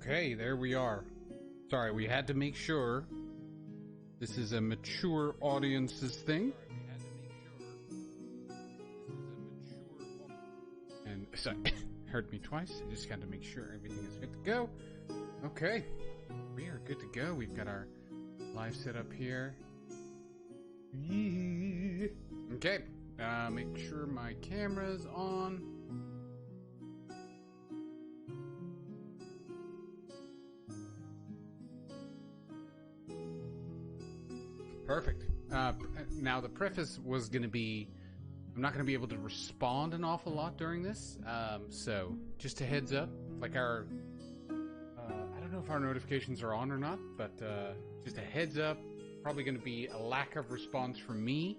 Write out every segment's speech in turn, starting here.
Okay, there we are. Sorry, we had to make sure this is a mature audience's thing. And sorry, heard me twice. I just got to make sure everything is good to go. Okay, we are good to go. We've got our live setup here. Okay, make sure my camera's on. Perfect. Now the preface was going to be, I'm not going to be able to respond an awful lot during this, so just a heads up, like our, I don't know if our notifications are on or not, but just a heads up, probably going to be a lack of response from me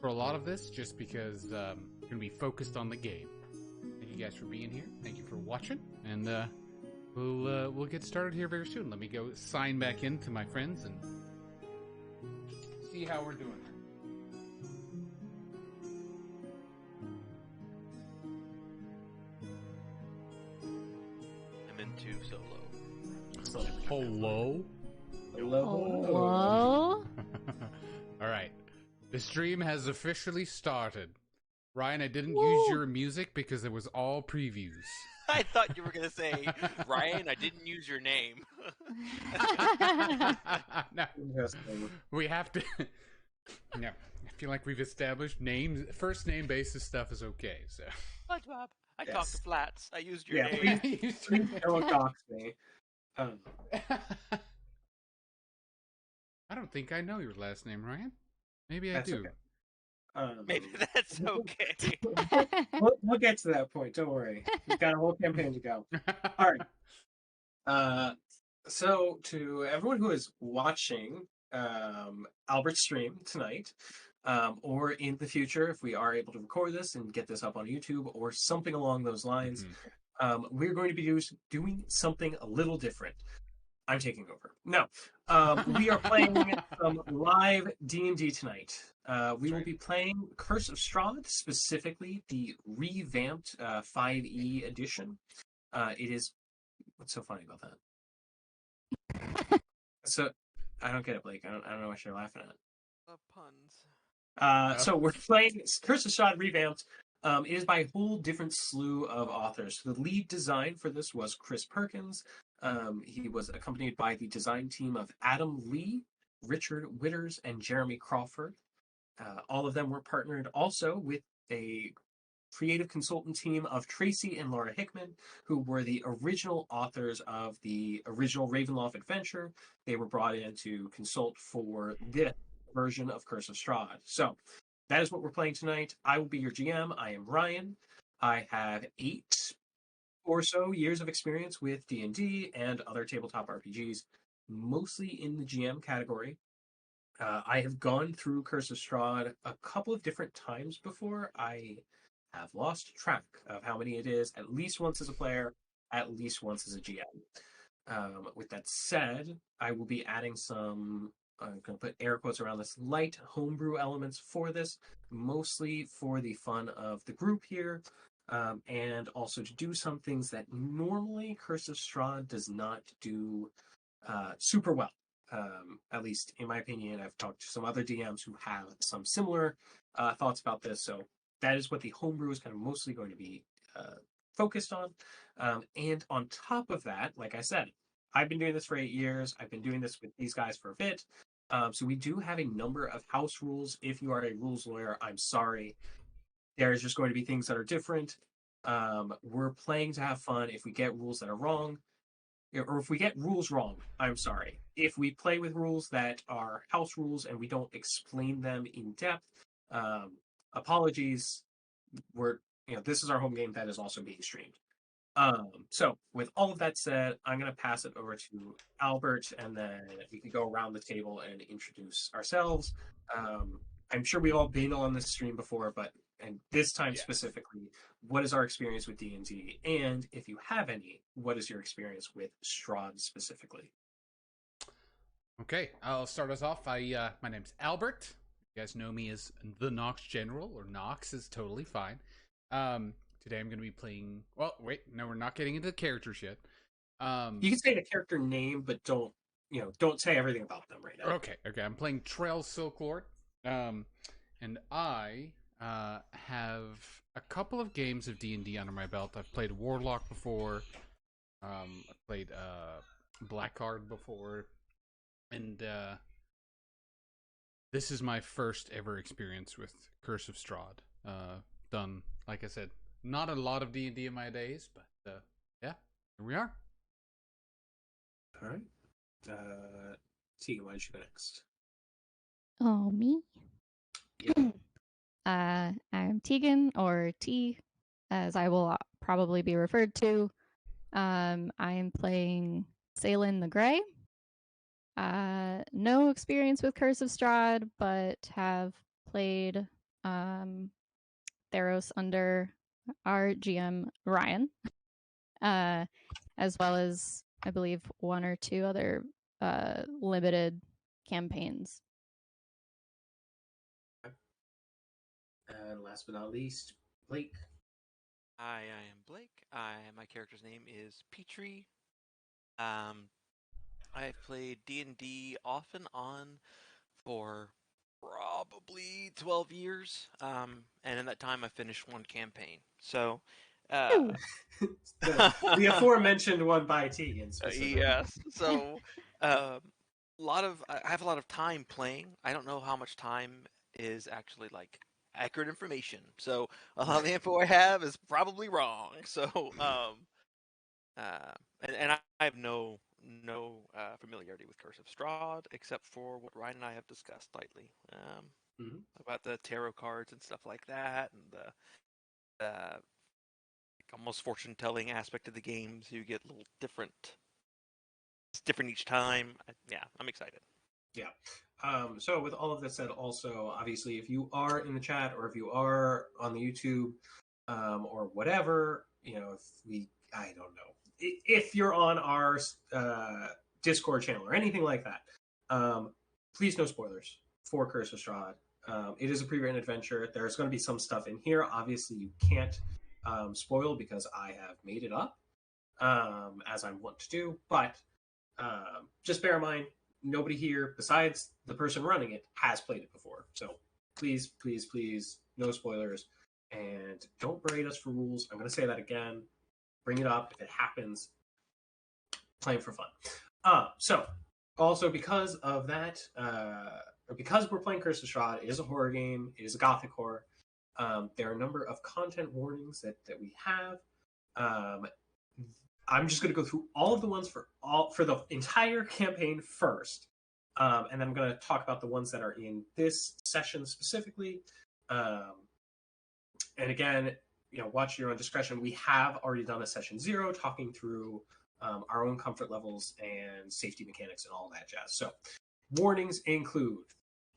for a lot of this, just because I'm going to be focused on the game. Thank you guys for being here. Thank you for watching, and we'll get started here very soon. Let me go sign back in to my friends and see how we're doing. I'm into solo. Hello? Hello? All right. The stream has officially started. Ryan, I didn't use your music because it was all previews. I thought you were going to say, Ryan, I didn't use your name. No. We have to... No. I feel like we've established names. First name basis stuff is okay, so... SpongeBob, I talked to Flats. I used your name. Yeah, please don't dox me. I don't think I know your last name, Ryan. Maybe I do. Okay. Maybe that's okay. We'll get to that point. Don't worry. We've got a whole campaign to go. All right. So to everyone who is watching Albert's stream tonight, or in the future, if we are able to record this and get this up on YouTube or something along those lines, we're going to be doing something a little different. I'm taking over. No, we are playing some live D&D tonight. We will be playing Curse of Strahd, specifically the Revamped 5e edition. It is... What's so funny about that? So, I don't get it, Blake. I don't know what you're laughing at. Puns. So we're playing Curse of Strahd Revamped. It is by a whole different slew of authors. The lead design for this was Chris Perkins. He was accompanied by the design team of Adam Lee, Richard Witters, and Jeremy Crawford. All of them were partnered also with a creative consultant team of Tracy and Laura Hickman, who were the original authors of the original Ravenloft adventure. They were brought in to consult for this version of Curse of Strahd. So that is what we're playing tonight. I will be your GM. I am Ryan. I have 8 or so years of experience with D&D and other tabletop RPGs, mostly in the GM category. I have gone through Curse of Strahd a couple of different times before. I have lost track of how many it is, at least once as a player, at least once as a GM. With that said, I will be adding some, I'm going to put air quotes around this, light homebrew elements for this, mostly for the fun of the group here, and also to do some things that normally Curse of Strahd does not do super well. At least in my opinion. I've talked to some other DMs who have some similar thoughts about this, so that is what the homebrew is kind of mostly going to be focused on. And on top of that, like I said, I've been doing this for 8 years. I've been doing this with these guys for a bit. So we do have a number of house rules. If you are a rules lawyer, I'm sorry. There's just going to be things that are different. We're playing to have fun. If we get rules that are wrong, or if we get rules wrong, I'm sorry. If we play with rules that are house rules and we don't explain them in depth, apologies. This is our home game that is also being streamed. So with all of that said, I'm going to pass it over to Albert, and then we can go around the table and introduce ourselves. I'm sure we've all been on this stream before, and this time specifically, what is our experience with D&D? And if you have any, what is your experience with Strahd specifically? Okay, I'll start us off. My name's Albert. You guys know me as TheNoxGeneral, or Nox is totally fine. Today I'm going to be playing... Well, wait, no, we're not getting into the characters yet. You can say the character name, but don't say everything about them right now. Okay. I'm playing Trel Silklord, and I have a couple of games of D&D under my belt. I've played Warlock before. I've played Blackguard before, and this is my first ever experience with Curse of Strahd. Done, like I said, not a lot of D&D in my days, but yeah, here we are. All right. Teagan, why don't you go next? Oh, me? Yeah. I'm Teagan, or T, as I will probably be referred to. I am playing Saelihn the Grey. No experience with Curse of Strahd, but have played Theros under our GM Ryan, as well as I believe one or two other limited campaigns. And last but not least, Blake. Hi, I am Blake. My character's name is Petrie. I've played D&D off and on for probably 12 years. And in that time, I finished one campaign. So, the aforementioned one by Teagan specifically. yes. So, I have a lot of time playing. I don't know how much time is actually like accurate information. So a lot of the info I have is probably wrong. So, and I have no familiarity with Curse of Strahd except for what Ryan and I have discussed lightly about the tarot cards and stuff like that, and the almost fortune telling aspect of the games. You get a little different. It's different each time. Yeah, I'm excited. Yeah. So with all of that said, also obviously, if you are in the chat or if you are on the YouTube or whatever, I don't know, if you're on our Discord channel or anything like that, please no spoilers for Curse of Strahd. It is a pre-written adventure. There's going to be some stuff in here. Obviously, you can't spoil because I have made it up, as I'm wont to do. But just bear in mind, nobody here besides the person running it has played it before. So please, no spoilers. And don't berate us for rules. I'm going to say that again. Bring it up if it happens. Playing for fun. So also because of that, or because we're playing Curse of Strahd, it is a horror game. It is a gothic horror. There are a number of content warnings that we have. I'm just going to go through all of the ones for the entire campaign first, and then I'm going to talk about the ones that are in this session specifically. And again, watch your own discretion. We have already done a session 0 talking through our own comfort levels and safety mechanics and all that jazz. So warnings include,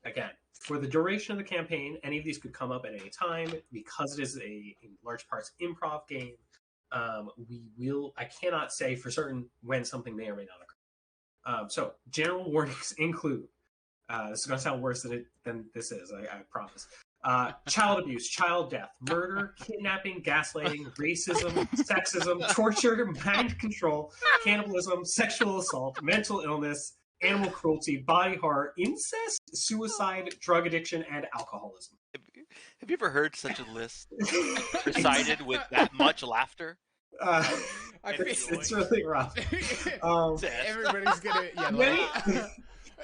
again, for the duration of the campaign, any of these could come up at any time because it is in large parts improv game. I cannot say for certain when something may or may not occur. So general warnings include, this is going to sound worse than this is, I promise. Child abuse, child death, murder, kidnapping, gaslighting, racism, sexism, torture, mind control, cannibalism, sexual assault, mental illness, animal cruelty, body horror, incest, suicide, drug addiction, and alcoholism. Have you ever heard such a list recited with that much laughter? It's really rough. Everybody's gonna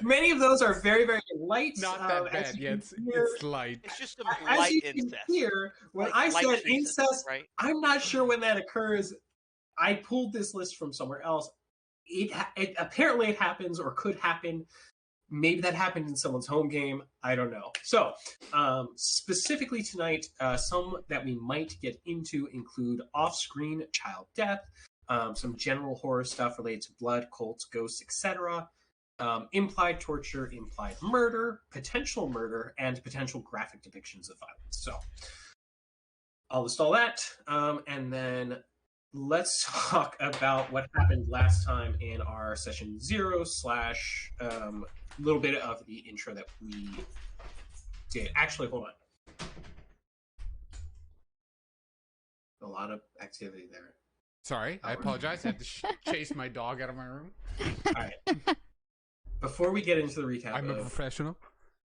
many of those are very, very light. Not that bad. Yeah, it's light. It's just some light incest. Here, when I said incest, right? I'm not sure when that occurs. I pulled this list from somewhere else. It apparently it happens or could happen. Maybe that happened in someone's home game. I don't know. So, specifically tonight, some that we might get into include off-screen child death, some general horror stuff related to blood, cults, ghosts, etc., implied torture, implied murder, potential murder, and potential graphic depictions of violence. So, I'll list all that, and then let's talk about what happened last time in our session 0 / little bit of the intro that we did. Actually, hold on. A lot of activity there. Sorry, I apologize. I had to chase my dog out of my room. All right. Before we get into the recap I'm a of professional.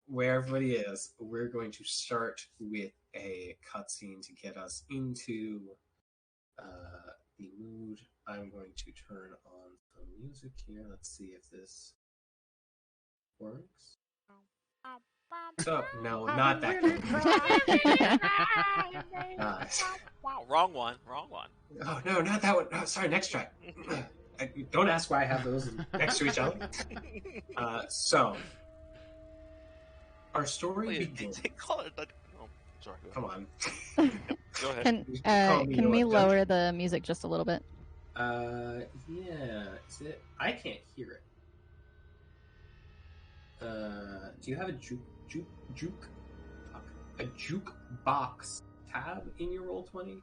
where everybody is, we're going to start with a cutscene to get us into the mood. I'm going to turn on some music here. Let's see if this works. So, no, not that Wow, wrong one. Oh, no, not that one. Oh, sorry, next track. Don't ask why I have those next to each other. So, our story begins. Sorry. Come on. Go ahead. Can we lower the music just a little bit? Yeah. Is it? I can't hear it. Do you have a jukebox tab in your Roll20?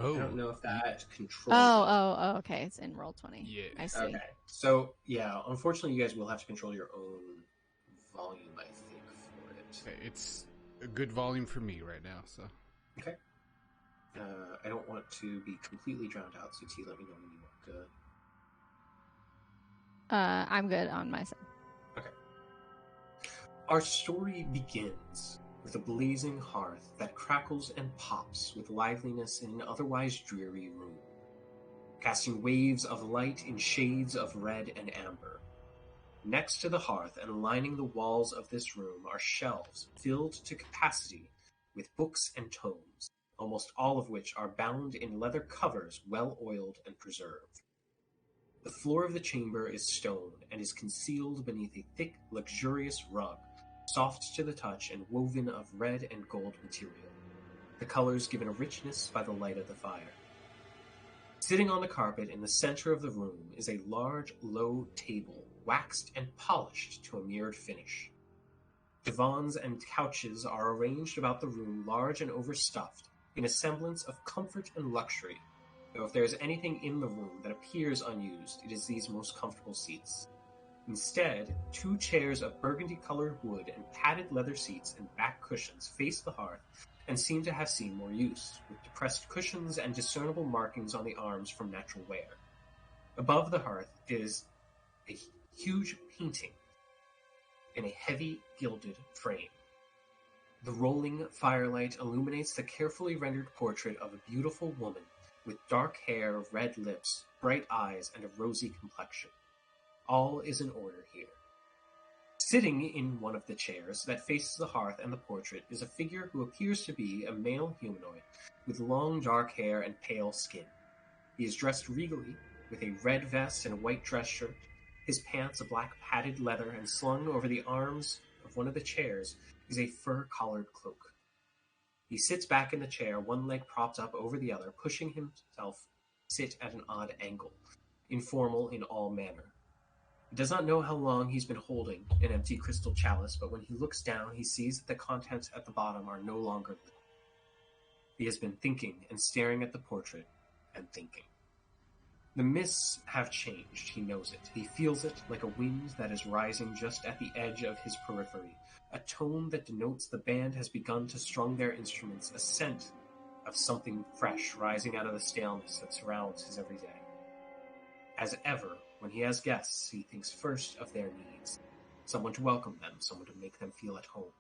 Oh. I don't know if that controls. Oh, okay. It's in Roll20. Yeah. I see. Okay. So, yeah, unfortunately, you guys will have to control your own volume, I think, for it. Okay, it's a good volume for me right now, so. Okay. I don't want to be completely drowned out, so T, let me know when you want to. I'm good on my side. Okay. Our story begins with a blazing hearth that crackles and pops with liveliness in an otherwise dreary room, casting waves of light in shades of red and amber. Next to the hearth and lining the walls of this room are shelves filled to capacity with books and tomes, almost all of which are bound in leather covers well oiled and preserved. The floor of the chamber is stone and is concealed beneath a thick, luxurious rug, soft to the touch and woven of red and gold material, the colors given a richness by the light of the fire. Sitting on the carpet in the center of the room is a large, low table, waxed and polished to a mirrored finish. Divans and couches are arranged about the room, large and overstuffed, in a semblance of comfort and luxury, though if there is anything in the room that appears unused, it is these most comfortable seats. Instead, 2 chairs of burgundy-colored wood and padded leather seats and back cushions face the hearth and seem to have seen more use, with depressed cushions and discernible markings on the arms from natural wear. Above the hearth is a huge painting in a heavy gilded frame. The rolling firelight illuminates the carefully rendered portrait of a beautiful woman with dark hair, red lips, bright eyes, and a rosy complexion. All is in order here. Sitting in one of the chairs that faces the hearth and the portrait is a figure who appears to be a male humanoid with long dark hair and pale skin. He is dressed regally with a red vest and a white dress shirt, his pants a black padded leather, and slung over the arms of one of the chairs is a fur-collared cloak. He sits back in the chair, one leg propped up over the other, pushing himself sit at an odd angle, informal in all manner. He does not know how long he's been holding an empty crystal chalice, but when he looks down, he sees that the contents at the bottom are no longer liquid. He has been thinking and staring at the portrait and thinking. The mists have changed, he knows it. He feels it like a wind that is rising just at the edge of his periphery, a tone that denotes the band has begun to strum their instruments, a scent of something fresh rising out of the staleness that surrounds his everyday. As ever, when he has guests, he thinks first of their needs. Someone to welcome them, someone to make them feel at home.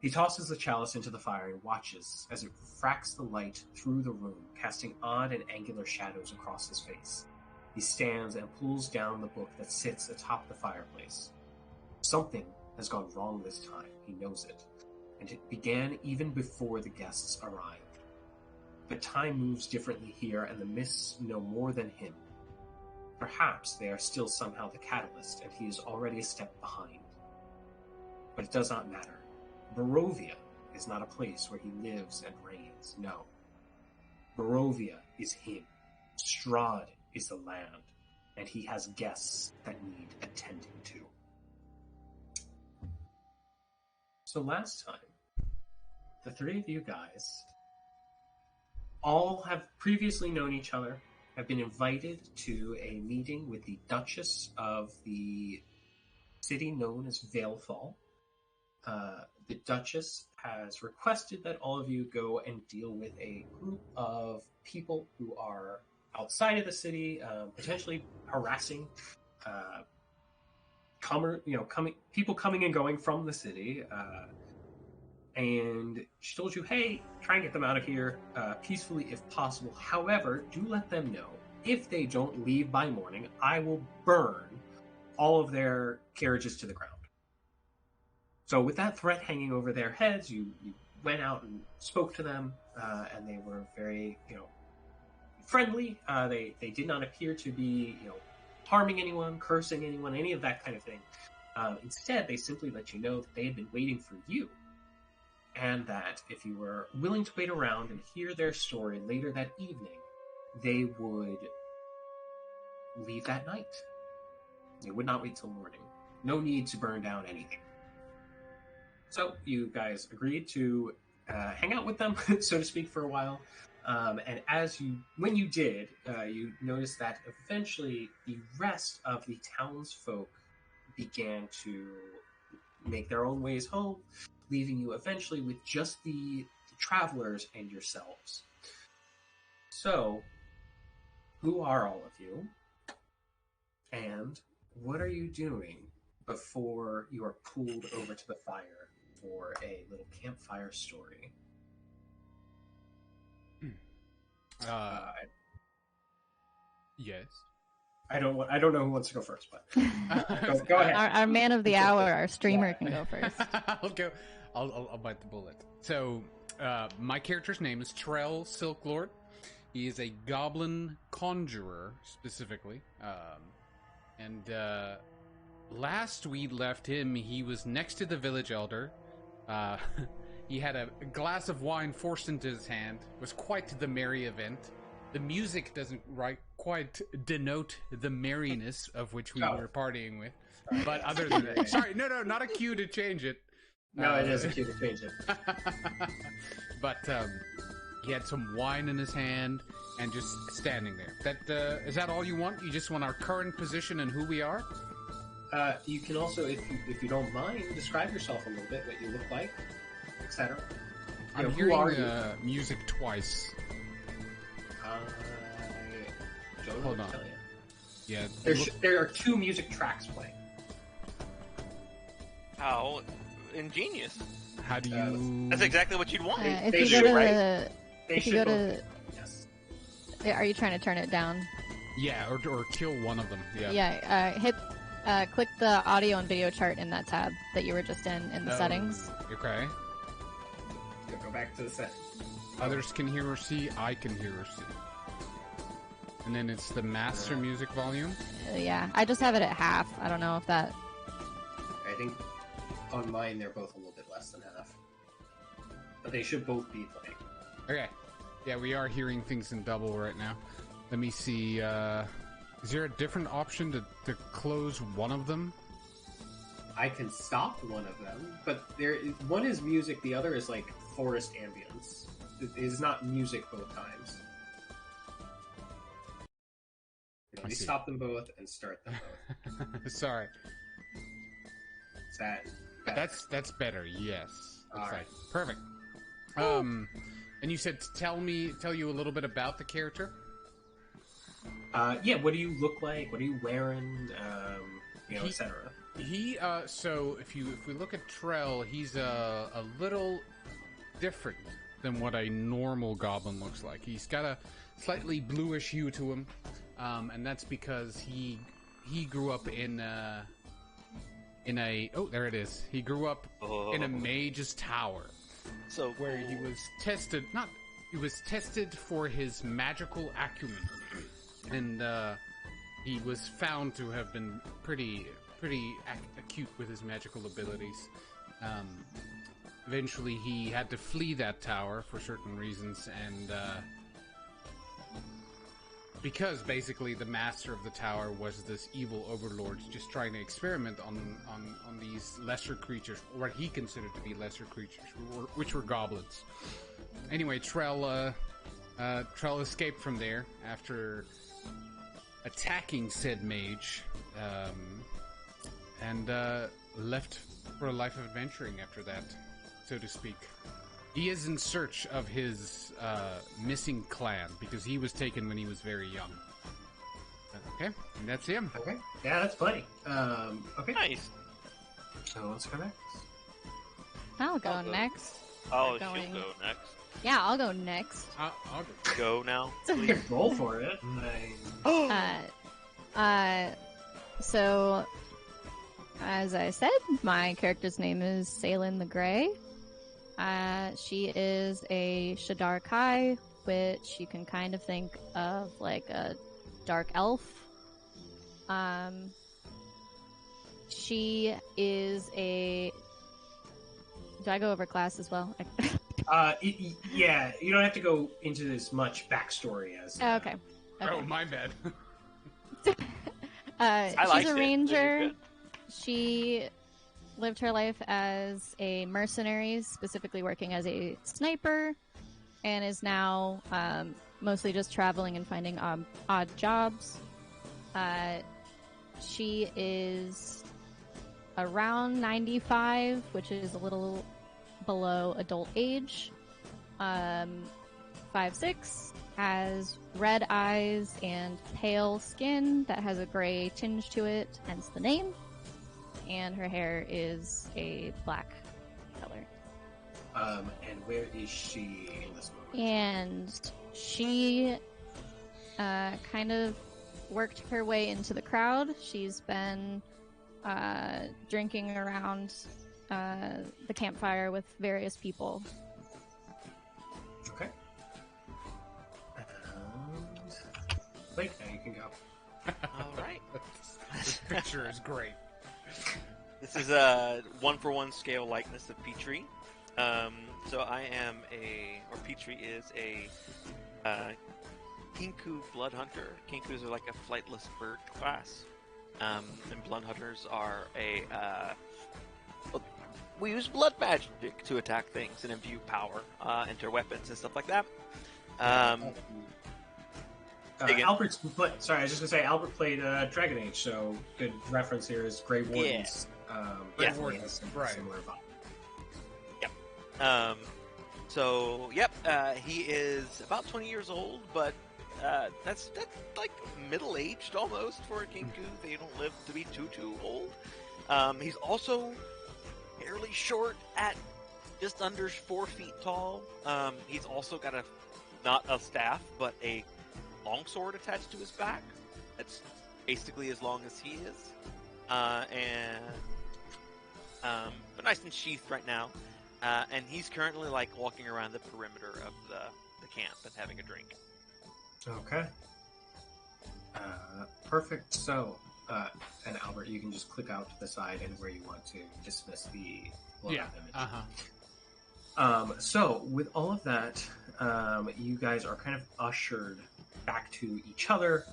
He tosses the chalice into the fire and watches as it refracts the light through the room, casting odd and angular shadows across his face. He stands and pulls down the book that sits atop the fireplace. Something has gone wrong this time, he knows it, and it began even before the guests arrived. But time moves differently here, and the mists know more than him. Perhaps they are still somehow the catalyst, and he is already a step behind. But it does not matter. Barovia is not a place where he lives and reigns, no. Barovia is him. Strahd is the land, and he has guests that need attending to. So last time, the 3 of you guys all have previously known each other, have been invited to a meeting with the Duchess of the city known as Valefall. the Duchess has requested that all of you go and deal with a group of people who are outside of the city, potentially harassing people coming and going from the city. And she told you, hey, try and get them out of here peacefully if possible. However, do let them know, if they don't leave by morning, I will burn all of their carriages to the ground. So with that threat hanging over their heads, you went out and spoke to them, and they were very, friendly. They did not appear to be, harming anyone, cursing anyone, any of that kind of thing. Instead, they simply let you know that they had been waiting for you, and that if you were willing to wait around and hear their story later that evening, they would leave that night. They would not wait till morning. No need to burn down anything. So you guys agreed to hang out with them, so to speak, for a while. And when you did, you noticed that eventually the rest of the townsfolk began to make their own ways home, leaving you eventually with just the travelers and yourselves. So, who are all of you? And what are you doing before you are pulled over to the fire for a little campfire story? Yes. I don't know who wants to go first, but go ahead. Our man of the hour, our streamer, can go first. I'll go. I'll bite the bullet. So, my character's name is Trel Silklord. He is a goblin conjurer, specifically. And last we left him, he was next to the village elder. He had a glass of wine forced into his hand. It was quite the merry event. The music doesn't quite denote the merriness of which we were partying with. But other than that... Sorry, no, not a cue to change it. No, it is a cue to change it. But he had some wine in his hand and just standing there. Is that all you want? You just want our current position and who we are? You can also, if you don't mind, describe yourself a little bit, what you look like, etc. I'm hearing music twice. Hold on. Tell you. Yeah, there are two music tracks playing. How ingenious! How do you? That's exactly what you'd want. If they you should, go to right? the, if you go to, Yes. are you trying to turn it down? Yeah, or kill one of them. Yeah. Yeah. Click the audio and video chart in that tab that you were just in the settings. Okay. Go back to the settings. Others can hear or see. I can hear or see. And then it's the master music volume. Yeah, I just have it at half. I don't know if that. I think on mine they're both a little bit less than half, but they should both be playing. Okay. Yeah, we are hearing things in double right now. Let me see. Is there a different option to close one of them? I can stop one of them, but one is music, the other is like forest ambience. It is not music both times. Let me stop them both and start them both. Sorry. Is that better? That's better. Yes. All right. Perfect. And you said tell you a little bit about the character. Yeah. What do you look like? What are you wearing? Etc. So if we look at Trel, he's a little different than what a normal goblin looks like. He's got a slightly bluish hue to him. And that's because he grew up in a there it is. He grew up in a mage's tower. So where he was tested for his magical acumen. And he was found to have been pretty acute with his magical abilities. Eventually he had to flee that tower for certain reasons, and because basically the master of the tower was this evil overlord just trying to experiment on these lesser creatures, or what he considered to be lesser creatures, which were goblins. Anyway, Trel escaped from there after attacking said mage, and left for a life of adventuring after that. so to speak. He is in search of his missing clan because he was taken when he was very young. Okay, and that's him. Okay, yeah, that's plenty. Okay, Nice. so let's go next. I'll go I'll go. next. Oh, Going- she'll go next. Yeah, I'll go next. I'll go. Go now, You please. can roll for it. So, as I said, my character's name is Saelihn the Grey. She is a Shadar Kai, which you can kind of think of like a dark elf. She is a... Do I go over class as well? Yeah, you don't have to go into as much backstory as. Okay. Oh, my bad. I She's liked a it. ranger. You're good. She lived her life as a mercenary, specifically working as a sniper, and is now mostly just traveling and finding odd jobs. She is around 95, which is a little below adult age. 5'6", has red eyes and pale skin that has a gray tinge to it, hence the name. And her hair is a black color. And where is she in this moment? And she kind of worked her way into the crowd. She's been drinking around the campfire with various people. Okay. Wait, now you can go. All right. This picture is great. This is a 1-for-1 scale likeness of Petrie. So I am Petrie is a Kinku blood hunter. Kinkus are like a flightless bird class. And blood hunters are we use blood magic to attack things and imbue power into weapons and stuff like that. Teagan. Albert's sorry, I was just gonna say Albert played Dragon Age, so good reference here is Grey Wardens. Definitely has some Right. similar vibe. He is about 20 years old, but that's like middle-aged almost for a Kinku. They don't live to be too old. He's also fairly short at just under 4 feet tall. He's also got not a staff, but a longsword attached to his back. That's basically as long as he is. But nice and sheathed right now. And he's currently like walking around the perimeter of the camp and having a drink. Okay. Perfect. So, and Albert, you can just click out to the side and where you want to dismiss the image. So, with all of that, you guys are kind of ushered back to each other,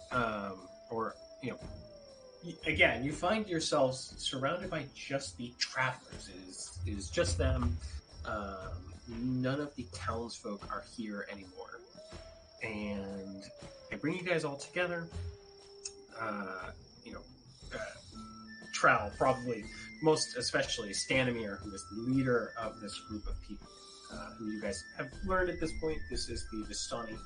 again, you find yourselves surrounded by just the travelers. It is just them. None of the townsfolk are here anymore. And I bring you guys all together. Trel, probably most especially Stanimir, who is the leader of this group of people, who you guys have learned at this point. This is the Vistani.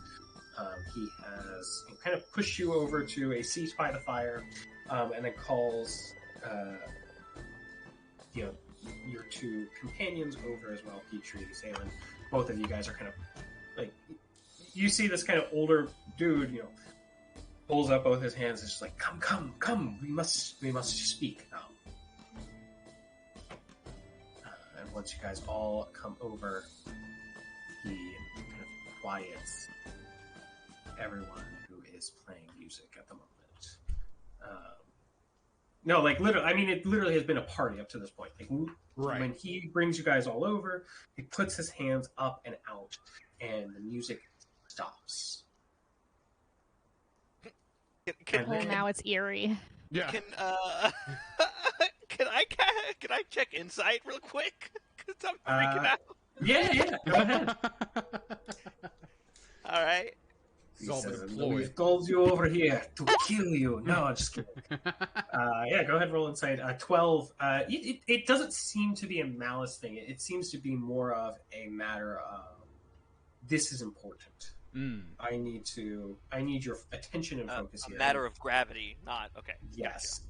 He has kind of pushed you over to a seat by the fire, and then calls your two companions over as well, Petrie, Saelihn. Both of you guys are kind of like, you see this kind of older dude, pulls up both his hands and is just like, come, we must speak now. And once you guys all come over, he kind of quiets everyone who is playing music at the moment. No, like literally, I mean, it literally has been a party up to this point. Like, Right. when he brings you guys all over, he puts his hands up and out, and the music stops. Well, now it's eerie. Yeah. Can I check insight real quick? Because I'm freaking out. Yeah, go ahead. All right. It's all been a ploy. We've called you over here to kill you. No, I'm just kidding. Yeah, go ahead, roll insight. 12. It doesn't seem to be a malice thing. It seems to be more of a matter of this is important. I need your attention and focus here. A matter of gravity, not okay. Yes.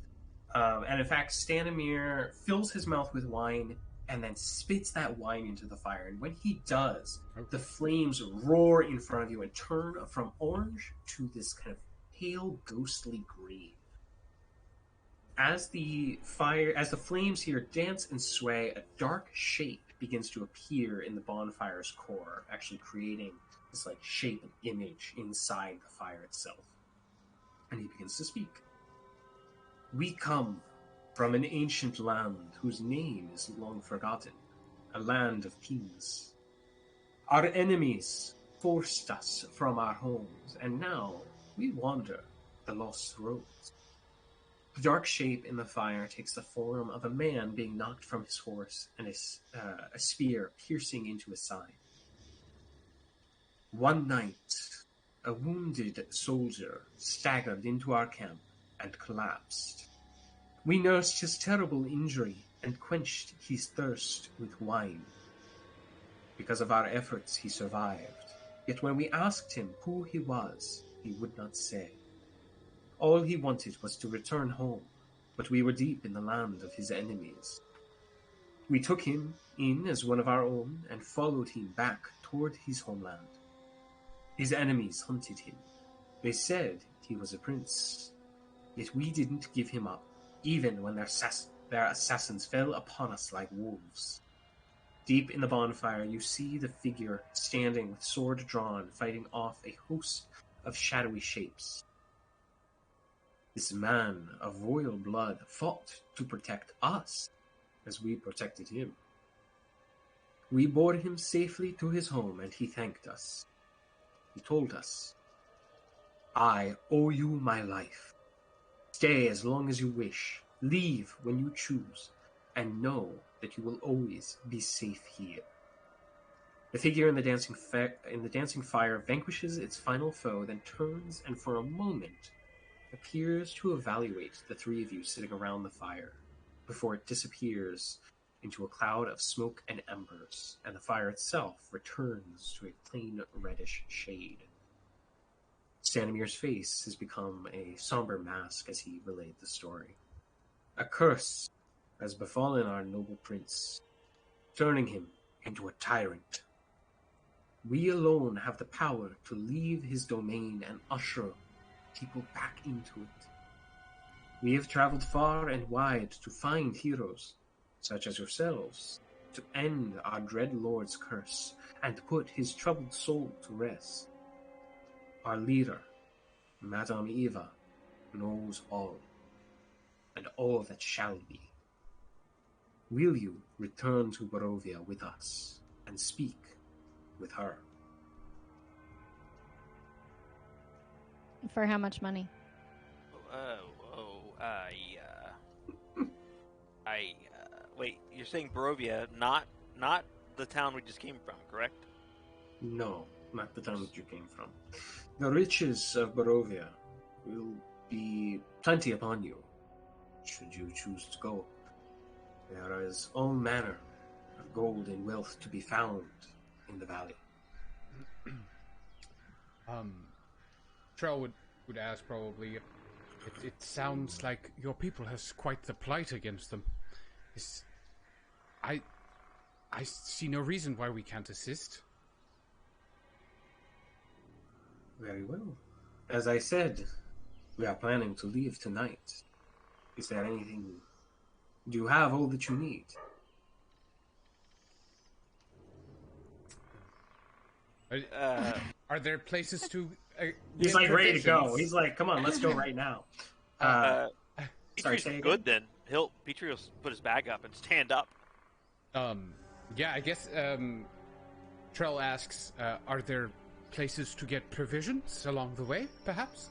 And in fact, Stanimir fills his mouth with wine and then spits that wine into the fire. And when he does, the flames roar in front of you and turn from orange to this kind of pale, ghostly green. As the flames here dance and sway, a dark shape begins to appear in the bonfire's core, actually creating this like shape and image inside the fire itself. And he begins to speak. We come from an ancient land whose name is long forgotten, a land of kings. Our enemies forced us from our homes, and now we wander the lost roads. The dark shape in the fire takes the form of a man being knocked from his horse and a spear piercing into his side. One night, a wounded soldier staggered into our camp and collapsed. We nursed his terrible injury and quenched his thirst with wine. Because of our efforts, he survived. Yet when we asked him who he was, he would not say. All he wanted was to return home, but we were deep in the land of his enemies. We took him in as one of our own and followed him back toward his homeland. His enemies hunted him. They said he was a prince. Yet we didn't give him up, even when their assassins fell upon us like wolves. Deep in the bonfire, you see the figure standing with sword drawn, fighting off a host of shadowy shapes. This man of royal blood fought to protect us as we protected him. We bore him safely to his home, and he thanked us. He told us, I owe you my life. Stay as long as you wish, leave when you choose, and know that you will always be safe here. The figure in the dancing fire vanquishes its final foe, then turns and for a moment appears to evaluate the three of you sitting around the fire, before it disappears into a cloud of smoke and embers, and the fire itself returns to a plain reddish shade. Stanimir's face has become a somber mask as he relayed the story. A curse has befallen our noble prince, turning him into a tyrant. We alone have the power to leave his domain and usher people back into it. We have traveled far and wide to find heroes, such as yourselves, to end our dread lord's curse and put his troubled soul to rest. Our leader, Madame Eva, knows all, and all that shall be. Will you return to Barovia with us and speak with her? For how much money? Wait, you're saying Barovia, not the town we just came from, correct? No, not the town that you came from. The riches of Barovia will be plenty upon you, should you choose to go. There is all manner of gold and wealth to be found in the valley. Trel would ask probably, it sounds like your people has quite the plight against them. I see no reason why we can't assist. Very well. As I said, we are planning to leave tonight. Is there anything... Do you have all that you need? Are there places to... He's like ready to go. He's like, come on, let's go right now. Sorry, say again? Good then. Petrie will put his bag up and stand up. Yeah, I guess Trel asks, are there places to get provisions along the way, perhaps?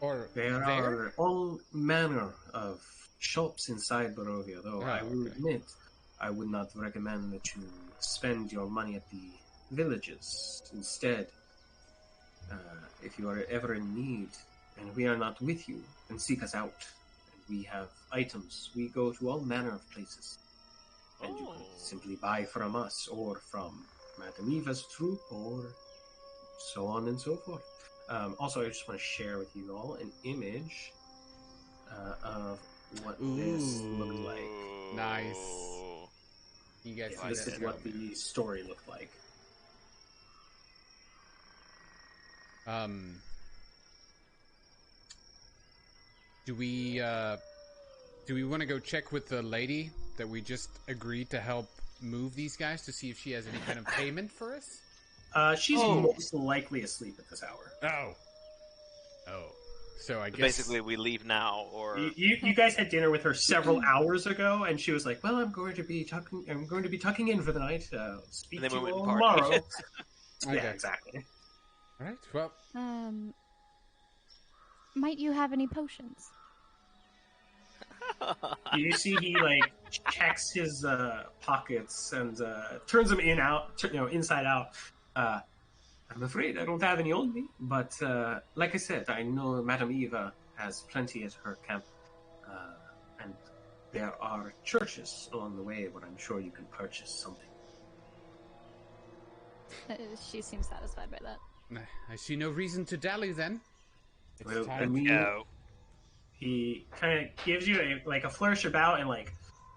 Or there are all manner of shops inside Barovia, though I will admit I would not recommend that you spend your money at the villages. Instead, If you are ever in need and we are not with you, then seek us out. And we have items. We go to all manner of places. And you can simply buy from us or from Madame Eva's troop or so on and so forth. Also, I just want to share with you all an image of what this looked like. Nice. You guys see this that? is what the story looked like. Do we want to go check with the lady that we just agreed to help move these guys to see if she has any kind of payment for us? She's most likely asleep at this hour. Oh. So I guess basically we leave now, or you guys had dinner with her several hours ago, and she was like, "Well, I'm going to be tucking in for the night. Speak to you all tomorrow." Okay. Yeah, exactly. All right. Well, might you have any potions? You see, he checks his pockets and turns them inside out. I'm afraid I don't have any on me, but like I said, I know Madame Eva has plenty at her camp, and there are churches along the way where I'm sure you can purchase something. She seems satisfied by that. I see no reason to dally then. Well, time to go. He kind of gives you a flourish about, and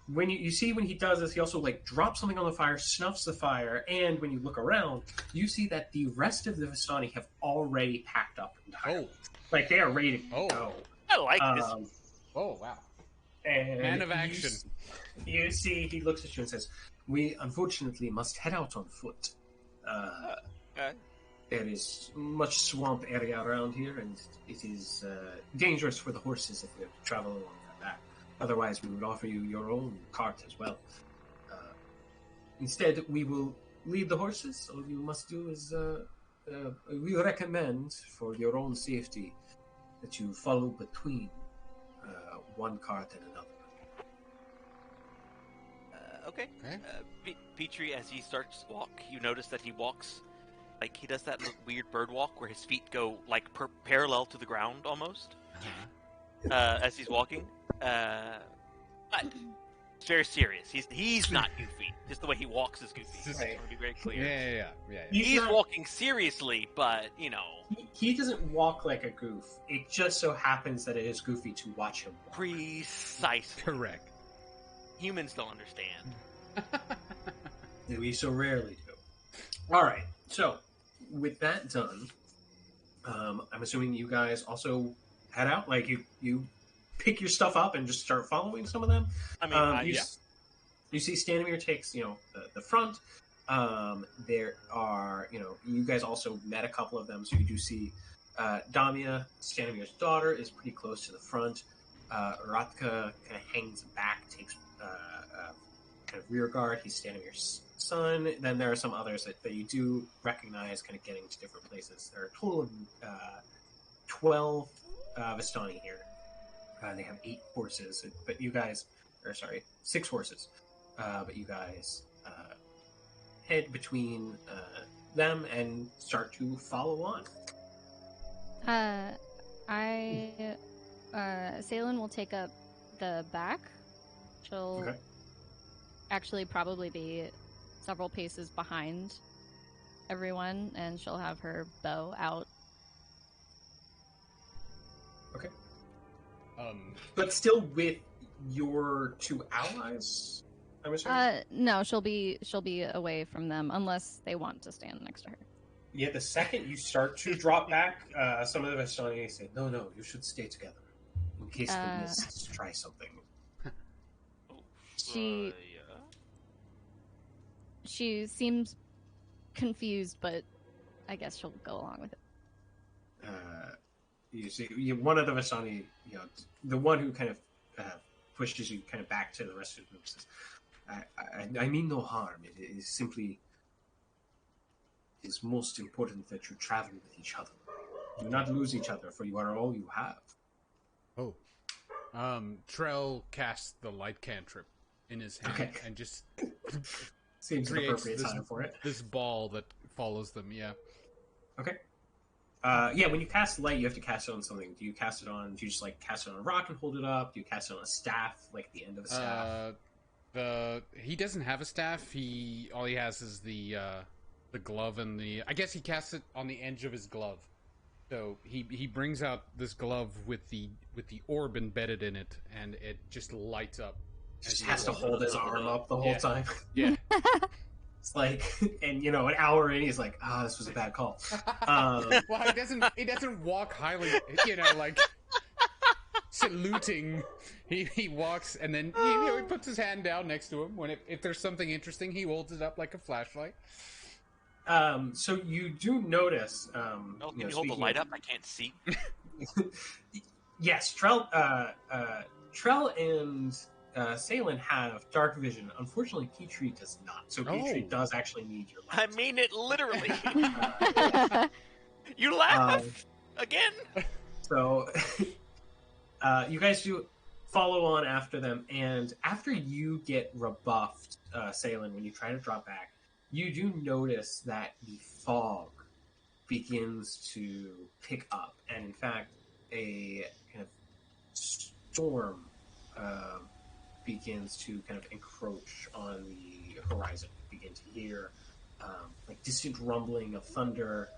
when you see when he does this, he also drops something on the fire, snuffs the fire, and when you look around, you see that the rest of the Vistani have already packed up entirely. They are ready to go. I like this. Oh wow! And Man of action. You see, he looks at you and says, "We unfortunately must head out on foot. There is much swamp area around here, and it is dangerous for the horses if we have to travel along that back. Otherwise, we would offer you your own cart as well. Instead, we will lead the horses. All you must do is, we recommend, for your own safety, that you follow between one cart and another." Okay. Petrie, as he starts to walk, you notice that he walks he does that weird bird walk where his feet go parallel to the ground almost as he's walking. But it's very serious. He's not goofy. Just the way he walks is goofy. Right. To be very clear. Yeah. He's walking seriously, but he doesn't walk like a goof. It just so happens that it is goofy to watch him walk. Precisely. Correct. Humans don't understand. We so rarely do. All right. So, with that done, I'm assuming you guys also head out. You pick your stuff up and just start following some of them. I mean, You see Stanimir takes the front. There are you guys also met a couple of them, so you do see Damia, Stanimir's daughter, is pretty close to the front. Ratka kind of hangs back, takes kind of rear guard. He's Stanimir's son. Then there are some others that you do recognize, kind of getting to different places. There are a total of 12 Vistani here. They have 8 horses, but you guys, 6 horses. But you guys head between them and start to follow on. Saelihn will take up the back. She'll actually probably be several paces behind everyone, and she'll have her bow out. Okay. But still with your 2 allies, I'm assuming? No, she'll be away from them unless they want to stand next to her. Yeah, the second you start to drop back, some of the Vistani say, no, you should stay together in case the mists try something. She seems confused, but I guess she'll go along with it. You see, one of the Vistani, the one who kind of pushes you kind of back to the rest of the group says, I mean no harm. It is simply, it is most important that you travel with each other. Do not lose each other, for you are all you have. Oh. Trel casts the light cantrip in his hand and just seems an appropriate time for it. This ball that follows them, yeah. Okay. Yeah, when you cast light, you have to cast it on something. Do you cast it on? Do you just like cast it on a rock and hold it up? Do you cast it on a staff, like the end of a staff? He doesn't have a staff. All he has is the glove and the. I guess he casts it on the edge of his glove. So he brings out this glove with the orb embedded in it, and it just lights up. Just has to hold his arm up the whole time. Yeah. It's like, and an hour in, he's like, this was a bad call. Well, he doesn't walk highly, like saluting. He walks, and then he puts his hand down next to him. If there's something interesting, he holds it up like a flashlight. So you do notice. Can you hold the light up? I can't see. Yes, Trel and Saelihn have dark vision. Unfortunately, Petrie does not. So Petrie does actually need your light. I mean it literally. You laugh again. So you guys do follow on after them, and after you get rebuffed, Saelihn, when you try to drop back, you do notice that the fog begins to pick up, and in fact, a kind of storm begins to kind of encroach on the horizon. You begin to hear like distant rumbling of thunder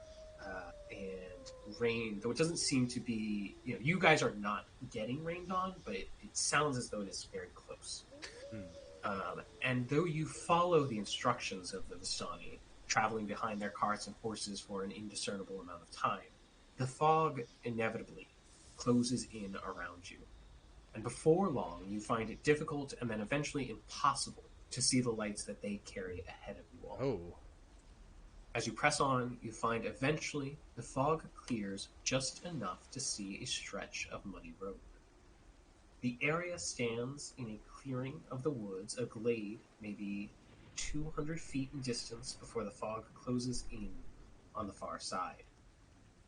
and rain, though it doesn't seem to be, you guys are not getting rained on, but it sounds as though it is very close. And though you follow the instructions of the Vistani, traveling behind their carts and horses for an indiscernible amount of time, the fog inevitably closes in around you. And before long, you find it difficult and then eventually impossible to see the lights that they carry ahead of you all. Oh. As you press on, you find eventually the fog clears just enough to see a stretch of muddy road. The area stands in a clearing of the woods, a glade maybe 200 feet in distance before the fog closes in on the far side.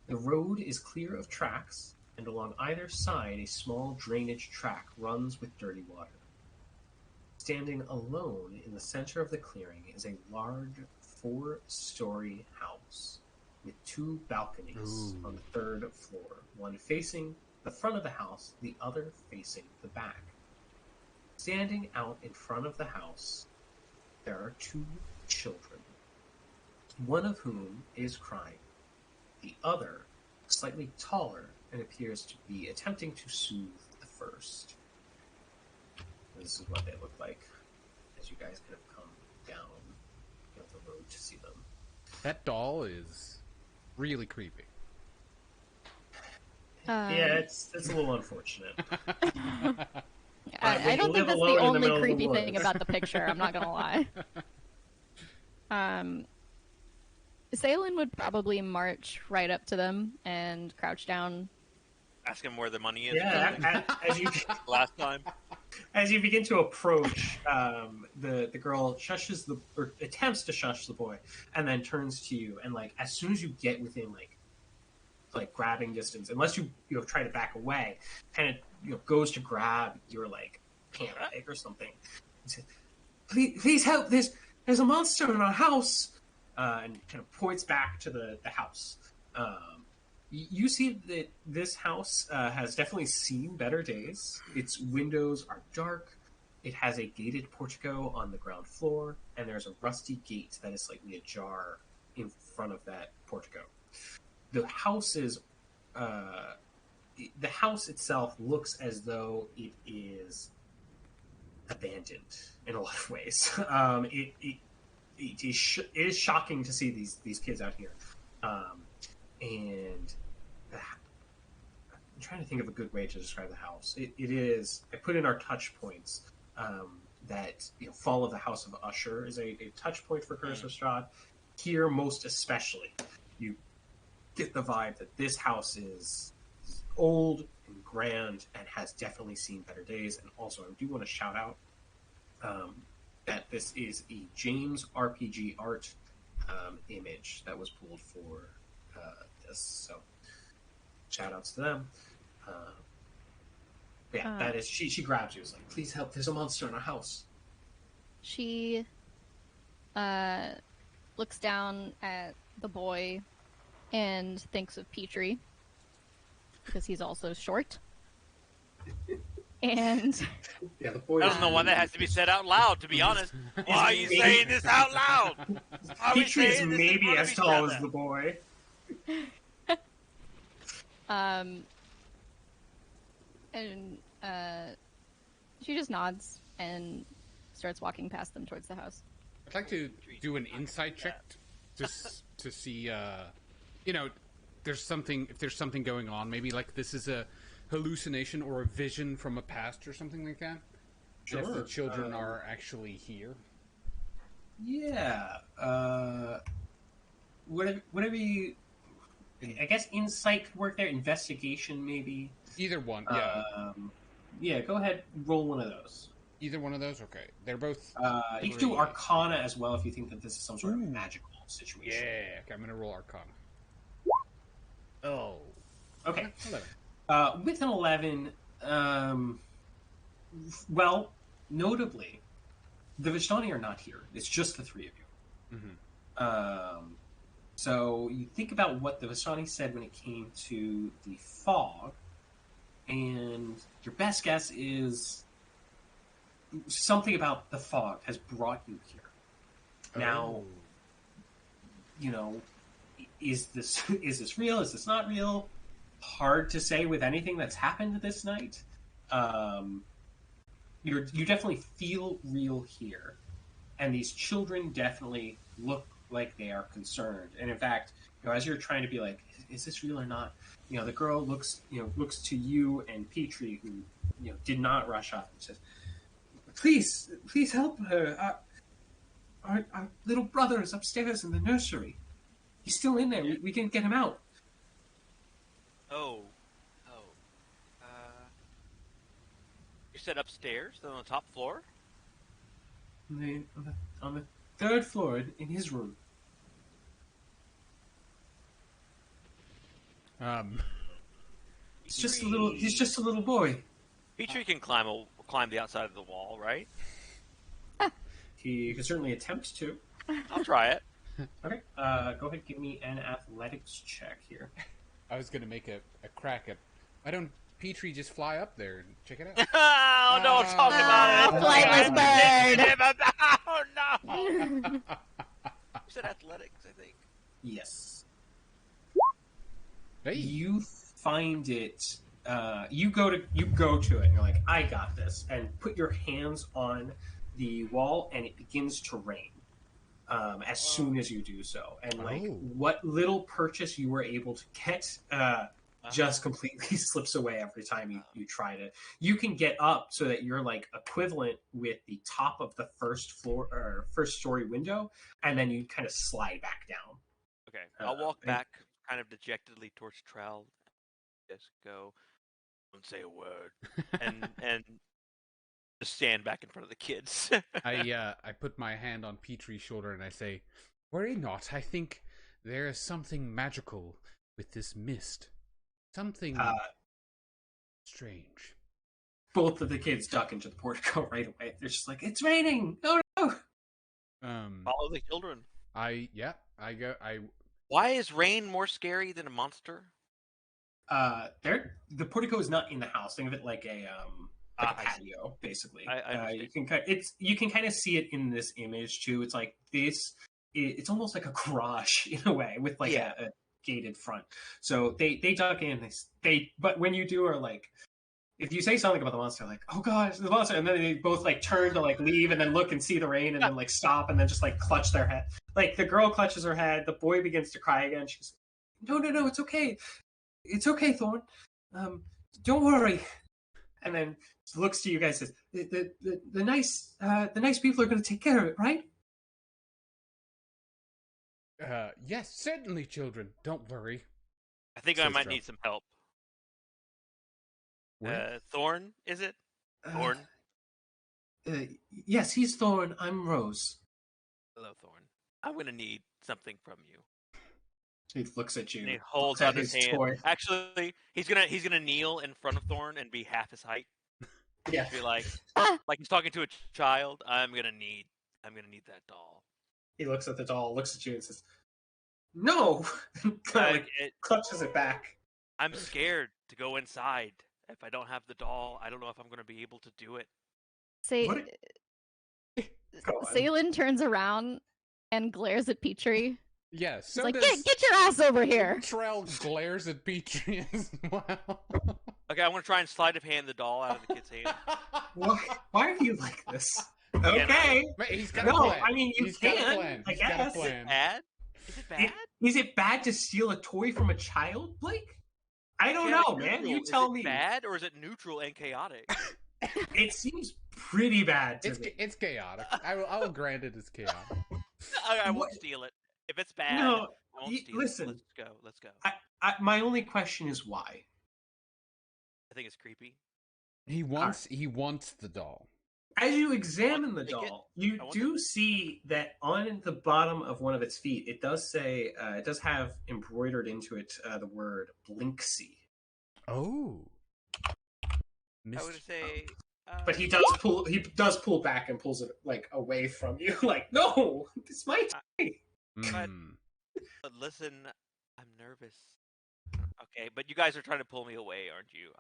The road is clear of tracks, and along either side a small drainage track runs with dirty water. Standing alone in the center of the clearing is a large 4-story house with 2 balconies on the 3rd floor, one facing the front of the house, the other facing the back. Standing out in front of the house, there are 2 children, one of whom is crying. The other, slightly taller, and appears to be attempting to soothe the first. And this is what they look like as you guys kind of come down the road to see them. That doll is really creepy. Yeah, it's a little unfortunate. I don't think that's the only creepy thing about the picture. I'm not gonna lie. Saelihn would probably march right up to them and crouch down. Ask him where the money is. Yeah, as you last time. As you begin to approach, the girl attempts to shush the boy, and then turns to you, and like as soon as you get within like grabbing distance, unless you try to back away, kind of goes to grab your like pant leg or something. And says, "Please help! There's a monster in our house!" And kind of points back to the house. You see that this house has definitely seen better days. Its windows are dark. It has a gated portico on the ground floor, and there's a rusty gate that is slightly ajar in front of that portico. The house itself looks as though it is abandoned in a lot of ways. It is shocking to see these kids out here. And I'm trying to think of a good way to describe the house. It is. I put in our touch points that Fall of the House of Usher is a touch point for Curse of Strahd. Here, most especially, you get the vibe that this house is old and grand and has definitely seen better days. And also, I do want to shout out that this is a James RPG art image that was pulled for this. So, shout outs to them. That is, she grabs you. It's like, please help, there's a monster in our house. She looks down at the boy and thinks of Petrie because he's also short. And Yeah, the boy. I don't know why that has to be said out loud, to be honest. Why are you saying this out loud? Why are we Petrie is saying this in maybe front of as each tall other? as the boy. and she just nods and starts walking past them towards the house. I'd like to do an insight check just to see, there's something, if there's something going on. Maybe like this is a hallucination or a vision from a past or something like that. Sure. If the children are actually here. Yeah. Whatever you. I guess insight could work there. Investigation, maybe. Either one, yeah. Yeah, go ahead. Roll one of those. Either one of those? Okay. They're both... you can do Arcana as well if you think that this is some sort of magical situation. Yeah, okay, I'm going to roll Arcana. Oh. Okay. 11. With an 11, well, notably, the Vishtani are not here. It's just the three of you. Mm-hmm. So you think about what the Vishtani said when it came to the fog, and your best guess is something about the fog has brought you here. Now, is this real? Is this not real? Hard to say with anything that's happened this night. You definitely feel real here, and these children definitely look like they are concerned. And in fact, as you're trying to be like, is this real or not? The girl looks to you and Petrie, who did not rush up, and says, please help her. Our little brother is upstairs in the nursery. He's still in there. We didn't get him out. You said upstairs, on the top floor? On the third floor in his room. He's just a little boy. Petrie can climb the outside of the wall, right? He can certainly attempt to. I'll try it. Okay. Go ahead and give me an athletics check here. I was going to make a crack at... Why don't Petrie just fly up there and check it out? Oh, don't talk about it. Flightless bird! Oh, no! You said athletics, I think. Yes. Hey. You find it. You go to it, and you're like, I got this, and put your hands on the wall, and it begins to rain. As soon as you do so, and what little purchase you were able to get just completely slips away every time you try to. You can get up so that you're like equivalent with the top of the first floor or first story window, and then you kind of slide back down. Okay, I'll walk back kind of dejectedly towards Trel. Just go, don't say a word, and just stand back in front of the kids. I put my hand on Petrie's shoulder and I say, worry not, I think there is something magical with this mist. Something strange. Both of the kids duck into the portico right away. They're just like, it's raining! Oh no! Follow the children. I go. Why is rain more scary than a monster? The portico is not in the house. Think of it like a patio, basically. You can kind of see it in this image too. It's like this. It's almost like a garage in a way with like a gated front. So they duck in. But when you do are like, if you say something about the monster, like, oh gosh, the monster, and then they both like turn to like leave and then look and see the rain and then like stop and then just like clutch their head. Like the girl clutches her head. The boy begins to cry again. She's no, it's okay. It's okay, Thorn. Don't worry. And then looks to you guys and says, the nice people are going to take care of it, right? Yes, certainly, children. Don't worry. I think I might need some help. Thorn, is it? Thorn? Yes, he's Thorn. I'm Rose. Hello, Thorn. I'm going to need something from you. He looks at you. And he holds out his hand. Toy. Actually, he's gonna kneel in front of Thorn and be half his height. Yeah. Be like he's talking to a child. I'm gonna need that doll. He looks at the doll, looks at you, and says, no. Kind of like it, clutches it back. I'm scared to go inside. If I don't have the doll, I don't know if I'm going to be able to do it. What Go on. Saelihn turns around and glares at Petrie. Yeah, She's so like, does get your ass over here. Trel glares at Petrie as well. Okay, I'm going to try and sleight of hand the doll out of the kid's hand. Why are you like this? Again, Okay. Wait, he's got No, a plan. I mean, you He's got a can, plan. I He's got a guess. plan. Bad? Is it bad? Is it bad to steal a toy from a child, Blake? I don't Chaotic know, man. neutral. You tell Is it me. bad or is it neutral and chaotic? It seems pretty bad to me. It's chaotic. I will grant it is chaotic. I won't What? steal it. If it's bad, No, I won't steal listen. it. Let's go. My only question is why. I think it's creepy. He wants the doll. As you examine the Take it. doll, you I want do see that on the bottom of one of its feet, it does say, it does have embroidered into it the word Blinksy. Oh. I would say. But he does pull back and pulls it like away from you. Like, no, it's my toy. But listen, I'm nervous. Okay, but you guys are trying to pull me away, aren't you?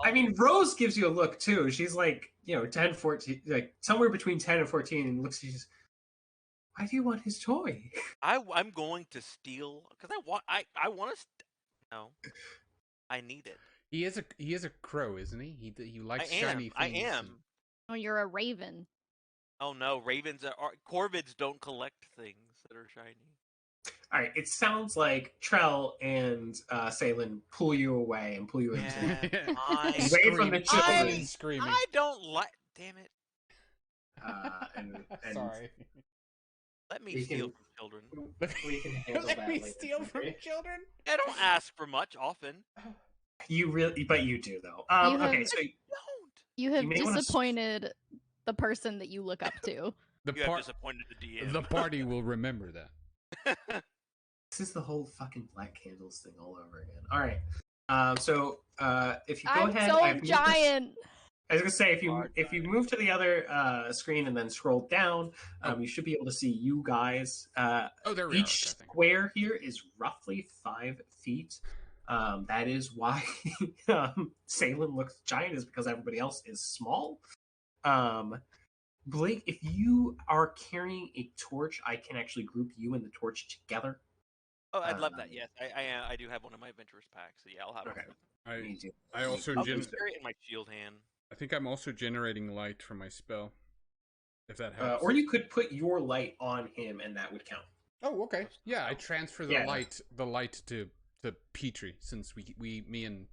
I mean, Rose gives you a look too. She's like, 10, 14, like somewhere between 10 and 14, and looks. She's, why do you want his toy? I'm going to steal because I want to. No, I need it. He is a crow, isn't he? He likes shiny things. I am. Oh, you're a raven. Oh no, ravens are corvids don't collect things that are shiny. All right, it sounds like Trel and Saelihn pull you away and pull you into away from the children. Screaming. I don't like. Damn it. And Sorry. Let me steal from children. We can handle Let that me later. steal from children. I don't ask for much often. But you do though. Okay, so You have You may wanna disappointed the person that you look up to. You have disappointed the DM. The party will remember that. this is the whole fucking Black Candles thing all over again. All right. So if you go I'm ahead, so giant. I was gonna say if you move to the other screen and then scroll down, you should be able to see you guys. There we each are. square here is roughly 5 feet. That is why Saelihn looks giant, is because everybody else is small. Blake, if you are carrying a torch, I can actually group you and the torch together. Oh, I'd love that. Yes, I do have one of my adventurous packs, so yeah, I'll have Okay. it. I also I'll carry it in my shield hand. I think I'm also generating light from my spell. If that helps. Or you could put your light on him, and that would count. Oh, okay. Yeah, I transfer the light to Petrie, since me and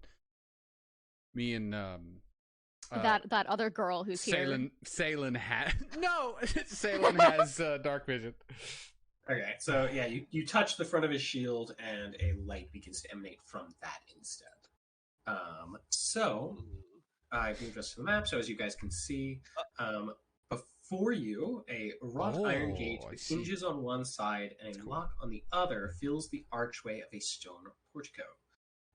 that other girl who's here. Saelihn has Saelihn has dark vision. Okay, so yeah, you touch the front of his shield, and a light begins to emanate from that instead. So I've moved us to the map, so as you guys can see, before you, a wrought iron gate with hinges on one side and a lock on the other fills the archway of a stone portico.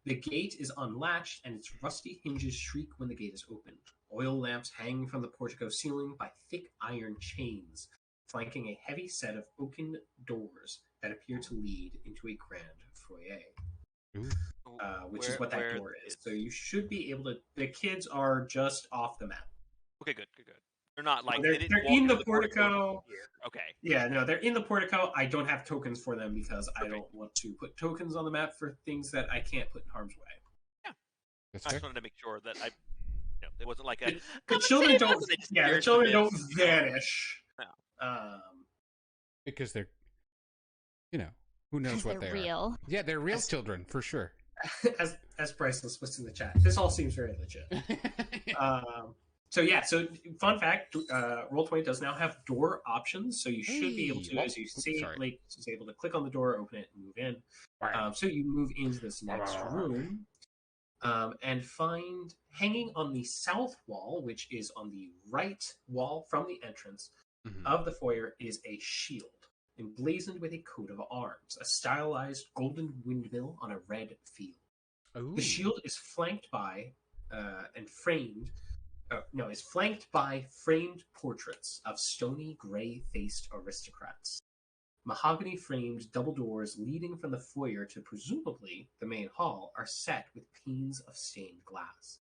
The gate is unlatched, and its rusty hinges shriek when the gate is opened. Oil lamps hang from the portico ceiling by thick iron chains, flanking a heavy set of oaken doors that appear to lead into a grand foyer. Which is what that door is. So you should be able to. The kids are just off the map. Okay, good. They're not like they're in the portico. Okay. Yeah, no, they're in the portico. I don't have tokens for them because I don't want to put tokens on the map for things that I can't put in harm's way. Yeah, I just wanted to make sure that it wasn't like the children don't. Yeah, the children don't vanish. No. Because they're, who knows what they're real. Yeah, they're real children for sure. As Priceless puts in the chat, this all seems very legit. So fun fact, Roll20 does now have door options, so you should be able to, as you see, Blake is able to click on the door, open it, and move in. So you move into this next room, and find, hanging on the south wall, which is on the right wall from the entrance of the foyer, is a shield, emblazoned with a coat of arms, a stylized golden windmill on a red field. Ooh. The shield is flanked by is flanked by framed portraits of stony, gray-faced aristocrats. mahogany-framed double doors leading from the foyer to presumably the main hall are set with panes of stained glass.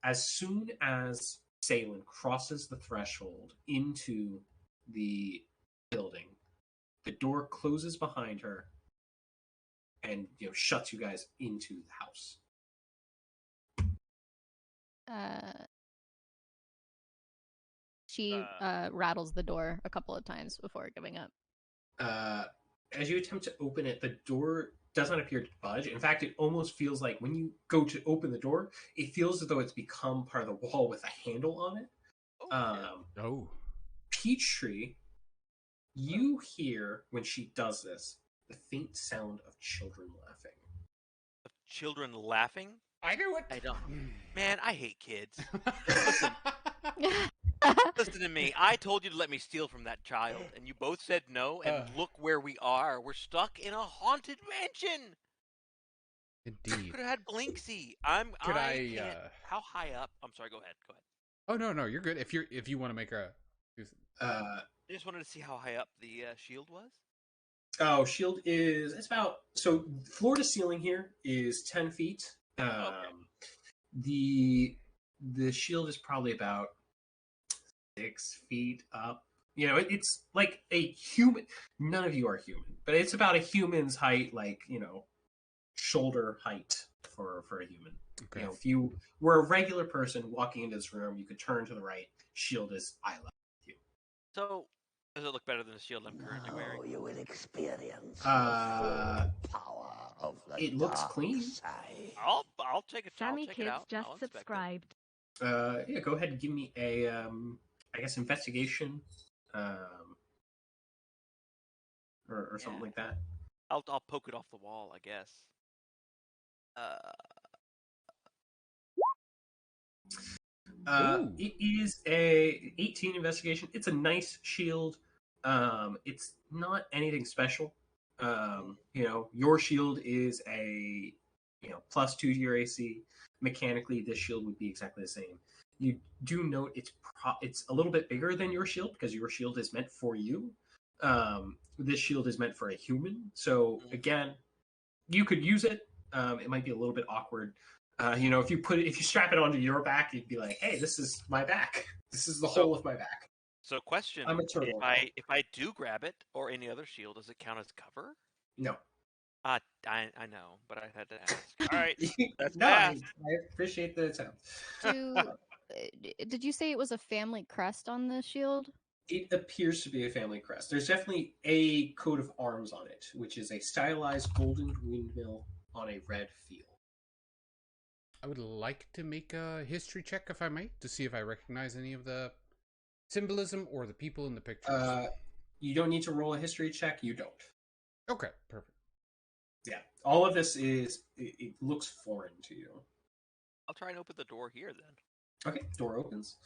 As soon as Saelihn crosses the threshold into the building, the door closes behind her and shuts you guys into the house. She rattles the door a couple of times before giving up. As you attempt to open it, the door doesn't appear to budge. In fact, it almost feels like when you go to open the door, it feels as though it's become part of the wall with a handle on it. Peachtree, you hear, when she does this, the faint sound of children laughing. Of children laughing? I knew it! I don't. Man, I hate kids. Listen to me. I told you to let me steal from that child, and you both said no, and look where we are. We're stuck in a haunted mansion! Indeed. Could have had Blinksy. How high up? I'm sorry, go ahead. Oh, no, you're good. If you want to make a... I just wanted to see how high up the shield was. Oh, shield is... It's about... So, floor to ceiling here is 10 feet. Okay. The shield is probably about 6 feet up. It's like a human. None of you are human, but it's about a human's height, shoulder height for a human. Okay. If you were a regular person walking into this room, you could turn to the right. Shield is eye level with you. So, does it look better than the shield I'm currently wearing? You will experience the power of the it looks dark clean. side. I'll take it. Sammy I'll check Kids it out. just I'll inspect it. subscribed. Yeah, go ahead and give me a, I guess, investigation, or something like that. I'll poke it off the wall, I guess. It is a 18 investigation. It's a nice shield. It's not anything special. Your shield is a +2 to your AC. Mechanically, this shield would be exactly the same. You do note it's a little bit bigger than your shield because your shield is meant for you. This shield is meant for a human. So again, you could use it. It might be a little bit awkward. If you strap it onto your back, you'd be like, "Hey, this is my back. This is the whole of my back." So, question: I'm a turtle. If I do grab it or any other shield, does it count as cover? No. I know, but I had to ask. All right, that's no, I fast. appreciate the attempt. Did you say it was a family crest on the shield? It appears to be a family crest. There's definitely a coat of arms on it, which is a stylized golden windmill on a red field. I would like to make a history check, if I may, to see if I recognize any of the symbolism or the people in the pictures. You don't need to roll a history check. You don't. Okay, perfect. Yeah, all of this it looks foreign to you. I'll try and open the door here then. Okay, door opens,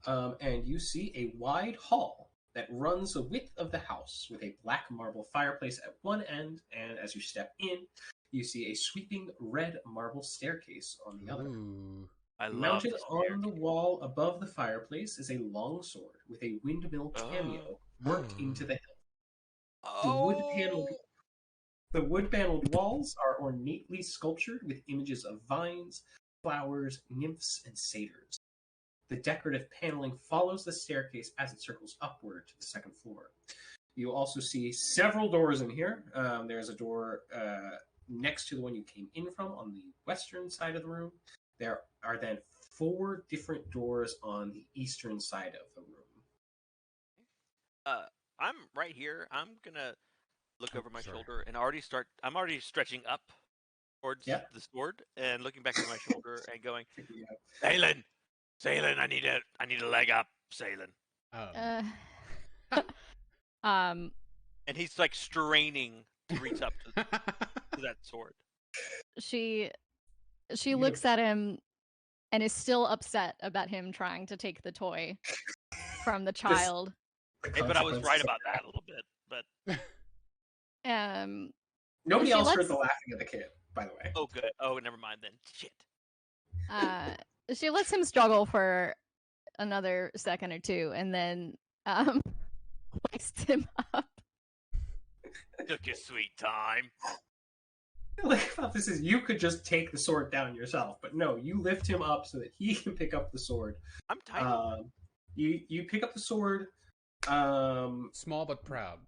and you see a wide hall that runs the width of the house with a black marble fireplace at one end, and as you step in, you see a sweeping red marble staircase on the other. Ooh. I love Mounted this on the wall above the fireplace is a long sword with a windmill cameo worked into the hilt. The wood-paneled walls are ornately sculptured with images of vines, flowers, nymphs, and satyrs. The decorative paneling follows the staircase as it circles upward to the second floor. You also see several doors in here. There's a door next to the one you came in from on the western side of the room. There are then 4 different doors on the eastern side of the room. I'm right here. I'm gonna look over my shoulder and I'm already stretching up towards the sword and looking back at my shoulder and going, Saelihn, I need a leg up, Saelihn. And he's like straining to reach up to that sword. She looks at him and is still upset about him trying to take the toy from the child. But I was right about that a little bit. But nobody else heard the laughing of the kid, by the way. Oh, good. Oh, never mind then. Shit. She lets him struggle for another second or two, and then hoists him up Took your sweet time. Like about this is you could just take the sword down yourself, but no, you lift him up so that he can pick up the sword. I'm tiny. You pick up the sword. Small but proud.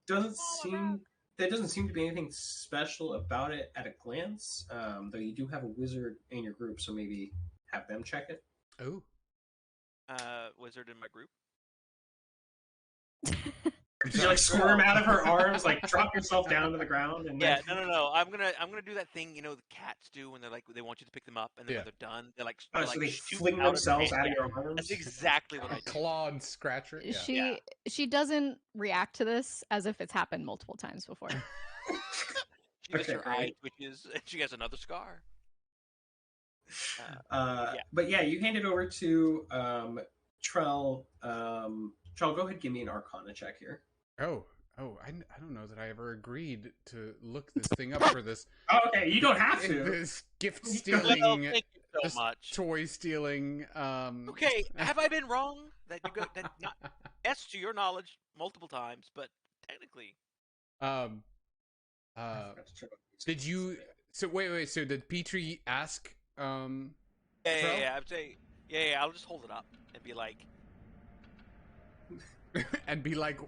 Doesn't seem there doesn't seem to be anything special about it at a glance. Though you do have a wizard in your group, so maybe have them check it. Oh. Wizard in my group. Did you like squirm out of her arms, like drop yourself down to the ground, and Yeah, then... no. I'm gonna do that thing the cats do when they want you to pick them up, and then when they're done, they're like, so they shoot fling out of your themselves hand. out of Yeah, your arms. That's exactly what I do. Claw and scratcher. Yeah. She doesn't react to this as if it's happened multiple times before. She gets her eye great. twitches, and she has another scar. But yeah, you hand it over to Trel. Trel, go ahead and give me an Arcana check here. Oh, I don't know that I ever agreed to look this thing up for this. Oh, okay, you don't have to. This gift stealing, Well, thank you so this much. toy stealing. Okay, have I been wrong? Yes, to your knowledge, multiple times, but technically. Did you? So wait. So did Petrie ask? Yeah. I'd say, yeah. I'll just hold it up and be like, and be like,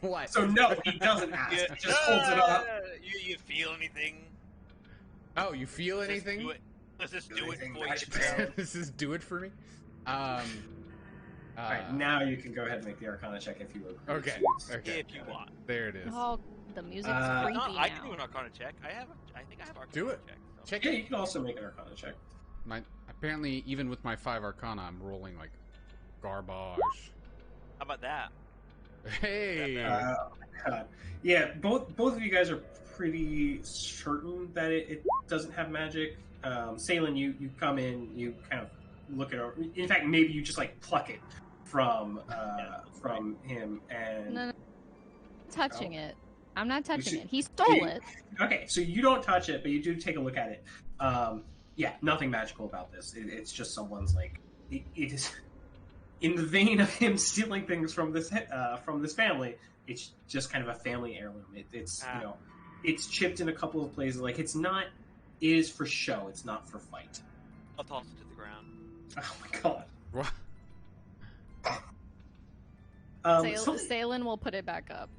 what? So no, he doesn't ask. He just holds it up. You feel anything? Oh, you feel anything? Does this do it for you? Does this do it for me? Alright, now you can go ahead and make the Arcana check if you agree. Okay. If you want. There it is. Oh, the music's creepy now. I can do an Arcana check. I think I have Arcana Do it. check. So. Check Yeah, it. you can also make an Arcana check. Apparently, even with my 5 Arcana, I'm rolling like garbage. How about that? Hey. Oh my god. Yeah, both of you guys are pretty certain that it doesn't have magic. Saelihn, you come in, you kind of look at it. In fact, maybe you just like pluck it from him and No. Touching it. I'm not touching should- it. He stole it. Okay, so you don't touch it, but you do take a look at it. Yeah, nothing magical about this. It's just someone's like it is in the vein of him stealing things from this family. It's just kind of a family heirloom. It's it's chipped in a couple of places. Like it is for show. It's not for fight. I'll toss it to the ground. Oh my god. What? Saelihn will put it back up.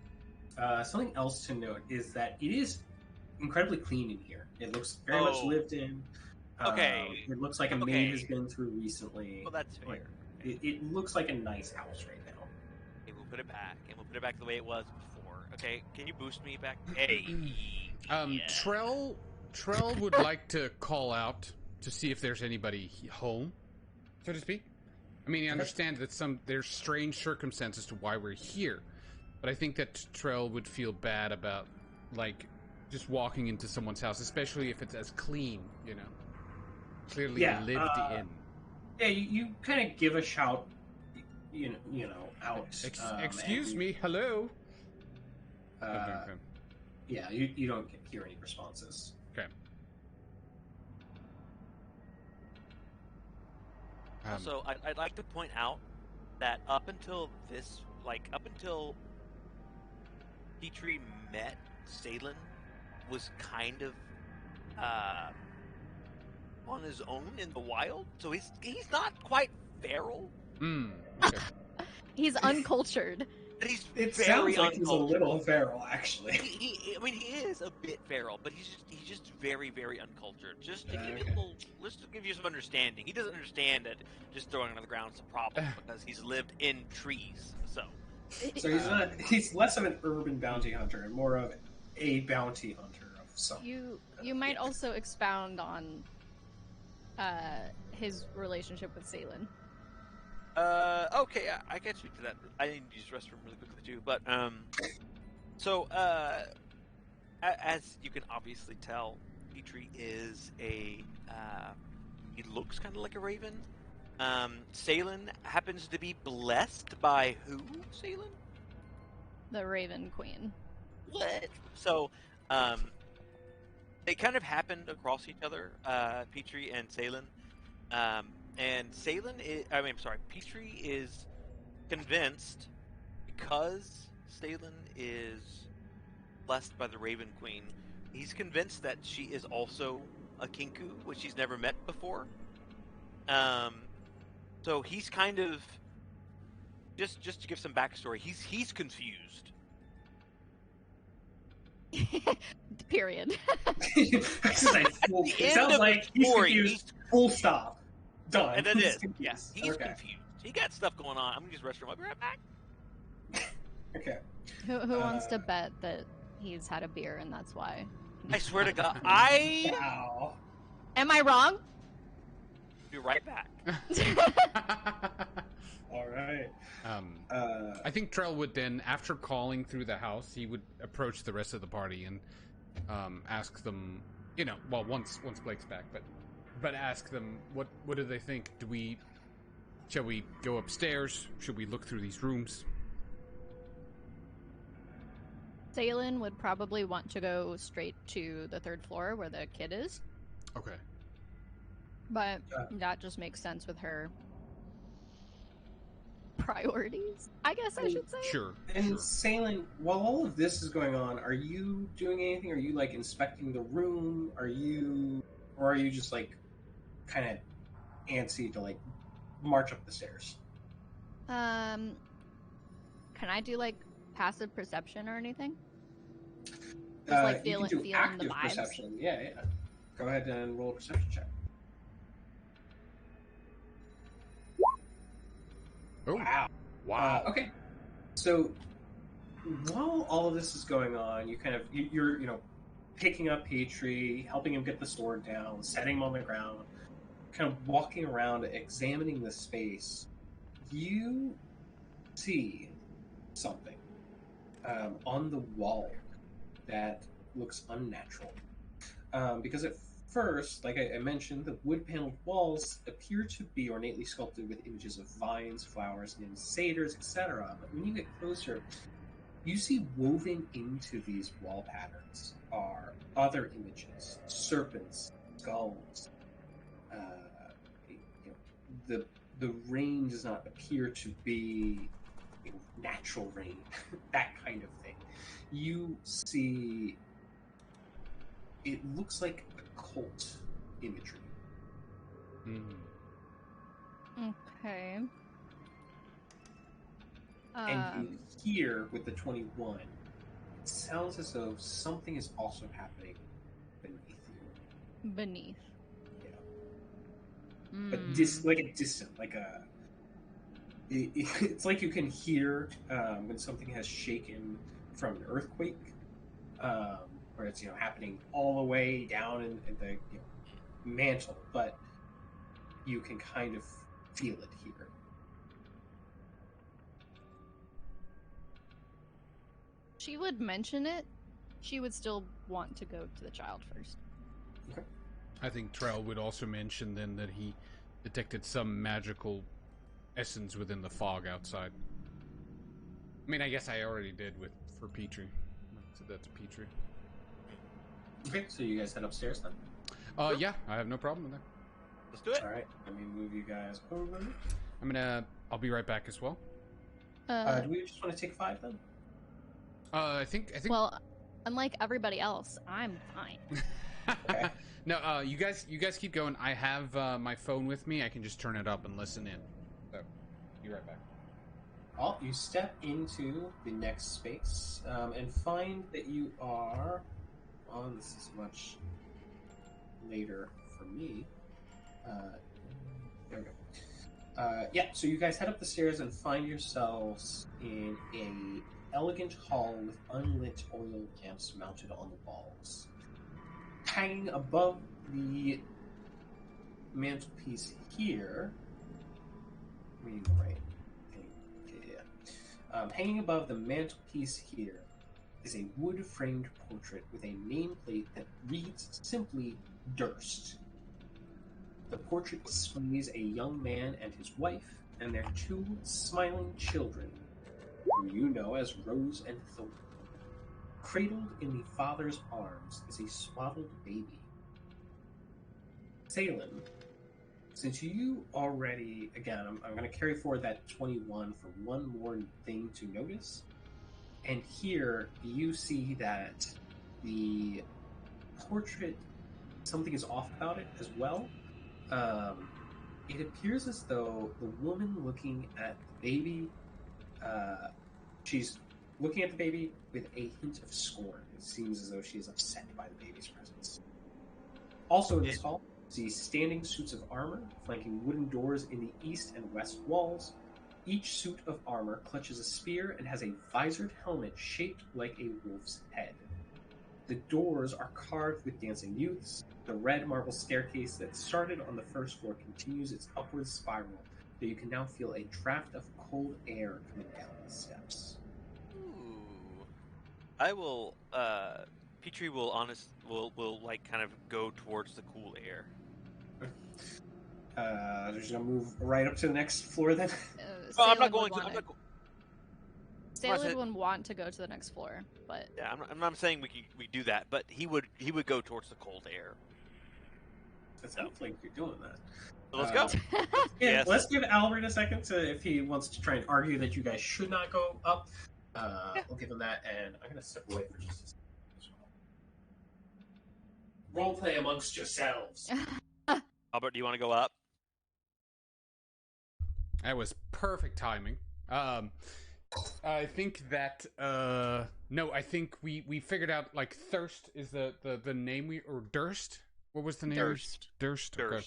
Something else to note is that it is incredibly clean in here. It looks very much lived in. Okay. It looks like a maid has been through recently. Well, that's fair. Like, it looks like a nice house right now. Okay, we'll put it back, and we'll put it back the way it was before. Okay, can you boost me back? Hey. Trel would like to call out to see if there's anybody home, so to speak. I mean, I understand that there's strange circumstances to why we're here, but I think that Trel would feel bad about, like, just walking into someone's house, especially if it's as clean, clearly lived in. Yeah, you kind of give a shout, out. Excuse me, hello. Yeah, you don't hear any responses. Okay. Also, I'd like to point out that up until Petrie met Saelihn, was kind of on his own in the wild, so he's not quite feral. Okay. He's uncultured. But he's It very sounds like he's a uncultured. little feral, actually. He is a bit feral, but he's just very, very uncultured. Just to give you to give you some understanding. He doesn't understand that just throwing it on the ground is a problem because he's lived in trees. So He's less of an urban bounty hunter and more of a bounty hunter of some. You might also expound on his relationship with Saelihn. Okay, I can speak to that. I need to use the restroom really quickly too, but so as you can obviously tell, Petrie is he looks kind of like a raven. Saelihn happens to be blessed by who? Saelihn? The Raven Queen. What? So, they kind of happened across each other, Petrie and Saelihn. And Petrie is convinced because Saelihn is blessed by the Raven Queen. He's convinced that she is also a Kinku, which he's never met before. So he's kind of just to give some backstory. He's confused. Period. It sounds like he's confused. Full stop. Done. And it is. Yeah, Confused. he's Okay. confused. He got stuff going on. I'm gonna use the restroom. I'll be right back. Okay. Who wants to bet that he's had a beer and that's why? I swear to God, Wow. Am I wrong? be right back. All right. I think Trel would then, after calling through the house, he would approach the rest of the party and ask them, well, once Blake's back, but ask them what do they think? Shall we go upstairs? Should we look through these rooms? Saelihn would probably want to go straight to the third floor where the kid is. Okay. But that just makes sense with her priorities, I guess I should say. Sure. And Saelihn, while all of this is going on, are you doing anything? Are you like inspecting the room? Or are you just like kind of antsy to like march up the stairs? Can I do like passive perception or anything? Just like you can do feeling active the vibes. perception. Yeah. Go ahead and roll a perception check. Oh. Wow. Okay. So while all of this is going on, you're picking up Petrie, helping him get the sword down, setting him on the ground, kind of walking around, examining the space. You see something on the wall that looks unnatural. Because at first, like I mentioned, the wood-paneled walls appear to be ornately sculpted with images of vines, flowers, and satyrs, etc. But when you get closer, you see woven into these wall patterns are other images, serpents, skulls. The rain does not appear to be natural rain, that kind of thing. You see, it looks like occult imagery. Okay. And you hear with the 21, it sounds as though something is also happening beneath you. Beneath. Yeah. But like a distant, like a... It's like you can hear when something has shaken from an earthquake, where it's happening all the way down in the mantle, but you can kind of feel it here. She would mention it. She would still want to go to the child first. Okay. I think Trel would also mention then that he detected some magical essence within the fog outside. I mean, I guess I already did for Petrie. So that's Petrie. Okay, so you guys head upstairs then? Yeah, I have no problem with that. Let's do it. All right, let me move you guys over. I'll be right back as well. Do we just want to take 5 then? I think. Well, unlike everybody else, I'm fine. Okay. No, you guys keep going. I have my phone with me. I can just turn it up and listen in. So, be right back. Well, you step into the next space and find that you are... Oh, this is much later for me. There we go. Yeah, so you guys head up the stairs and find yourselves in a elegant hall with unlit oil lamps mounted on the walls. Hanging above the mantelpiece here... Reading the right thing. Yeah. Hanging above the mantelpiece here is a wood-framed portrait with a nameplate that reads simply Durst. The portrait displays a young man and his wife and their 2 smiling children, who you know as Rose and Thorn. Cradled in the father's arms is a swaddled baby. Saelihn, since you already, again, I'm going to carry forward that 21 for one more thing to notice. And here you see that the portrait, something is off about it as well. It appears as though the woman looking at the baby, she's looking at the baby with a hint of scorn. It seems as though she is upset by the baby's presence. Also in this hall, see standing suits of armor flanking wooden doors in the east and west walls. Each suit of armor clutches a spear and has a visored helmet shaped like a wolf's head. The doors are carved with dancing youths. The red marble staircase that started on the first floor continues its upward spiral, though you can now feel a draft of cold air coming down the steps. Ooh. I will, Petrie will like kind of go towards the cool air. They're just gonna move right up to the next floor then? I'm not going to. Saelihn wouldn't want to go to the next floor, but yeah, I'm not saying we do that, but he would go towards the cold air. It sounds like you're doing that. So let's go. Yeah, Yes. Let's give Albert a second to if he wants to try and argue that you guys should not go up. We'll give him that, and I'm gonna step away for just a second as well. Roleplay amongst yourselves. Albert, do you want to go up? That was perfect timing. I think that no, I think we figured out like thirst is the name or Durst. What was the name? Durst. Okay.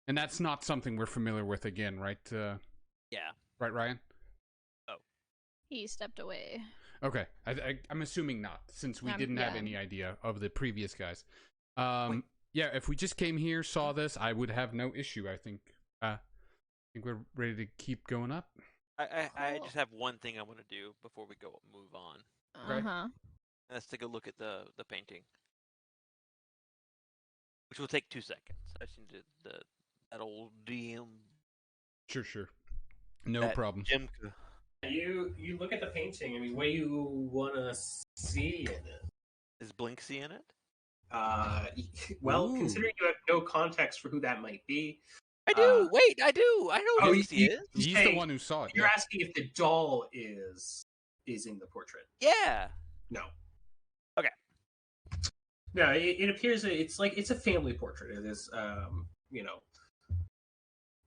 And that's not something we're familiar with again, right? Yeah. Right, Ryan? Oh. he stepped away. Okay. I'm assuming not, since we didn't have any idea of the previous guys. Yeah, if we just came here, saw this, I would have no issue. I think we're ready to keep going up. I just have one thing I want to do before we move on. Uh-huh. Let's take a look at the painting, which will take 2 seconds. I just need that old DM. Sure. No problem. Jimka. You look at the painting. I mean, what do you want to see in it? Is Blinksy in it? Well, Ooh. considering you have no context for who that might be. I do. Wait, I do. I know who Blinksy is. He's the one who saw it. You're asking if the doll is in the portrait. Yeah. No. Okay. No, it appears that it's a family portrait. It is,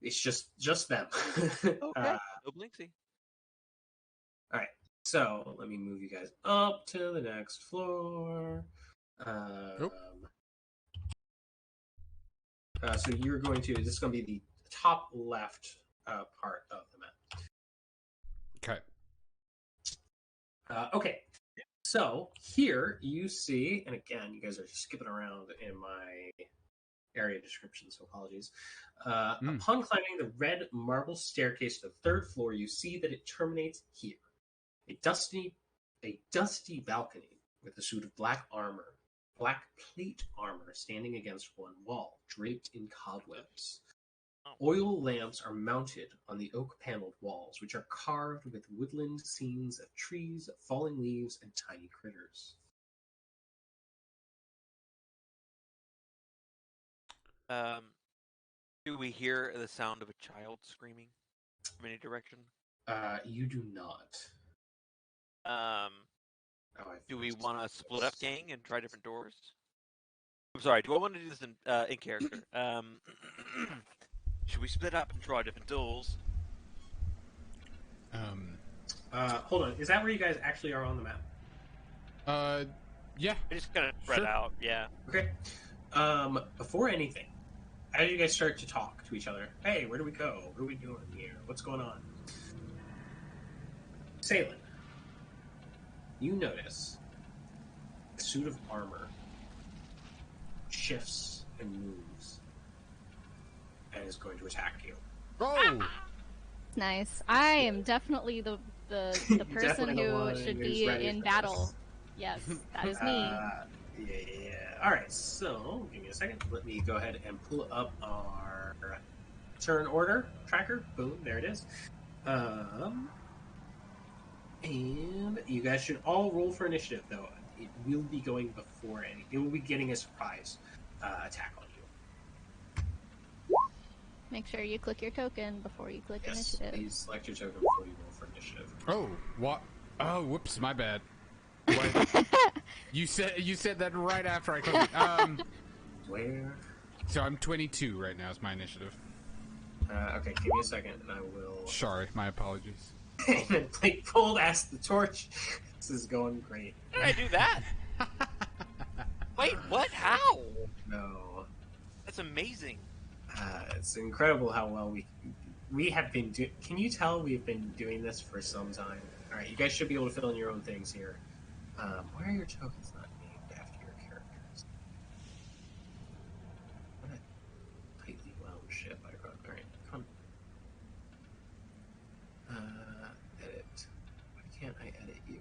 it's just them. Okay. No Blinksy. All right. So let me move you guys up to the next floor. So you're going to. This is going to be the top left part of the map. Okay. Okay. So here you see, and again, you guys are skipping around in my area description, so apologies. Upon climbing the red marble staircase to the third floor, you see that it terminates here. A dusty balcony with a suit of black plate armor standing against one wall, draped in cobwebs. Oil lamps are mounted on the oak-paneled walls, which are carved with woodland scenes of trees, falling leaves, and tiny critters. Do we hear the sound of a child screaming from any direction? You do not. Do we want to split up, gang, and try different doors? I'm sorry. Do I want to do this in character? Should we split up and try different doors? Hold on. Is that where you guys actually are on the map? Yeah. I just kind of spread out. Yeah. Okay. Before anything, how do you guys start to talk to each other? Hey, where do we go? What are we doing here? What's going on? Saelihn, you notice the suit of armor shifts and moves and is going to attack you. Oh! Nice. I am definitely the person who should be in battle. Yes, that is me. Yeah. All right. So, give me a second. Let me go ahead and pull up our turn order tracker. Boom. There it is. And you guys should all roll for initiative, though. It will be going before any. It will be getting a surprise attack on you. Make sure you click your token before you click Yes. initiative. Please select your token before you roll for initiative. Oh, what? Oh, whoops, my bad. What? You said that right after I called it. Where? So I'm 22 right now is my initiative. Okay, give me a second, and I will. Sorry, my apologies. And then Blake pulled ask the torch. This is going great. How did I do that? Wait, what? How? No. That's amazing. It's incredible how well we have been doing. Can you tell we've been doing this for some time? All right, you guys should be able to fill in your own things here. Why are your tokens not named after your characters? What a tightly wound ship I wrote. All right, come on. Edit. Why can't I edit you?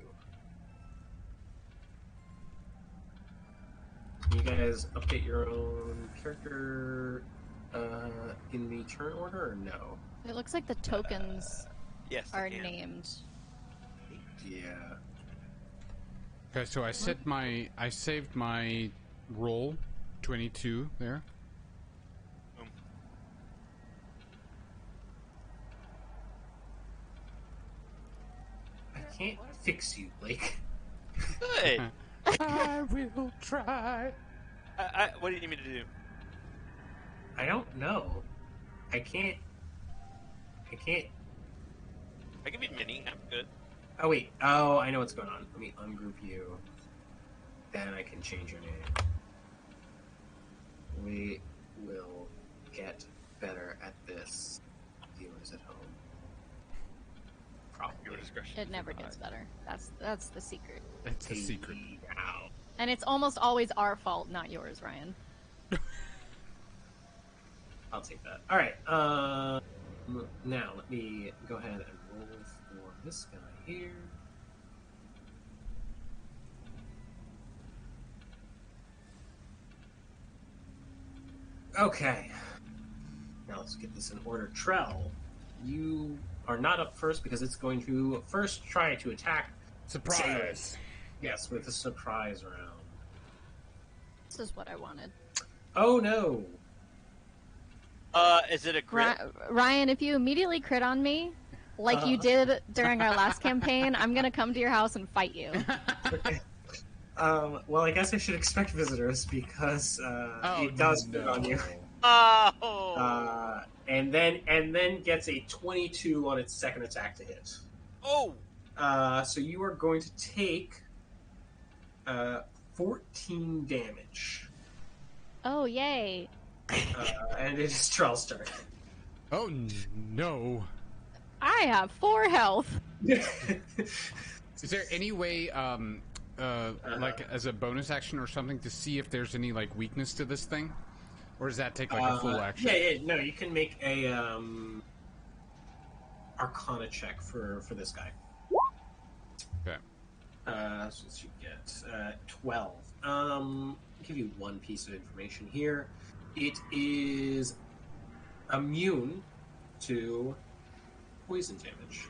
Can you guys update your own character in the turn order or no? It looks like the tokens Yes, are I can. named. Yeah. Okay, so I saved my roll, 22 there. Boom. I can't fix you, Blake. Good. I will try. What do you need me to do? I don't know. I can't. I can be mini. I'm good. Oh wait. Oh, I know what's going on. Let me ungroup you. Then I can change your name. We will get better at this. Viewers at home. Your Probably. discretion. It never gets better. That's the secret. It's the secret. Ow. And it's almost always our fault, not yours, Ryan. I'll take that. All right. Now let me go ahead and roll for this guy here. Okay. Now let's get this in order. Trel, you are not up first because it's going to first try to attack. Surprise! Yes, with a surprise round. This is what I wanted. Oh no! Is it a crit? Ryan, if you immediately crit on me, like you did during our last campaign, I'm gonna come to your house and fight you. Okay. Well, I guess I should expect visitors because it does put on you. Oh. And then gets a 22 on its second attack to hit. Oh. So you are going to take 14 damage. Oh, yay. And it is Trell's turn. Oh no! I have 4 health. Is there any way, like as a bonus action or something, to see if there's any like weakness to this thing, or does that take like a full action? Yeah, no, you can make a Arcana check for this guy. Okay. So you get 12. I'll give you one piece of information here. It is immune to poison damage.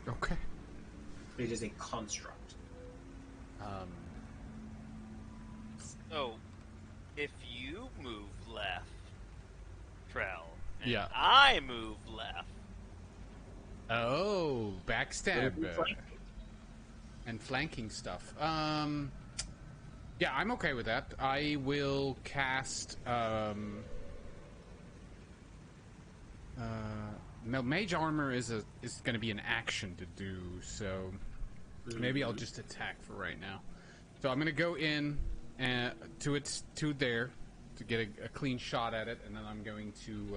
Okay. It is a construct. So, if you move left, Trel, and Yeah. I move left. Oh, backstab Flanking. and flanking stuff. Yeah, I'm okay with that. I will cast. No, mage armor is going to be an action to do, so maybe I'll just attack for right now. So I'm going to go in to there to get a clean shot at it, and then I'm going to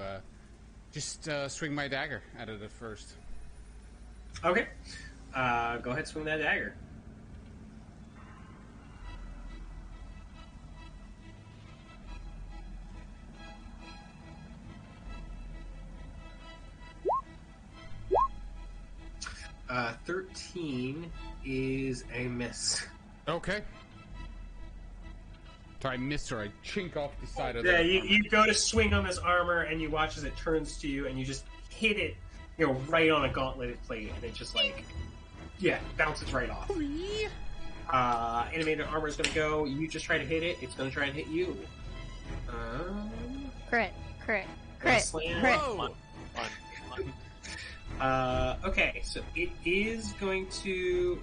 just swing my dagger at it at first. Okay. Go ahead, swing that dagger. Uh, 13 is a miss. Okay. So I miss her. I chink off the side of Yeah, the you go to swing on this armor, and you watch as it turns to you, and you just hit it, right on a gauntleted plate, and it just bounces right off. Animated armor is going to go. You just try to hit it. It's going to try and hit you. Crit. Slam. Crit. Come on. Okay, so it is going to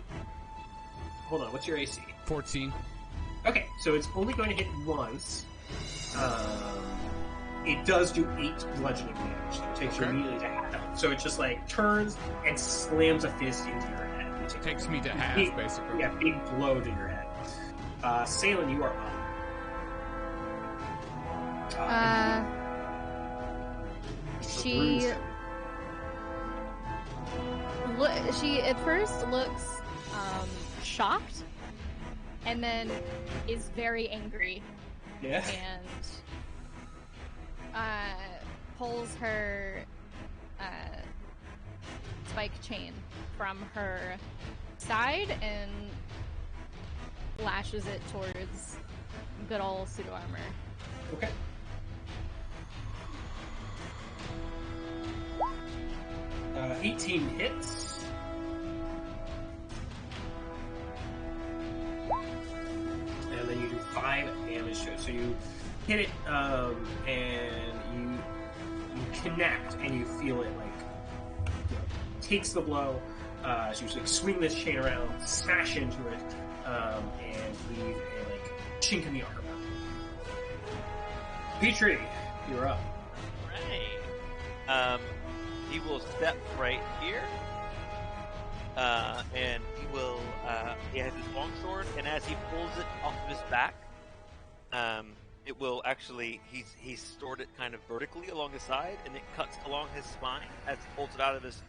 hold on. What's your AC? 14. Okay, so it's only going to hit once. It does do 8 bludgeoning damage, so it takes you immediately to half health. So it just like turns and slams a fist into your head. It takes me to half, basically. Yeah, big blow to your head. Saelihn, you are up. She at first looks shocked, and then is very angry. Yeah. And pulls her spike chain from her side and lashes it towards good old pseudo armor. Okay. Uh, 18 hits. And then you do 5 damage to it. So you hit it, and you connect, and you feel it like takes the blow. So you like swing this chain around, smash into it, and leave a like chink in the armor. Petrie, you're up. Right. He will step right here, and he will. He has his longsword, and as he pulls it off of his back, it will actually. He's stored it kind of vertically along his side, and it cuts along his spine as he pulls it out of his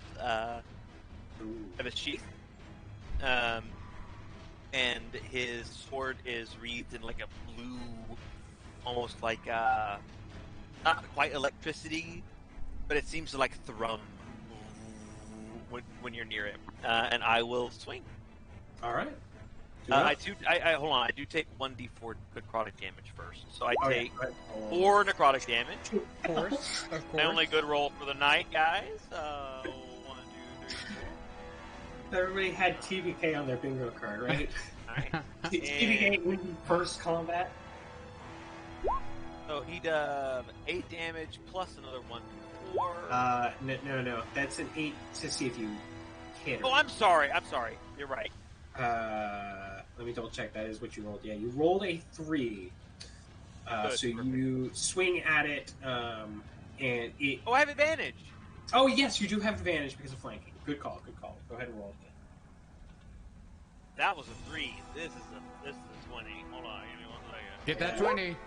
sheath. And his sword is wreathed in like a blue, almost like not quite electricity, but it seems to like thrum when you're near it. And I will swing. All right. I hold on. I do take 1d4 necrotic damage first, so I take 4 necrotic damage. Of course. My only good roll for the night, guys. 1, 2, 3, 4. Everybody had TBK on their bingo card, right? Alright. TBK win first combat. So he does 8 damage plus another 1d4. No. That's an 8 to see if you hit. Oh, I'm sorry. You're right. Let me double check. That is what you rolled. Yeah, you rolled a 3. So you swing at it, and it. Oh, I have advantage. Oh yes, you do have advantage because of flanking. Good call. Go ahead and roll again. That was a 3. This is a 20. Hold on, give me 1 second. Get that 20.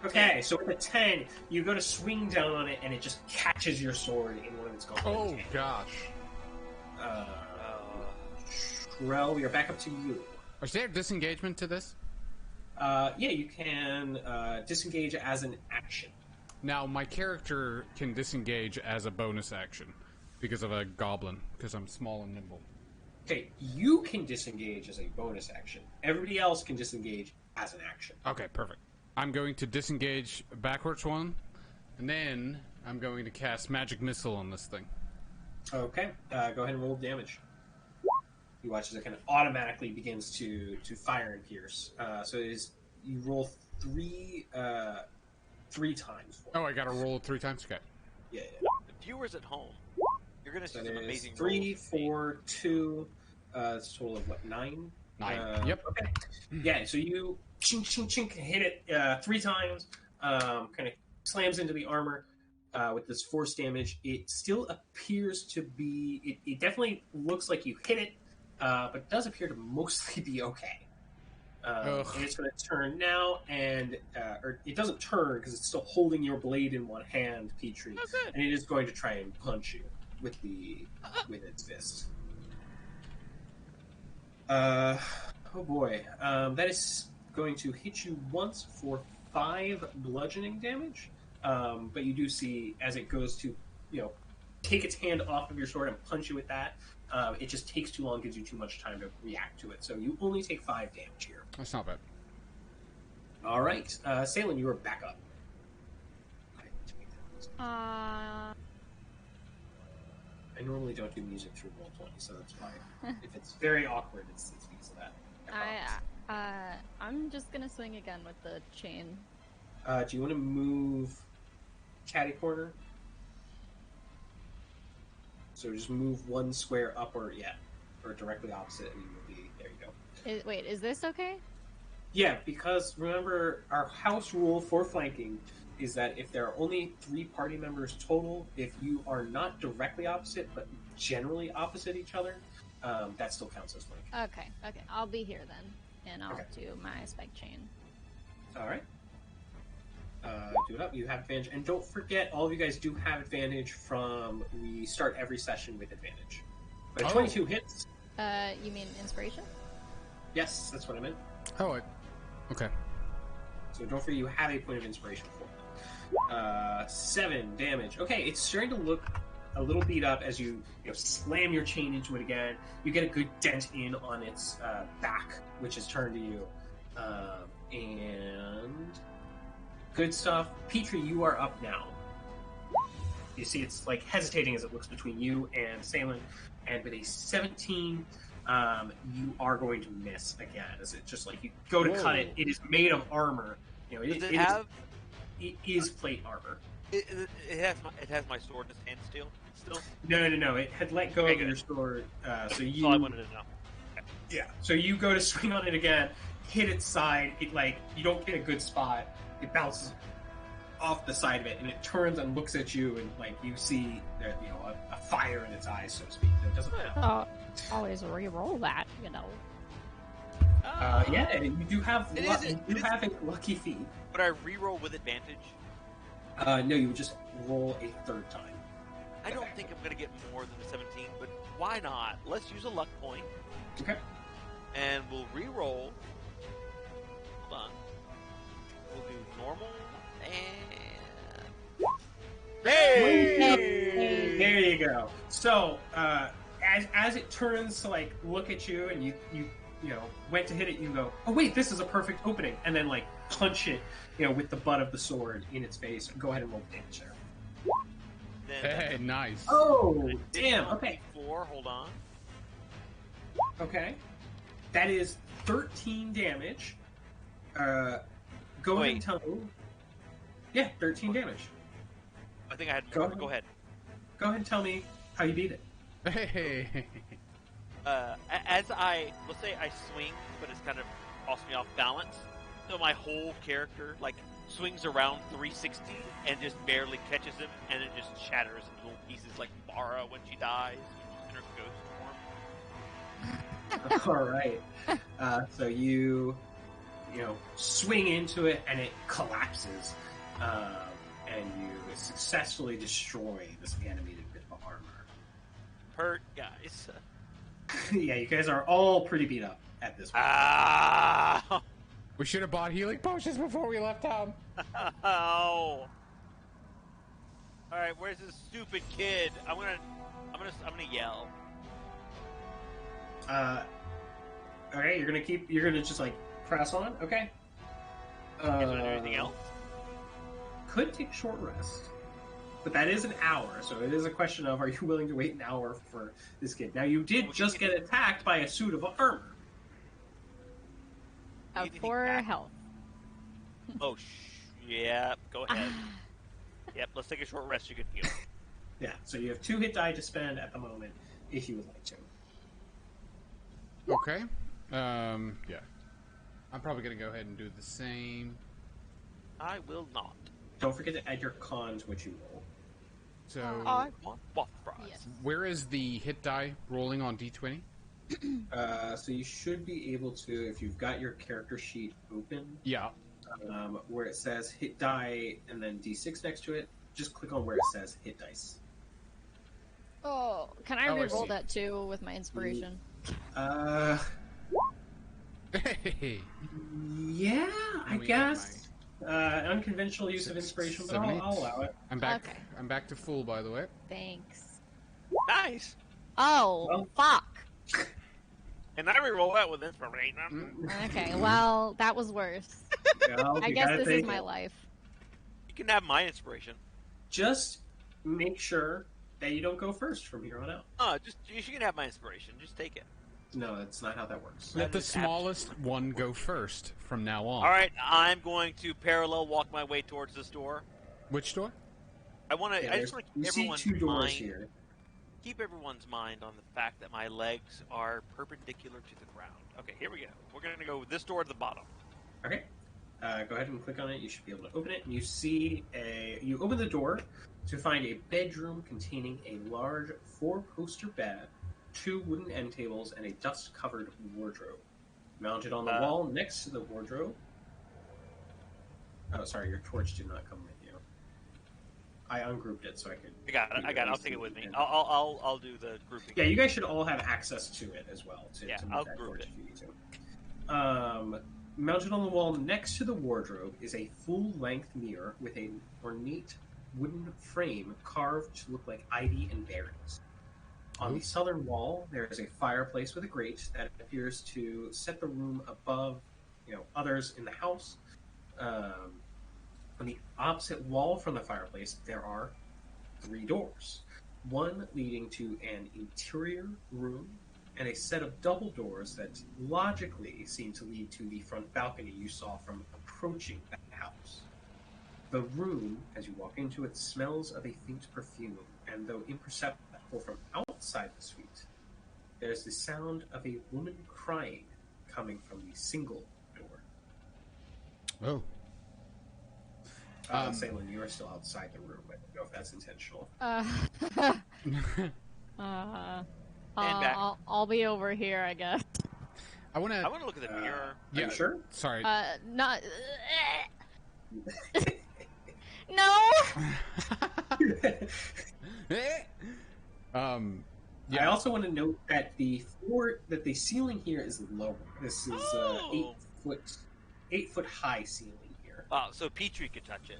Okay, so with a 10, you go to swing down on it, and it just catches your sword in one of its gauntlet. Oh, gosh. Trel, we are back up to you. Is there disengagement to this? Yeah, you can disengage as an action. Now, my character can disengage as a bonus action because of a goblin, because I'm small and nimble. Okay, you can disengage as a bonus action. Everybody else can disengage as an action. Okay, perfect. I'm going to disengage backwards one, and then I'm going to cast Magic Missile on this thing. Okay, go ahead and roll damage. You watch as it kind of automatically begins to fire and pierce. So it is, you roll 3 times. Oh, I got to roll it 3 times? Okay. Yeah. The viewers at home, you're going to see That some is amazing 3, rolls. 4, 2. It's a total of what, 9? 9. Yep. Okay. Yeah. So you chink chink chink hit it 3 times. Kind of slams into the armor with this force damage. It still appears to be. It definitely looks like you hit it, but it does appear to mostly be okay. And it's going to turn now, and or it doesn't turn because it's still holding your blade in one hand, Petrie, and it is going to try and punch you with its fist. Oh boy, that is going to hit you once for 5 bludgeoning damage. But you do see as it goes to, take its hand off of your sword and punch you with that. It just takes too long, gives you too much time to react to it. So you only take 5 damage here. That's not bad. All right, Saelihn, you are back up. I normally don't do music through Roll20, so that's why. If it's very awkward, it's because of that. I'm just gonna swing again with the chain. Do you want to move catty corner? So just move 1 square up or directly opposite, and you'll be there. You go. Wait, is this okay? Yeah, because remember, our house rule for flanking is that if there are only 3 party members total, if you are not directly opposite, but generally opposite each other, that still counts as flanking. Okay. I'll be here then, and I'll do my spike chain. All right. Do it up. You have advantage. And don't forget, all of you guys do have advantage from... We start every session with advantage. But 22 hits. You mean inspiration? Yes, that's what I meant. Oh, okay. So don't forget you have a point of inspiration for it. 7 damage. Okay, it's starting to look a little beat up as you slam your chain into it again. You get a good dent in on its back, which is turned to you. And good stuff. Petrie, you are up now. You see it's like hesitating as it looks between you and Saelihn, and with a 17, you are going to miss again. As it just like you go to cut it, it is made of armor. It is plate armor. It has my sword in its hand still. No. It had let go of your sword. So you. That's all I wanted to know. Yeah. So you go to swing on it again, hit its side. It you don't get a good spot. It bounces off the side of it, and it turns and looks at you, and you see that a fire in its eyes, so to speak. It doesn't have. Always re-roll that, Yeah, and you do have have a lucky feat. But I re-roll with advantage. No, you would just roll a third time. I don't think I'm going to get more than a 17, but why not? Let's use a luck point. Okay. And we'll re-roll. Hold on. We'll do normal and... Hey! There you go. So, as it turns to look at you, and you went to hit it, you go, oh wait, this is a perfect opening, and then punch it, with the butt of the sword in its face. Go ahead and roll damage there. Hey, nice. Oh, damn. Okay. 4. Hold on. Okay. That is 13 damage. Go ahead and tell me. Yeah, 13 damage. I think I had more. Go ahead. Go ahead and tell me how you beat it. Hey. Let's say I swing, but it's kind of tossed me off balance. So my whole character swings around 360 and just barely catches him, and it just shatters in little pieces like Bara when she dies in her ghost form. All right. So you swing into it, and it collapses, and you successfully destroy this animated bit of armor. Hurt, guys. Yeah, you guys are all pretty beat up at this point. We should have bought healing potions before we left town. Oh. All right, where's this stupid kid? I'm gonna yell. All right, you're gonna just press on. Okay. Is there anything else? Could take a short rest, but that is an hour, so it is a question of: are you willing to wait an hour for this kid? Now, you did just get attacked by a suit of armor. Of 4 health. Oh, yeah. Go ahead. Yep. Let's take a short rest. You can heal. Yeah. So you have 2 hit die to spend at the moment, if you would like to. Okay. Yeah. I'm probably gonna go ahead and do the same. I will not. Don't forget to add your con to what you roll. So, I want buff fries. Yes. where is the hit die rolling on D20? So you should be able to, if you've got your character sheet open, Yeah. where it says hit die and then D6 next to it, just click on where it says hit dice. Oh, can I Oh, I re-roll see. that too with my inspiration? Hey. Yeah, I Let me guess. Unconventional use of inspiration, but 7, 8. I'll allow it. I'm back. Okay. I'm back to full, by the way. Thanks. Nice. Oh, Well- fuck. And I reroll that with inspiration. Okay, well, that was worse. Well, I you guess gotta this is take my it. life. You can have my inspiration. Just make sure that you don't go first from here on out. You can have my inspiration. Just take it. No, that's not how that works. Let the is smallest one go first from now on. All right, I'm going to parallel walk my way towards this door. Which door? I want to. Yeah, I just want to you keep see everyone's 2 doors mind. here. keep everyone's mind on the fact that my legs are perpendicular to the ground. Okay, here we go. We're going to go with this door to the bottom. Okay. Go ahead and click on it. You should be able to open it. And you see you open the door to find a bedroom containing a large 4-poster bed, 2 wooden end tables, and a dust-covered wardrobe. Mounted on the wall next to the wardrobe. Oh, sorry, your torch did not come with you. I ungrouped it so I could. I got it. I'll take it with me. I'll do the grouping. Yeah, you guys should all have access to it as well. I'll group it. If you need to. Mounted on the wall next to the wardrobe is a full-length mirror with an ornate wooden frame carved to look like ivy and berries. On the southern wall, there is a fireplace with a grate that appears to set the room above, others in the house. On the opposite wall from the fireplace, there are 3 doors. One leading to an interior room, and a set of double doors that logically seem to lead to the front balcony you saw from approaching the house. The room, as you walk into it, smells of a faint perfume, and though imperceptible from outside the suite, there's the sound of a woman crying coming from the single door. Oh. Saelihn, you are still outside the room. I don't know if that's intentional. I'll be over here, I guess. I want to look at the mirror. Are you sure? Sorry. Not. No. I also want to note that the ceiling here is lower. This is 8 foot high ceiling here. Wow, so Petrie could touch it.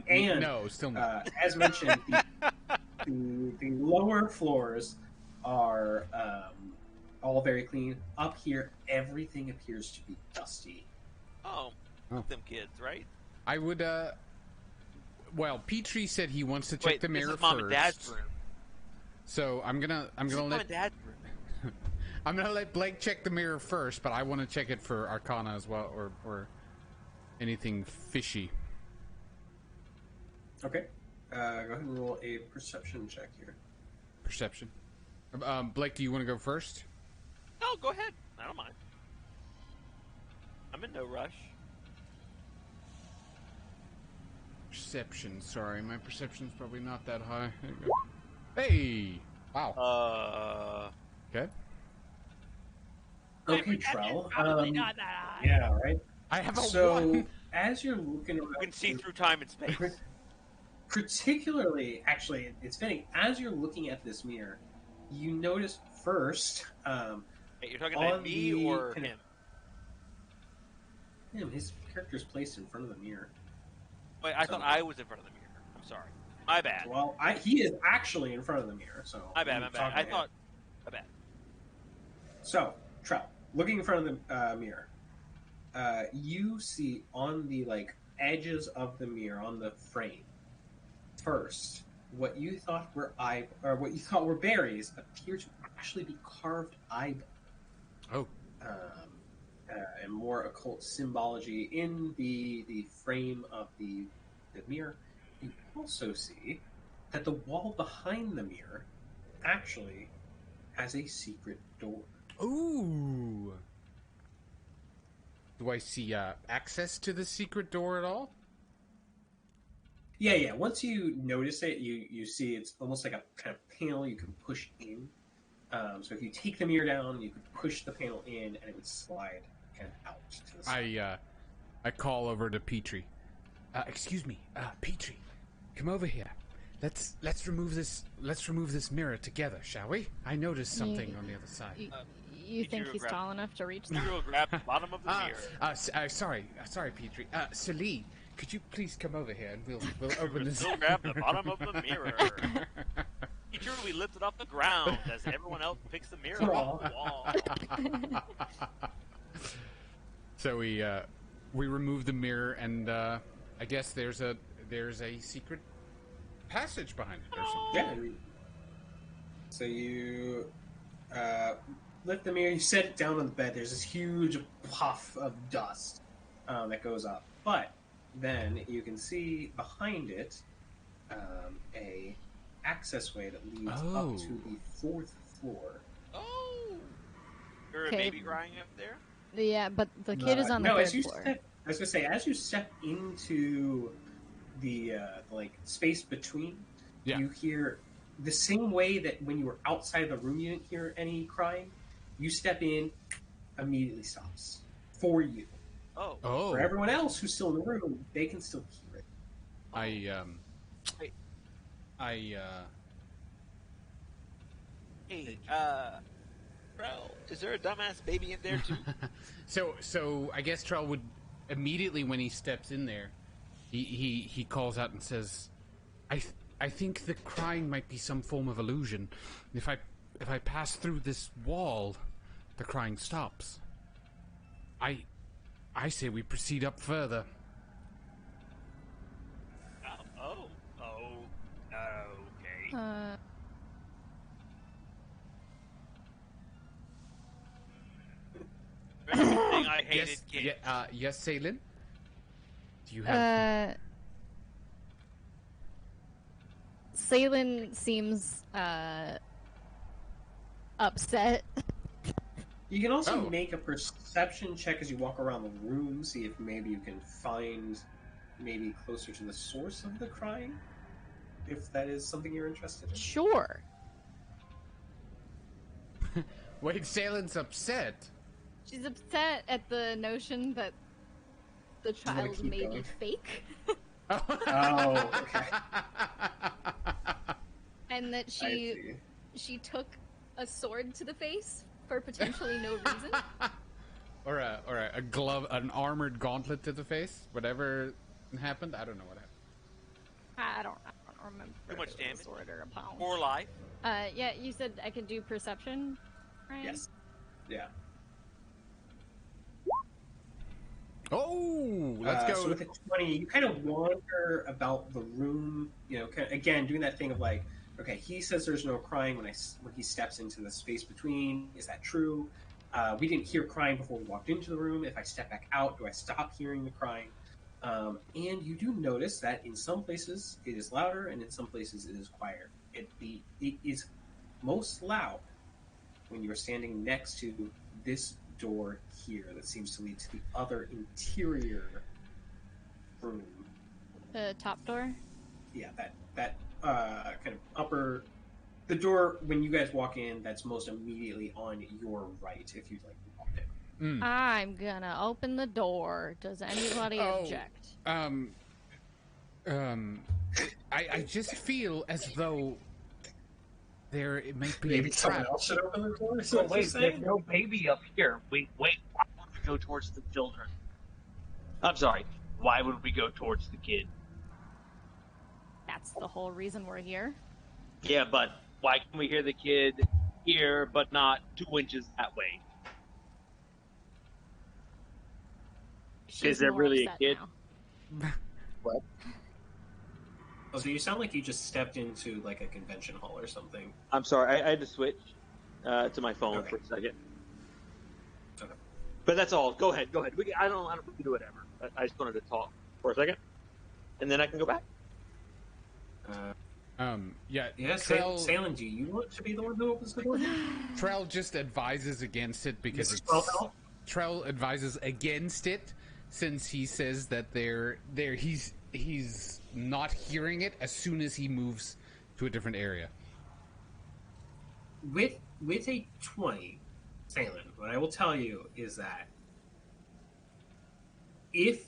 And no, still not. As mentioned, the lower floors are all very clean. Up here, everything appears to be dusty. Oh. Them kids, right? I would. Well, Petrie said he wants to check the mirror this is first. Mom and Dad's room. So I'm gonna Mom let and Dad's room. I'm gonna let Blake check the mirror first, but I want to check it for Arcana as well, or anything fishy. Okay. Go ahead and roll a perception check here. Perception. Blake, do you want to go first? No, go ahead. I don't mind. I'm in no rush. Perception. Sorry, my perception's probably not that high. There you go. Hey! Wow. Okay. Okay, Trel. Probably not that high. Yeah, right? I have a So, as you're looking around... You can see through time and space. Particularly, actually, it's fitting. As you're looking at this mirror, you notice first... Hey, you're talking about me or him? Him. His character's placed in front of the mirror. Wait, I thought I was in front of the mirror. I'm sorry. My bad. Well, he is actually in front of the mirror, so... My bad. My bad. So, Trel, looking in front of the mirror, you see on the, edges of the mirror, on the frame, first, what you thought were berries appear to actually be carved eyeball. Oh. And more occult symbology in the frame of the mirror. You also see that the wall behind the mirror actually has a secret door. Ooh. Do I see access to the secret door at all? Yeah. Once you notice it, you see it's almost like a kind of panel you can push in. So if you take the mirror down, you could push the panel in, and it would slide kind of out to the side. I call over to Petrie. Excuse me, Petrie, come over here. Let's remove this mirror together, shall we? I noticed something on the other side. You think he's tall enough to reach that? You will grab the bottom of the mirror. Sorry, Petrie. Saelihn, could you please come over here and we'll open this? We'll grab the bottom of the mirror. Teacher, we lift it off the ground as everyone else picks the mirror off the wall. So we remove the mirror, and I guess there's a secret passage behind it or something. Yeah. So you lift the mirror, you set it down on the bed. There's this huge puff of dust that goes up. But then you can see behind it a accessway that leads up Oh. to the 4th floor. Oh! There a Okay. baby crying up there? Yeah, but the kid is on the no, third as you floor. step, I was gonna say, as you step into the like space between, Yeah. you hear the same way that when you were outside the room you didn't hear any crying. You step in, immediately stops for you. Oh. Oh. For everyone else who's still in the room, they can still hear it. Wait. Hey, Trel, is there a dumbass baby in there too? So I guess Trell would immediately, when he steps in there, he calls out and says, I think the crying might be some form of illusion. If I pass through this wall, the crying stops. I say we proceed up further. Okay. Everything I hated kids. Yes, Saelihn? Do you have... Saelihn seems upset. You can also Oh. make a perception check as you walk around the room, see if maybe you can find maybe closer to the source of the crying, if that is something you're interested in. Sure. Wait, Saelihn's upset. She's upset at the notion that the wanna child keep may be going? fake, Oh, okay. and that I she took a sword to the face for potentially no reason. or a glove, an armored gauntlet to the face. Whatever happened, I don't know what happened. I don't remember. Too much if it was a damage? sword or a pound. More life. Yeah, you said I could do perception, right? Yes. Yeah. Oh, let's go. So with a 20, you kind of wander about the room, again, doing that thing of like, okay, he says there's no crying when he steps into the space between. Is that true? We didn't hear crying before we walked into the room. If I step back out, do I stop hearing the crying? And you do notice that in some places it is louder and in some places it is quieter. It is most loud when you're standing next to this door here that seems to lead to the other interior room. The top door. Yeah, that kind of upper, the door when you guys walk in, that's most immediately on your right if you'd like to walk in. I'm gonna open the door. Does anybody object? I just feel as though it might be Maybe a someone trap. else should open the door. So wait, there's no baby up here. Why would we go towards the children? I'm sorry. Why would we go towards the kid? That's the whole reason we're here. Yeah, but why can we hear the kid here, but not 2 inches that way? She's there more really a upset kid? now. What? Oh, so you sound like you just stepped into like a convention hall or something. I'm sorry. I had to switch to my phone Okay. for a second. Okay. But that's all. Go ahead. I don't we can do whatever. I just wanted to talk for a second, and then I can go back. Yeah. Saelihn, do you want to be the one who opens the door? Trell just advises against it because Mrs. Twelfell? Trell advises against it since he says that he's not hearing it as soon as he moves to a different area. With a 20, Saelihn, what I will tell you is that if,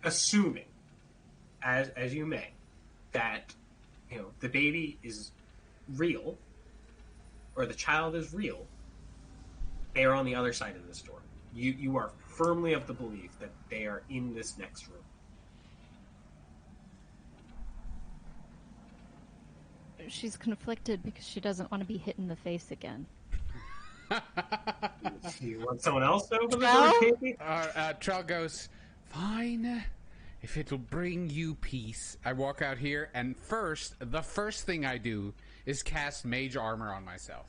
assuming, as you may, that the baby is real or the child is real, they are on the other side of this door. You are firmly of the belief that they are in this next room. She's conflicted because she doesn't want to be hit in the face again. You want someone else to open the No. door, baby? Trell goes, fine, if it'll bring you peace. I walk out here, and the first thing I do is cast Mage Armor on myself.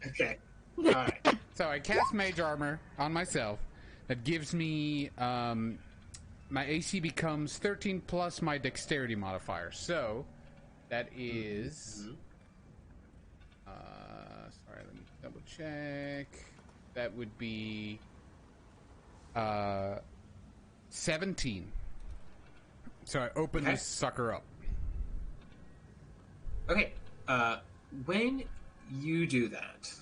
Okay. All right. So I cast Mage Armor on myself. That gives me, my AC becomes 13 plus my Dexterity modifier. So, That is... sorry, let me double check. That would be... 17. So I open this sucker up. Okay. When you do that,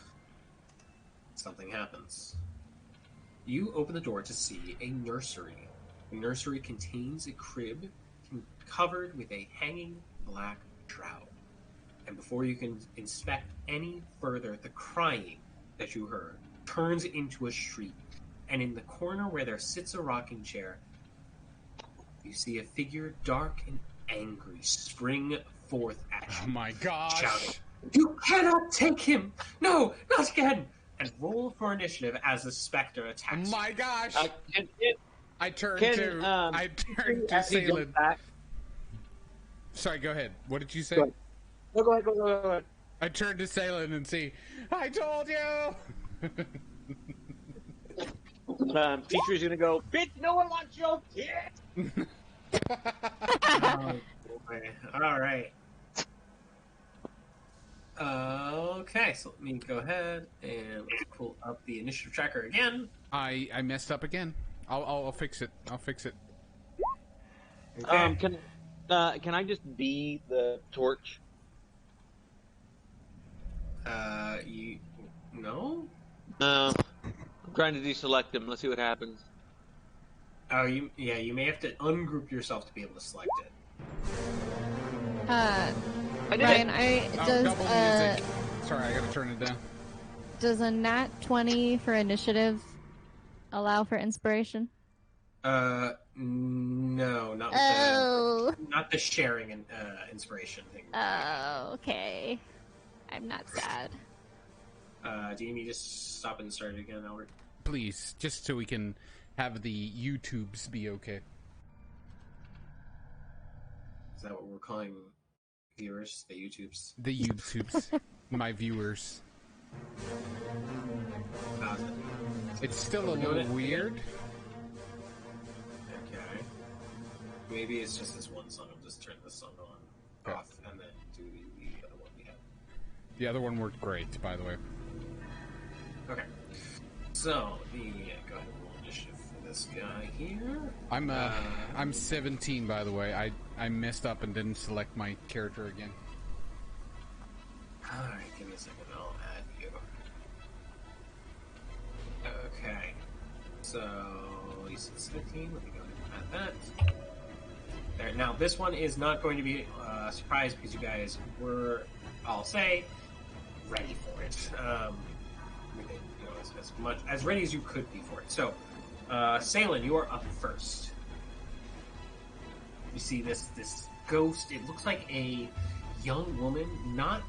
something happens. You open the door to see a nursery. The nursery contains a crib covered with a hanging black shroud. And before you can inspect any further, the crying that you heard turns into a shriek. And in the corner where there sits a rocking chair, you see a figure dark and angry spring forth at you. Oh my gosh! Shouting, "You cannot take him! No, not again!" And roll for initiative as the specter attacks. Oh my gosh! I turned can, to Saelihn. Sorry, go ahead. What did you say? Go ahead. I turned to Saelihn and see. I told you. Feature's gonna go, "Bitch, no one wants your kid!" Oh, boy. All right. Okay, so let me go ahead and let's pull up the initiative tracker again. I messed up again. I'll fix it. I'll fix it. Okay. Can I just be the torch? You no? I'm trying to deselect him. Let's see what happens. Oh, you may have to ungroup yourself to be able to select it. Ryan, Double music. Sorry, I gotta turn it down. does a nat 20 for initiative allow for inspiration? No, not with Oh. not the sharing and inspiration thing. Oh, okay. I'm not sad. Do you need me to stop and start it again, Albert? Please, just so we can have the YouTubes be okay. Is that what we're calling viewers? The YouTubes? The YouTubes. My viewers. It's still a little weird. Okay. Maybe it's just this one song. I'll just turn this song on, off, and then do the other one we have. The other one worked great, by the way. Okay. So, let me go ahead and roll initiative for this guy here. I'm 17, by the way. I messed up and didn't select my character again. Alright, give me a second. I'll add you. Okay. So, Lisa 17. Let me go ahead and add that. There. Now, this one is not going to be a surprise because you guys were, I'll say, ready for it. As much as ready as you could be for it. So, Saelihn, you are up first. You see this ghost. It looks like a young woman, not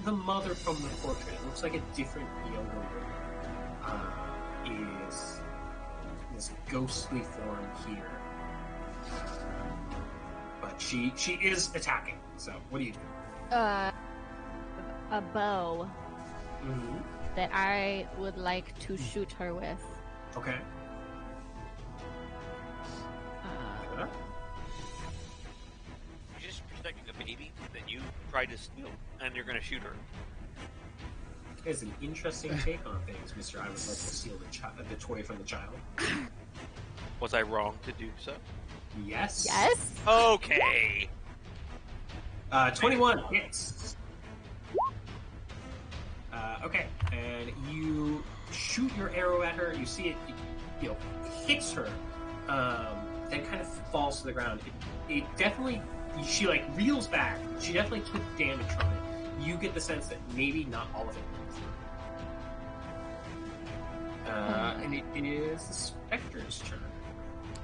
the mother from the portrait. It looks like a different younger woman. Is this ghostly form here? But she is attacking. So, what do you do? A bow Mm-hmm. that I would like to shoot her with. Okay. You're just protecting a baby that you tried to steal, and you're going to shoot her. It's an interesting take on things, Mr. I would like to steal the toy from the child. Was I wrong to do so? Yes. Yes? Okay. 21 hits. Okay, and you shoot your arrow at her. You see it, hits her, then kind of falls to the ground. It definitely, she like reels back. She definitely took damage from it. You get the sense that maybe not all of it went through. And it is the Spectre's turn.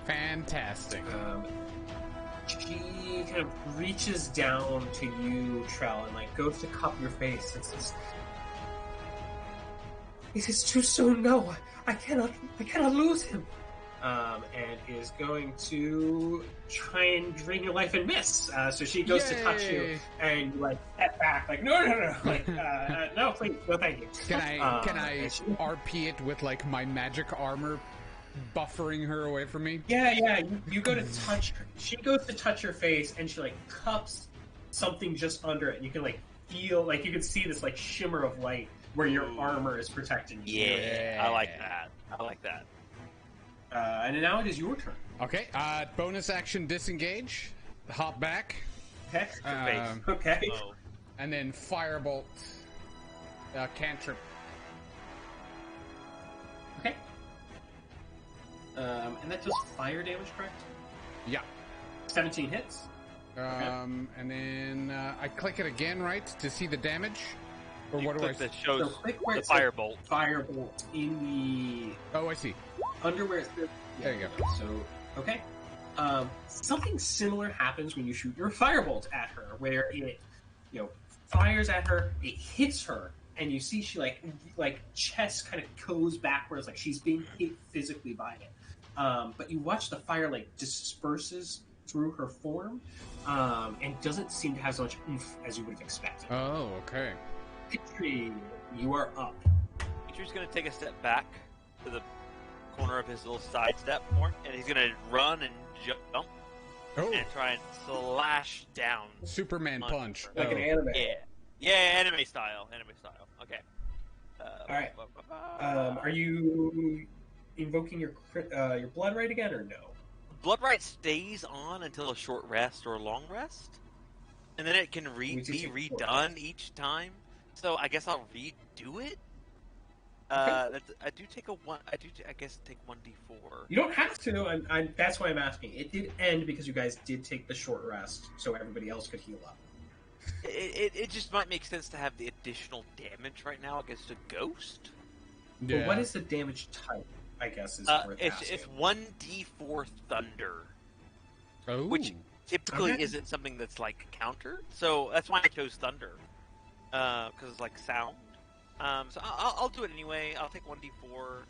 Fantastic. She kind of reaches down to you, Trel, and like goes to cup your face and says, "It is too soon. No, I cannot lose him." And is going to try and drain your life and miss. So she goes to touch you, and you like step back, like no, like no, please, no, thank you. Can I RP it with like my magic armor, buffering her away from me? Yeah. You go to touch her. She goes to touch your face, and she like cups something just under it. You can like feel, like you can see this like shimmer of light where your armor is protecting you. Yeah, I like that. I like that. And now it is your turn. Okay, bonus action disengage, hop back, Okay. okay, Oh. and then firebolt, cantrip. Okay. And that does fire damage, correct? Yeah. 17 hits. And then I click it again, right, to see the damage? Or You what do I... click that shows So click where the it says firebolt. Firebolt in Oh, I see. the underwear. There you go. So, okay. Something similar happens when you shoot your firebolt at her, where it, fires at her, it hits her, and you see she like chest kind of goes backwards, like she's being hit physically by it. But you watch the fire like disperses through her form, and doesn't seem to have so much oomph as you would have expected. Oh, okay. Petrie, you are up. Petrie's going to take a step back to the corner of his little sidestep form, and he's going to run and jump Oh, and try and slash down. Superman Monster. punch. Like Oh. an anime. Yeah, anime style. Okay. All right. Are you invoking your blood right again, or no? Blood right stays on until a short rest or a long rest, and then it can We do be take redone each time. So I guess I'll redo it. I do take I guess take 1d4. You don't have to, and that's why I'm asking. It did end because you guys did take the short rest, so everybody else could heal up. It just might make sense to have the additional damage right now against a ghost. Yeah. But what is the damage type, I guess, is worth asking. It's 1d4 thunder, Oh. which typically Okay. isn't something that's like counter. So that's why I chose thunder, because it's like sound. So I'll do it anyway. I'll take 1d4.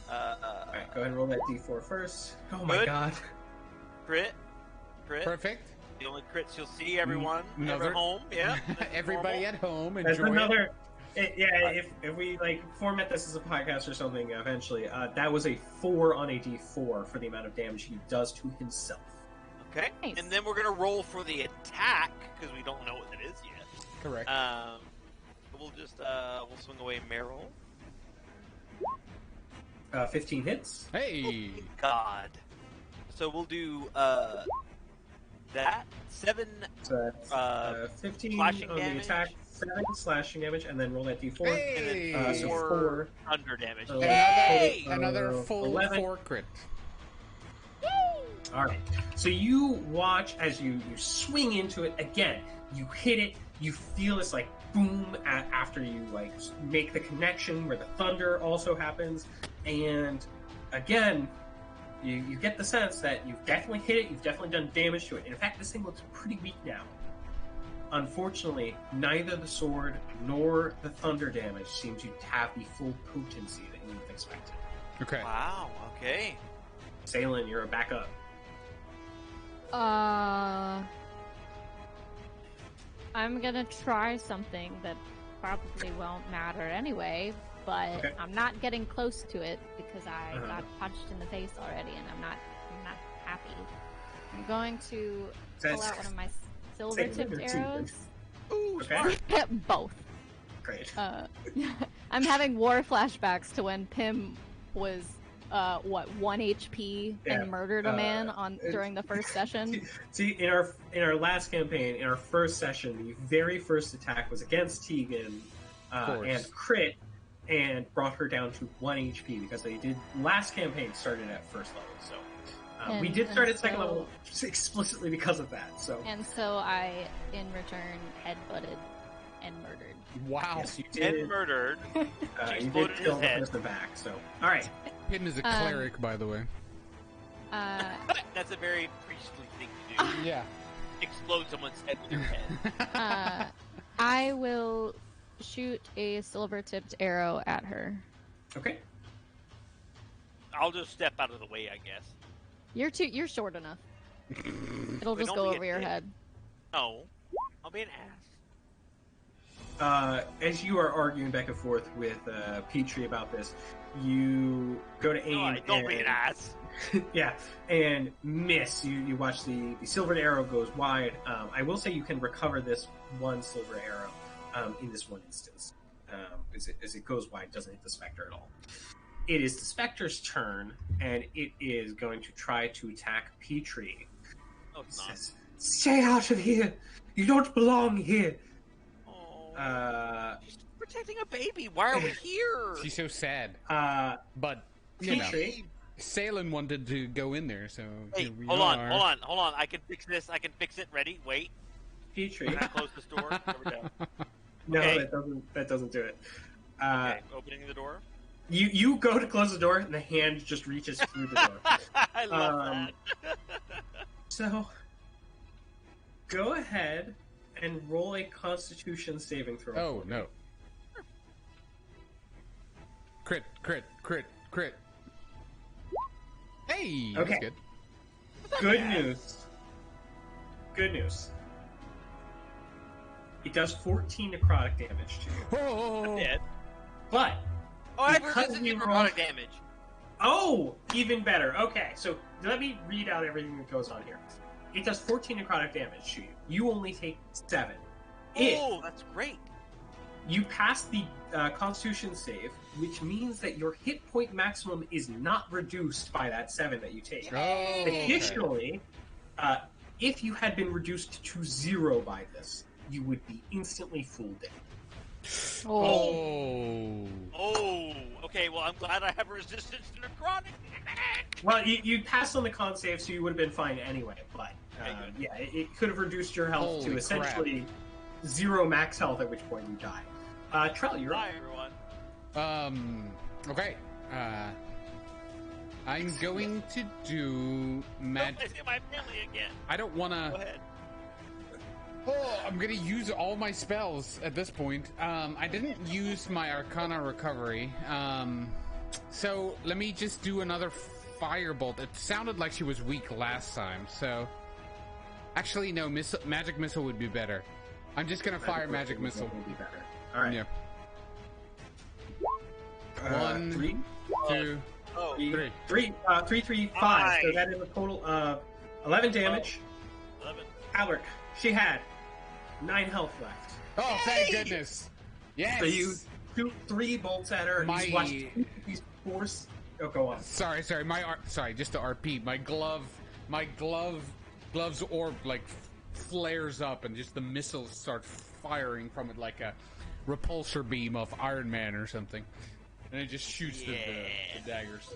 Alright, go ahead and roll that d4 first. Oh my Good. god. Crit. Perfect. The only crits you'll see, everyone. Another- At home. Yeah. Everybody normal. at home, That's enjoy another. If we like format this as a podcast or something eventually, that was a 4 on a d4 for the amount of damage he does to himself. Okay. Nice. And then we're gonna roll for the attack because we don't know what it is yet. it. Correct. We'll just we'll swing away Meryl. 15 hits. Hey! God. So we'll do that 7 So that's 15 slashing on the damage. attack, 7 slashing damage, and then roll that d4. Hey! and then so 4 4. thunder damage. So Hey! Another full 11. 4 crit. All right. So you watch as you swing into it again. You hit it. You feel this like boom after you like make the connection where the thunder also happens, and again, you get the sense that you've definitely hit it. You've definitely done damage to it. And in fact, this thing looks pretty weak now. Unfortunately, neither the sword nor the thunder damage seem to have the full potency that you would have expected. Okay. Wow. Okay. Saelihn, you're back up. I'm gonna try something that probably won't matter anyway, but Okay. I'm not getting close to it because I Uh-huh. got punched in the face already, and I'm not happy. I'm going to pull out one of my silver-tipped Say arrows. Ooh, Okay. smart. Both. Great. I'm having war flashbacks to when Pim was 1 HP Yeah, and murdered a man during the first session. See, in our last campaign, in our first session, the very first attack was against Teagan course. and crit, and brought her down to 1 HP because they did last campaign started at first level. So we did start at second level explicitly because of that. So And so I, in return, headbutted and murdered. Wow. yes, you did. And murdered. She You exploded did in kill his the head. person back. So all right. Pim is a cleric, by the way. That's a very priestly thing to do. Yeah. Explode someone's head with your head. I will shoot a silver-tipped arrow at her. Okay. I'll just step out of the way, I guess. You're short enough. It'll Wait, just don't go forget over your it. head. No, I'll be an ass. as you are arguing back and forth with Petrie about this, you go to aim. Don't be an ass. Yeah, and miss. You watch the silvered arrow goes wide. I will say you can recover this one silver arrow in this one instance. As it goes wide, it doesn't hit the Spectre at all. It is the Spectre's turn, and it is going to try to attack Petrie. Oh, it's not. Says, "Stay out of here! You don't belong here!" She's protecting a baby. Why are we here? She's so sad. But Petrie, Saelihn wanted to go in there, so hey, here we hold are. on. I can fix this. I can fix it. Ready? Wait. Petrie. Can I close this door? There we go. No, Okay. that doesn't do it. Okay, opening the door. You go to close the door, and the hand just reaches through the door. I love that. So, go ahead and roll a Constitution saving throw. Oh, no. Crit. Hey! Okay. That's good. Good news. It does 14 necrotic damage to you. Oh! Dead. But, Oh, I have because resistant you to roll- necrotic damage. oh, even better. Okay, so let me read out everything that goes on here. It does 14 necrotic damage to you. You only take 7. Oh, that's great. You pass the Constitution save, which means that your hit point maximum is not reduced by that 7 that you take. Oh, Additionally, if you had been reduced to 0 by this, you would be instantly full dead. Oh. Okay, well, I'm glad I have resistance to necrotic. Well, you passed on the con save, so you would have been fine anyway. But yeah, it could have reduced your health to Holy essentially 0 max health, at which point you die. Trel, you're Hi, up. everyone. Okay. I'm going to do I see my family again. I don't want Go to. ahead. Oh, I'm gonna use all my spells at this point. I didn't use my Arcana recovery. So let me just do another firebolt. It sounded like she was weak last time, so actually no, magic missile would be better. I'm just gonna fire magic missile. Would be better. All right. Yeah. 1, 3, 2, Oh, 3. 3, 5. So that is a total of 11 damage. 11. Alaric, she had 9 health left. Oh, thank goodness! Yes. So you shoot 3 bolts at her. And My- you watch these force. Oh, go on. Sorry. Sorry, just to RP. My glove's orb like flares up, and just the missiles start firing from it like a repulsor beam of Iron Man or something, and it just shoots the daggers.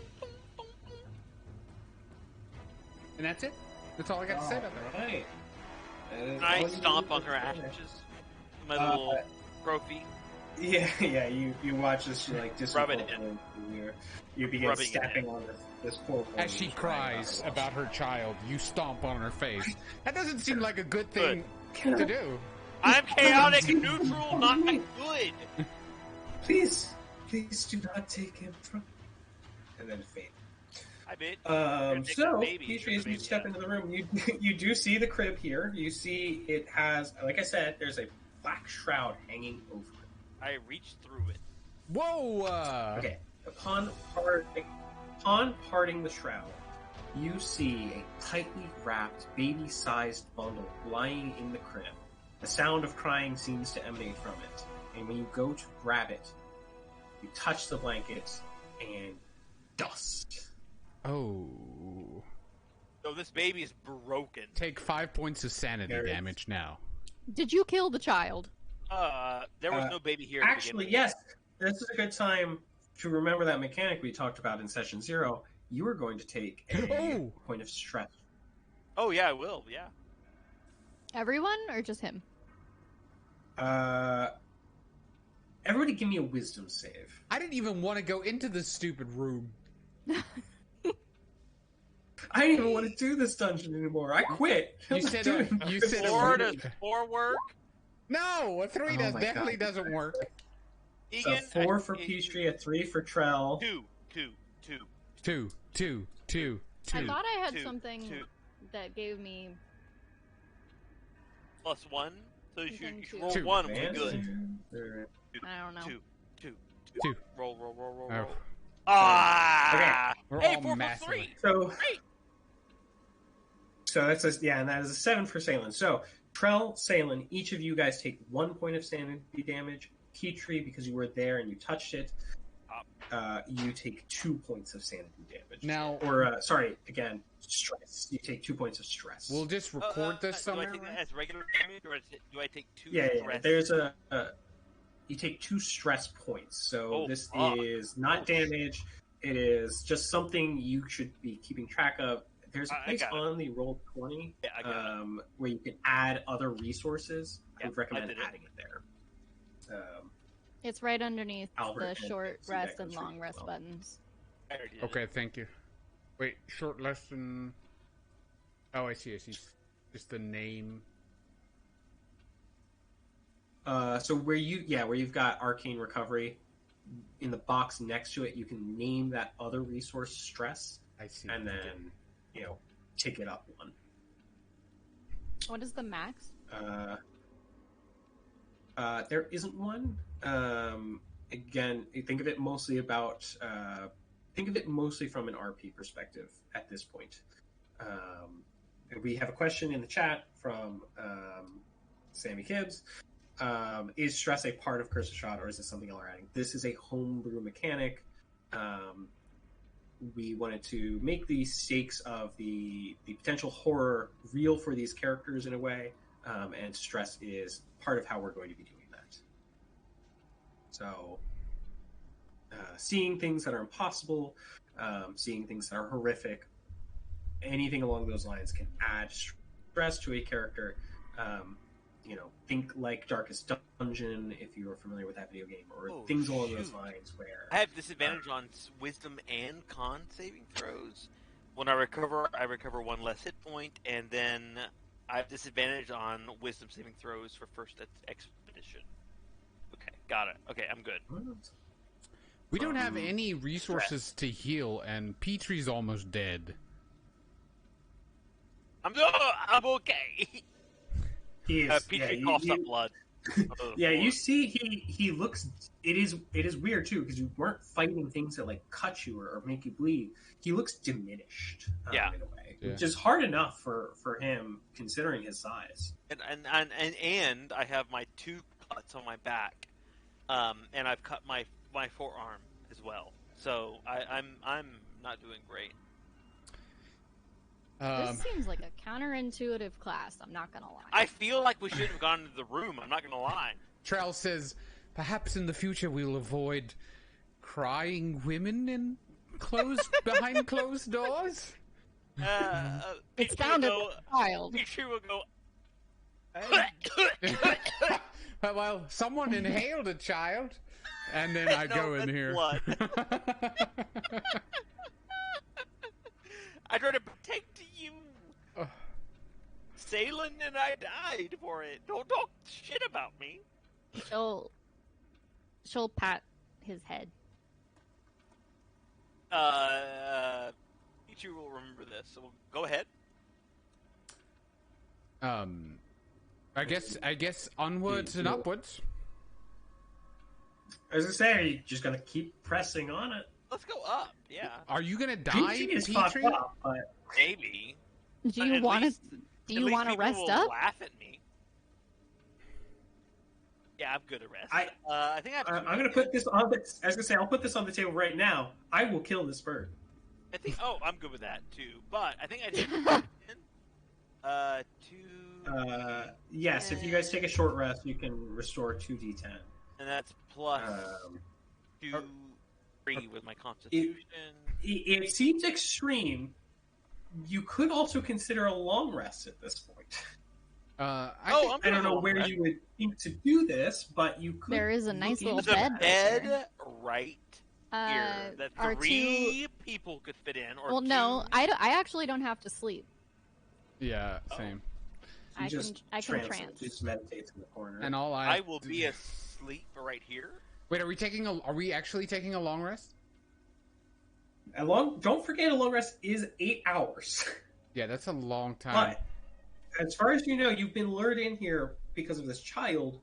And that's it. That's all I got to say about that. Right. I stomp on her ashes. My little trophy. Yeah. You watch this. You like Rub it in. You begin Rubbing it stepping in. on this poor woman As she who's crying cries out. about her child, you stomp on her face. That doesn't seem like a good thing to do. I'm chaotic neutral, not good. Please do not take him from. And then fade. I bet. So, baby. Petrie, as you Baby, step yeah. into the room, you do see the crib here. You see it has, like I said, there's a black shroud hanging over it. I reached through it. Whoa! Okay. Upon parting the shroud, you see a tightly wrapped, baby-sized bundle lying in the crib. The sound of crying seems to emanate from it, and when you go to grab it, you touch the blanket, and dust. Oh. So this baby is broken. Take 5 points of sanity There it is. damage now. Did you kill the child? There was no baby here. Actually, yes. This is a good time to remember that mechanic we talked about in session 0. You are going to take a Oh. point of stress. Oh yeah, I will. Yeah. Everyone or just him? Everybody give me a wisdom save. I didn't even want to go into this stupid room. I didn't even want to do this dungeon anymore. I quit. You I'm said doing you this. said a Four word. does 4 work. No, a 3 Oh my definitely God. doesn't work. So Teagan, 4 for Petrie, a 3 for Trel. 2. 2. I thought I had Two. something Two. that gave me. Plus 1. So you Then should two. roll Two. one and we're good. I don't know. Two. Two. Roll. Oh. Ah! We're Hey, all 4 plus massively- 3. So, Great. so that's and that is a 7 for Saelihn. So, Trel, Saelihn, each of you guys take 1 point of sanity damage. Petrie, because you were there and you touched it, you take 2 points of sanity damage. Now- Again, stress. You take 2 points of stress. We'll just record this Do I somewhere. take that as regular damage, or do I take 2 yeah. stress? There's you take 2 stress points. So this is not damage. It is just something you should be keeping track of. There's a place on the Roll20 where you can add other resources. I would recommend adding it there. It's right underneath Albert the short and rest Decker and long treat rest well. buttons. I already did Okay, it. thank you. Wait, short lesson. Oh, I see. Just the name. So where you've got arcane recovery, in the box next to it, you can name that other resource stress, I see. and then tick it up 1. What is the max? There isn't one. Again, think of it mostly from an RP perspective at this point. We have a question in the chat from Sammy Kibbs. Is stress a part of Curse of Strahd, or is this something y'all are adding? This is a homebrew mechanic. We wanted to make the stakes of the potential horror real for these characters in a way, and stress is part of how we're going to be doing that. So, seeing things that are impossible, seeing things that are horrific, anything along those lines can add stress to a character. Think like Darkest Dungeon, if you are familiar with that video game, or things along those lines where... I have disadvantage on wisdom and con saving throws. When I recover 1 less hit point, and then I have disadvantage on wisdom saving throws for first expedition. Okay, got it. Okay, I'm good. We don't have any resources to heal, and Petrie's almost dead. I'm okay. He is, Petrie coughs up blood. You see, he looks. It is weird too, because you weren't fighting things that like cut you or make you bleed. He looks diminished, in a way, which is hard enough for him considering his size. And I have my 2 cuts on my back, and I've cut my forearm as well. So I'm not doing great. This seems like a counterintuitive class, I'm not gonna lie. I feel like we should have gone into the room, I'm not gonna lie. Trel says, perhaps in the future we'll avoid crying women behind closed doors? It sounded like a child. Petrie will go... Well, someone inhaled a child, and then I go in that's here. blood. I try to protect you. Saelihn and I died for it. Don't talk shit about me. She'll pat his head. Petrie will remember this, so go ahead. I guess onwards and upwards. As I say, are you just gonna keep pressing on it? Let's go up, yeah. Are you gonna die, Petrie is fucked Petrie? up, but Maybe. Do you At want to? least- Do at you least want to people rest will up? Laugh at me. Yeah, I'm good at rest. I think I have I'm gonna put this on. As I say, I'll put this on the table right now. I will kill this bird. I think. Oh, I'm good with that too. But I think I did. 2. Yes. If you guys take a short rest, you can restore 2d10. And that's plus 2, 3 with my constitution. It seems extreme. You could also consider a long rest at this point. I don't know where you would think to do this, but you could. There is a nice little There's bed a right bed there. right here that our 3 people could fit in. Or Well, 2. no, I actually don't have to sleep. Yeah, same. I can trance. Just meditate in the corner. And all I will be asleep right here. Wait, are we actually taking a long rest? Don't forget, a long rest is 8 hours. Yeah, that's a long time. But as far as you know, you've been lured in here because of this child,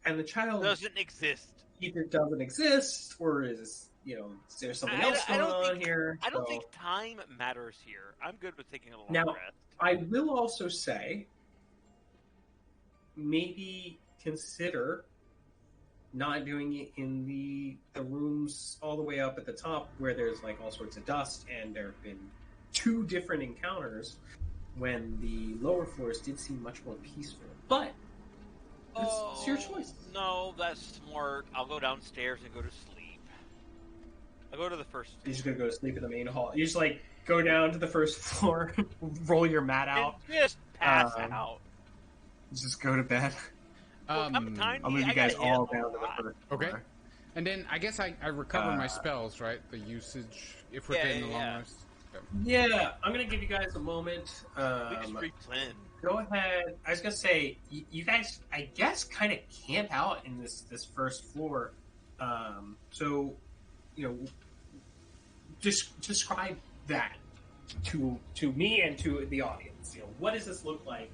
and the child Doesn't exist. either doesn't exist or is is there something else going on here? I don't think time matters here. I'm good with taking a long Now, rest. I will also say, maybe consider not doing it in the rooms all the way up at the top where there's like all sorts of dust, and there have been 2 different encounters when the lower floors did seem much more peaceful. But it's your choice. No, that's smart. I'll go downstairs and go to sleep. I'll go to the first floor. You're just gonna go to sleep in the main hall. You just like go down to the first floor, roll your mat out, and just pass out. Just go to bed. Look, I'll move you guys all down to the first floor. Okay. And then I guess I recover my spells, right? The usage if we're in the long rest. Okay. Yeah, I'm gonna give you guys a moment. We just replan. Go ahead. I was gonna say you guys, I guess, kind of camp out in this first floor. So, just describe that to me and to the audience. What does this look like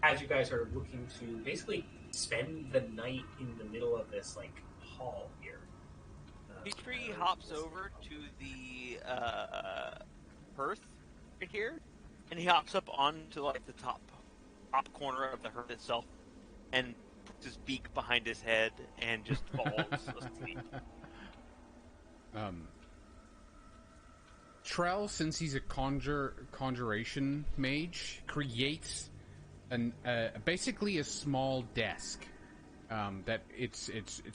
as you guys are looking to basically spend the night in the middle of this like hall here? Petrie hops over to the hearth right here, and he hops up onto like the top corner of the hearth itself, and puts his beak behind his head and just falls asleep. Trel, since he's a conjuration mage, creates basically a small desk. That it's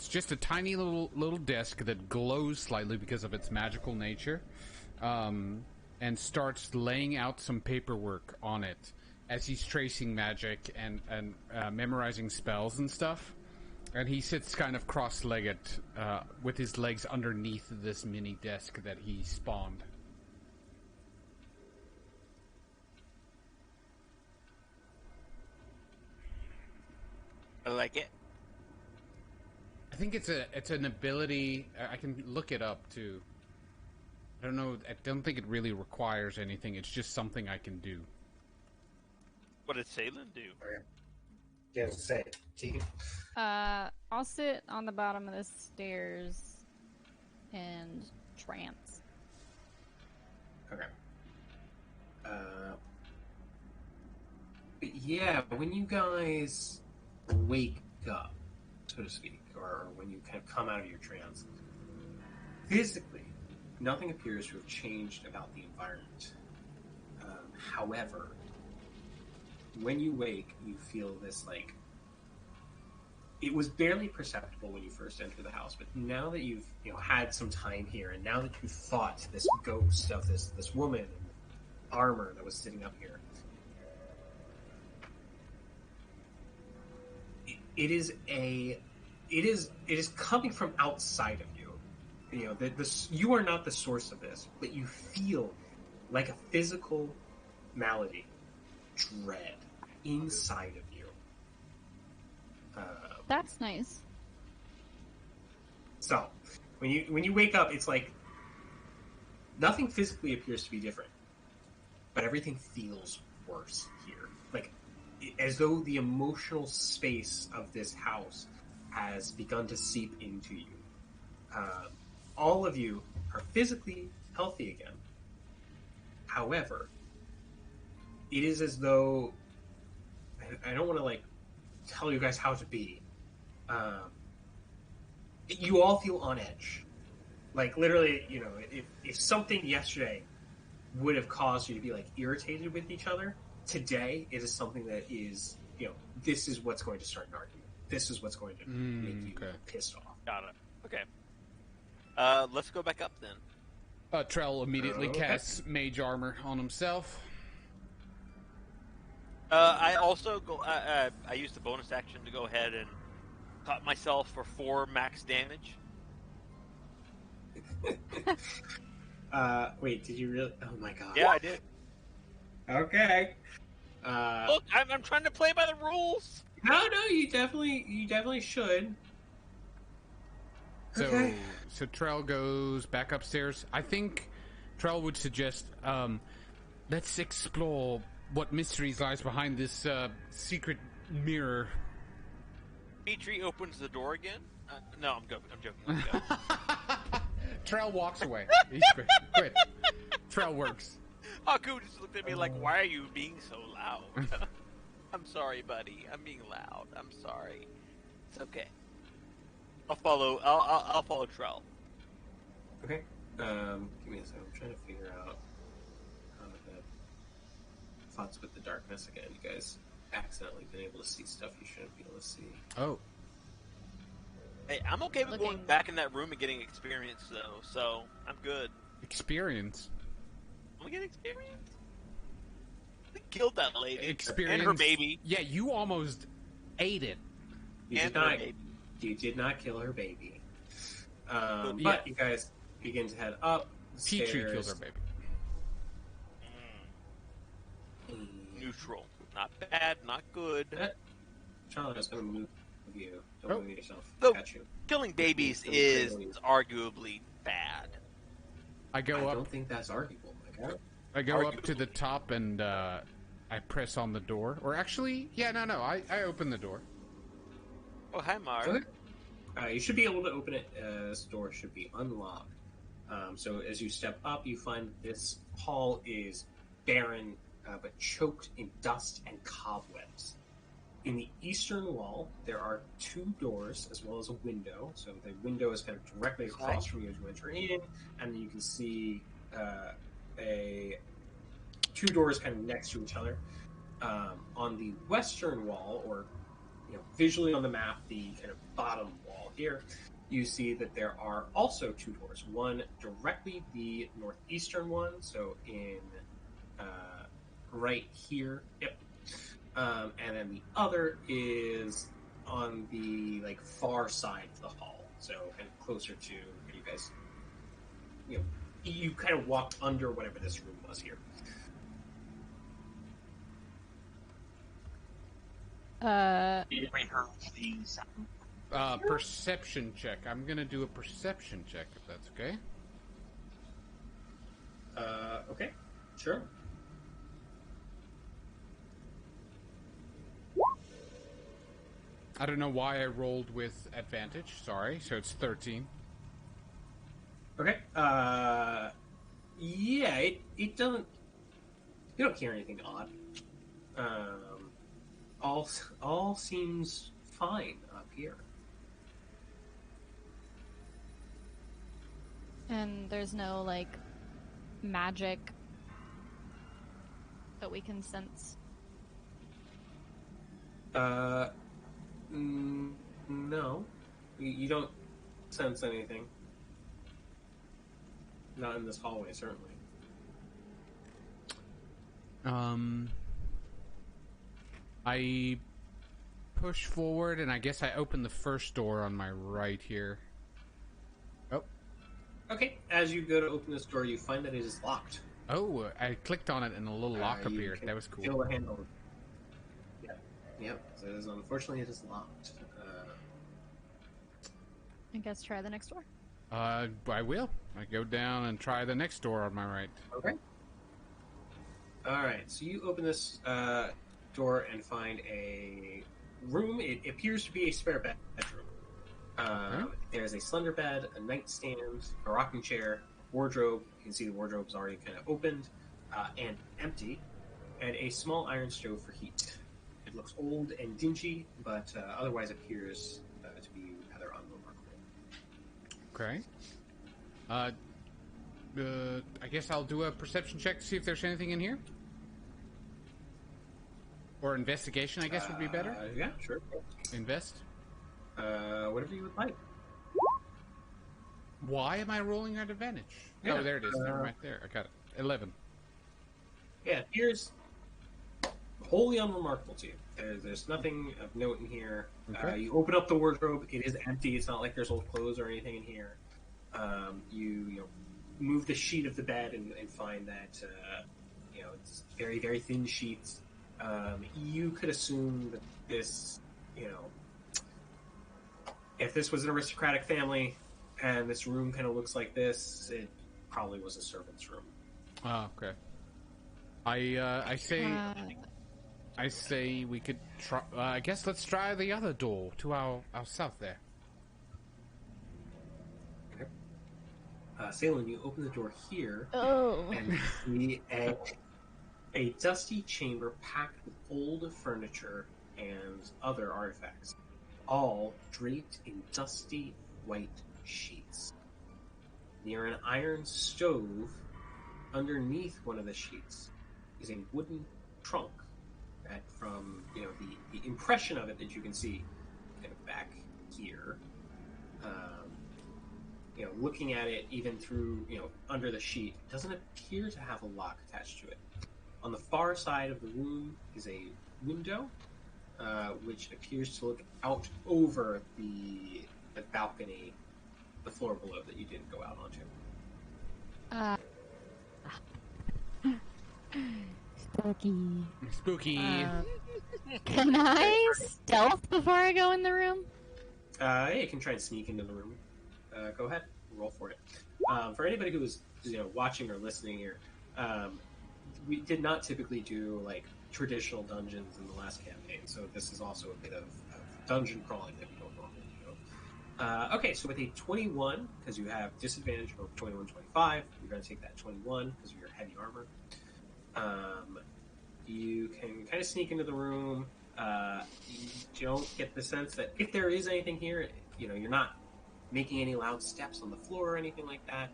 just a tiny little desk that glows slightly because of its magical nature, and starts laying out some paperwork on it as he's tracing magic and memorizing spells and stuff. And he sits kind of cross-legged with his legs underneath this mini desk that he spawned. I like it. I think it's an ability. I can look it up too. I don't know. I don't think it really requires anything. It's just something I can do. What did Saelihn do? Yeah, say it. Teagan. I'll sit on the bottom of the stairs and trance. Okay. Yeah, when you guys wake up, so to speak, or when you kind of come out of your trance, physically, nothing appears to have changed about the environment. However, when you wake, you feel this, like, it was barely perceptible when you first entered the house, but now that you've had some time here, and now that you've fought this ghost of this woman in armor that was sitting up here, it is coming from outside of you. You are not the source of this, but you feel like a physical malady, dread inside of you. That's nice. So, when you wake up, it's like nothing physically appears to be different, but everything feels worse here. Like, as though the emotional space of this house has begun to seep into you. All of you are physically healthy again. However, it is as though, I don't want to like tell you guys how to be. You all feel on edge. Like, literally, if something yesterday would have caused you to be like irritated with each other, today it is something that is, this is what's going to start an argument. This is what's going to make you pissed off. Got it. Okay. Let's go back up then. Trel immediately casts mage armor on himself. I also go. I used the bonus action to go ahead and cut myself for 4 max damage. Wait, did you really? Oh my god. Yeah, I did. Okay. Look, I'm trying to play by the rules. No, you definitely should. Okay. So Trel goes back upstairs. I think Trel would suggest let's explore what mysteries lies behind this secret mirror Dimitri opens the door again. No, I'm joking. Let's go. Trel walks away. He's quit. Trel works. Haku just looked at me like, "Why are you being so loud?" I'm sorry, buddy. I'm being loud. I'm sorry. It's okay. I'll follow. I'll follow Trel. Okay. Give me a second. I'm trying to figure out how to thoughts with the darkness again. You guys accidentally been able to see stuff you shouldn't be able to see. Oh. Hey, I'm okay with going back in that room and getting experience, though. So I'm good. Experience. Am I getting experience? I killed that lady. Experience. And her baby. Yeah, you almost ate it. You did not kill her baby. But you guys begin to head up the Petrie stairs. killed her baby. Neutral. Not bad, not good. Charlie, I was going to move you. Don't move yourself. Though, Got you. killing babies is arguably bad. I I go up. don't think that's arguable. Okay? I go up to the top and I press on the door. Or actually, no. I open the door. Oh, hi, Mark. Okay. You should be able to open it. This door should be unlocked. So as you step up, you find this hall is barren, but choked in dust and cobwebs. In the eastern wall, there are 2 doors as well as a window. So the window is kind of directly across from you as you enter in, and you can see 2 doors kind of next to each other. On the western wall, or visually on the map, the kind of bottom wall here, you see that there are also 2 doors. One directly the northeastern one, so in right here. Yep. And then the other is on the far side of the hall, so kind of closer to where you guys. You kind of walked under whatever this room was here. Perception check. I'm gonna do a perception check if that's okay. Okay, sure. I don't know why I rolled with advantage. Sorry, so it's 13. Okay. Yeah, it doesn't. You don't hear anything odd. All seems fine up here. And there's no magic that we can sense. No, you don't sense anything. Not in this hallway, certainly. I push forward, and I guess I open the first door on my right here. Oh. Okay, as you go to open this door, you find that it is locked. Oh, I clicked on it, and a little lock appeared. That was cool. Feel the handle. Yep. So unfortunately, it is locked. I guess try the next door. I will. I go down and try the next door on my right. Okay. All right. So you open this door and find a room. It appears to be a spare bedroom. There's a slender bed, a nightstand, a rocking chair, wardrobe. You can see the wardrobe is already kind of opened and empty, and a small iron stove for heat. It looks old and dingy, but otherwise appears to be rather unremarkable. Okay. I guess I'll do a perception check to see if there's anything in here. Or investigation, I guess, would be better. Yeah, sure. Invest. Whatever you would like. Why am I rolling at advantage? Yeah, oh, there it is. Never mind. There, I got it. 11. Yeah, here's wholly unremarkable to you. There's nothing of note in here. Okay. You open up the wardrobe; it is empty. It's not like there's old clothes or anything in here. You move the sheet of the bed and find that it's very, very thin sheets. You could assume that this, if this was an aristocratic family and this room kind of looks like this, it probably was a servant's room. Oh, okay. I say I say we could try. I guess let's try the other door to our south there. Okay. Saelihn, you open the door here Oh. and see a dusty chamber packed with old furniture and other artifacts, all draped in dusty white sheets. Near an iron stove, underneath one of the sheets, is a wooden trunk that, from the impression of it that you can see kind of back here, looking at it even through under the sheet, it doesn't appear to have a lock attached to it. On the far side of the room is a window, which appears to look out over the balcony, the floor below that you didn't go out onto. Spooky. Spooky. Can I stealth before I go in the room? Yeah, you can try and sneak into the room. Go ahead, roll for it. For anybody who is watching or listening here, we did not typically do like traditional dungeons in the last campaign, so this is also a bit of dungeon crawling that we don't normally do. Okay, so with a 21, because you have disadvantage over 21, 25, you're going to take that 21 because of your heavy armor. You can kind of sneak into the room. You don't get the sense that if there is anything here, you're not making any loud steps on the floor or anything like that.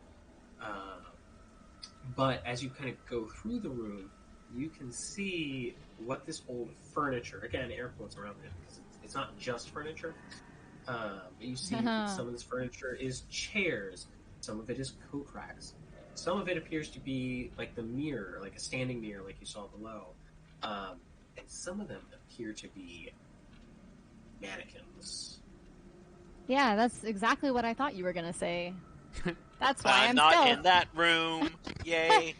But as you kind of go through the room, you can see what this old furniture, again, air quotes around it, because it's not just furniture. But you see that some of this furniture is chairs, some of it is coat racks, some of it appears to be like the mirror, like a standing mirror like you saw below. And some of them appear to be mannequins. Yeah, that's exactly what I thought you were going to say. That's why I'm not stealth. in that room. Yay.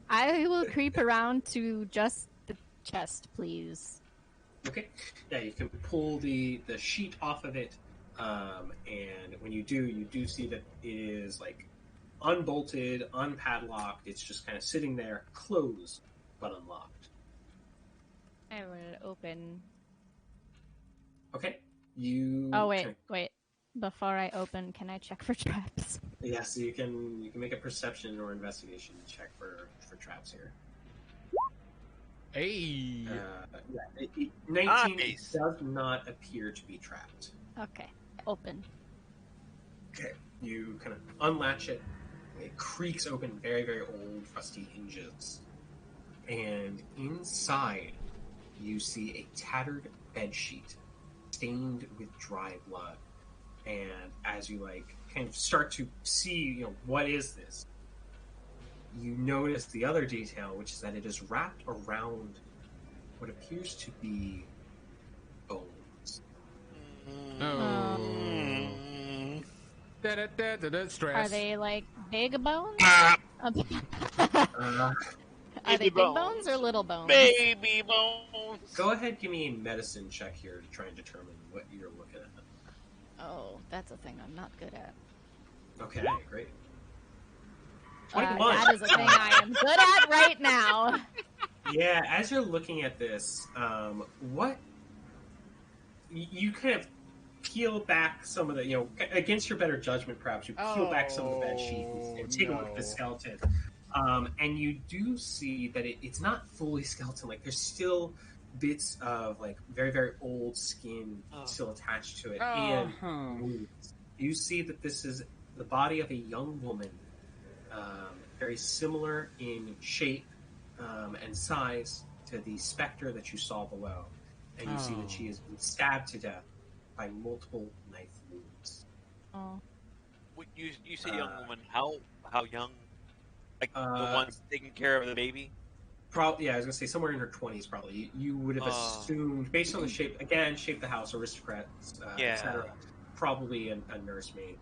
I will creep around to just the chest, please. Okay. Yeah, you can pull the sheet off of it, and when you do see that it is like unbolted, unpadlocked. It's just kind of sitting there, closed but unlocked. I would open. Okay. You. Oh wait. Before I open, can I check for traps? Yes, you can make a perception or investigation check for traps here. Hey. 19 Nice. does not appear to be trapped. Okay, open. Okay. You kind of unlatch it. It creaks open, very, very old, rusty hinges. And inside, you see a tattered bedsheet stained with dry blood. And as you kind of start to see, what is this? You notice the other detail, which is that it is wrapped around what appears to be bones. Oh. Stress. Are they like big bones? Are they Baby big bones or little bones? Baby bones. Go ahead, give me a medicine check here to try and determine what you're looking at. Oh, that's a thing I'm not good at. Okay, great. 21. That is a thing I am good at right now. Yeah, as you're looking at this, what you kind of peel back some of the, against your better judgment, perhaps you peel back some of the bed sheet and take a look at the skeleton, and you do see that it's not fully skeleton. Like there's still bits of very, very old skin still attached to it, and wounds. You see that this is the body of a young woman, very similar in shape and size to the specter that you saw below, and you see that she has been stabbed to death by multiple knife wounds. Oh. You say young woman. How young? Like the ones taking care of the baby? Probably, yeah. I was gonna say somewhere in her 20s. Probably, you would have assumed, based on the shape of the house, aristocrats, etc. Probably a nursemaid.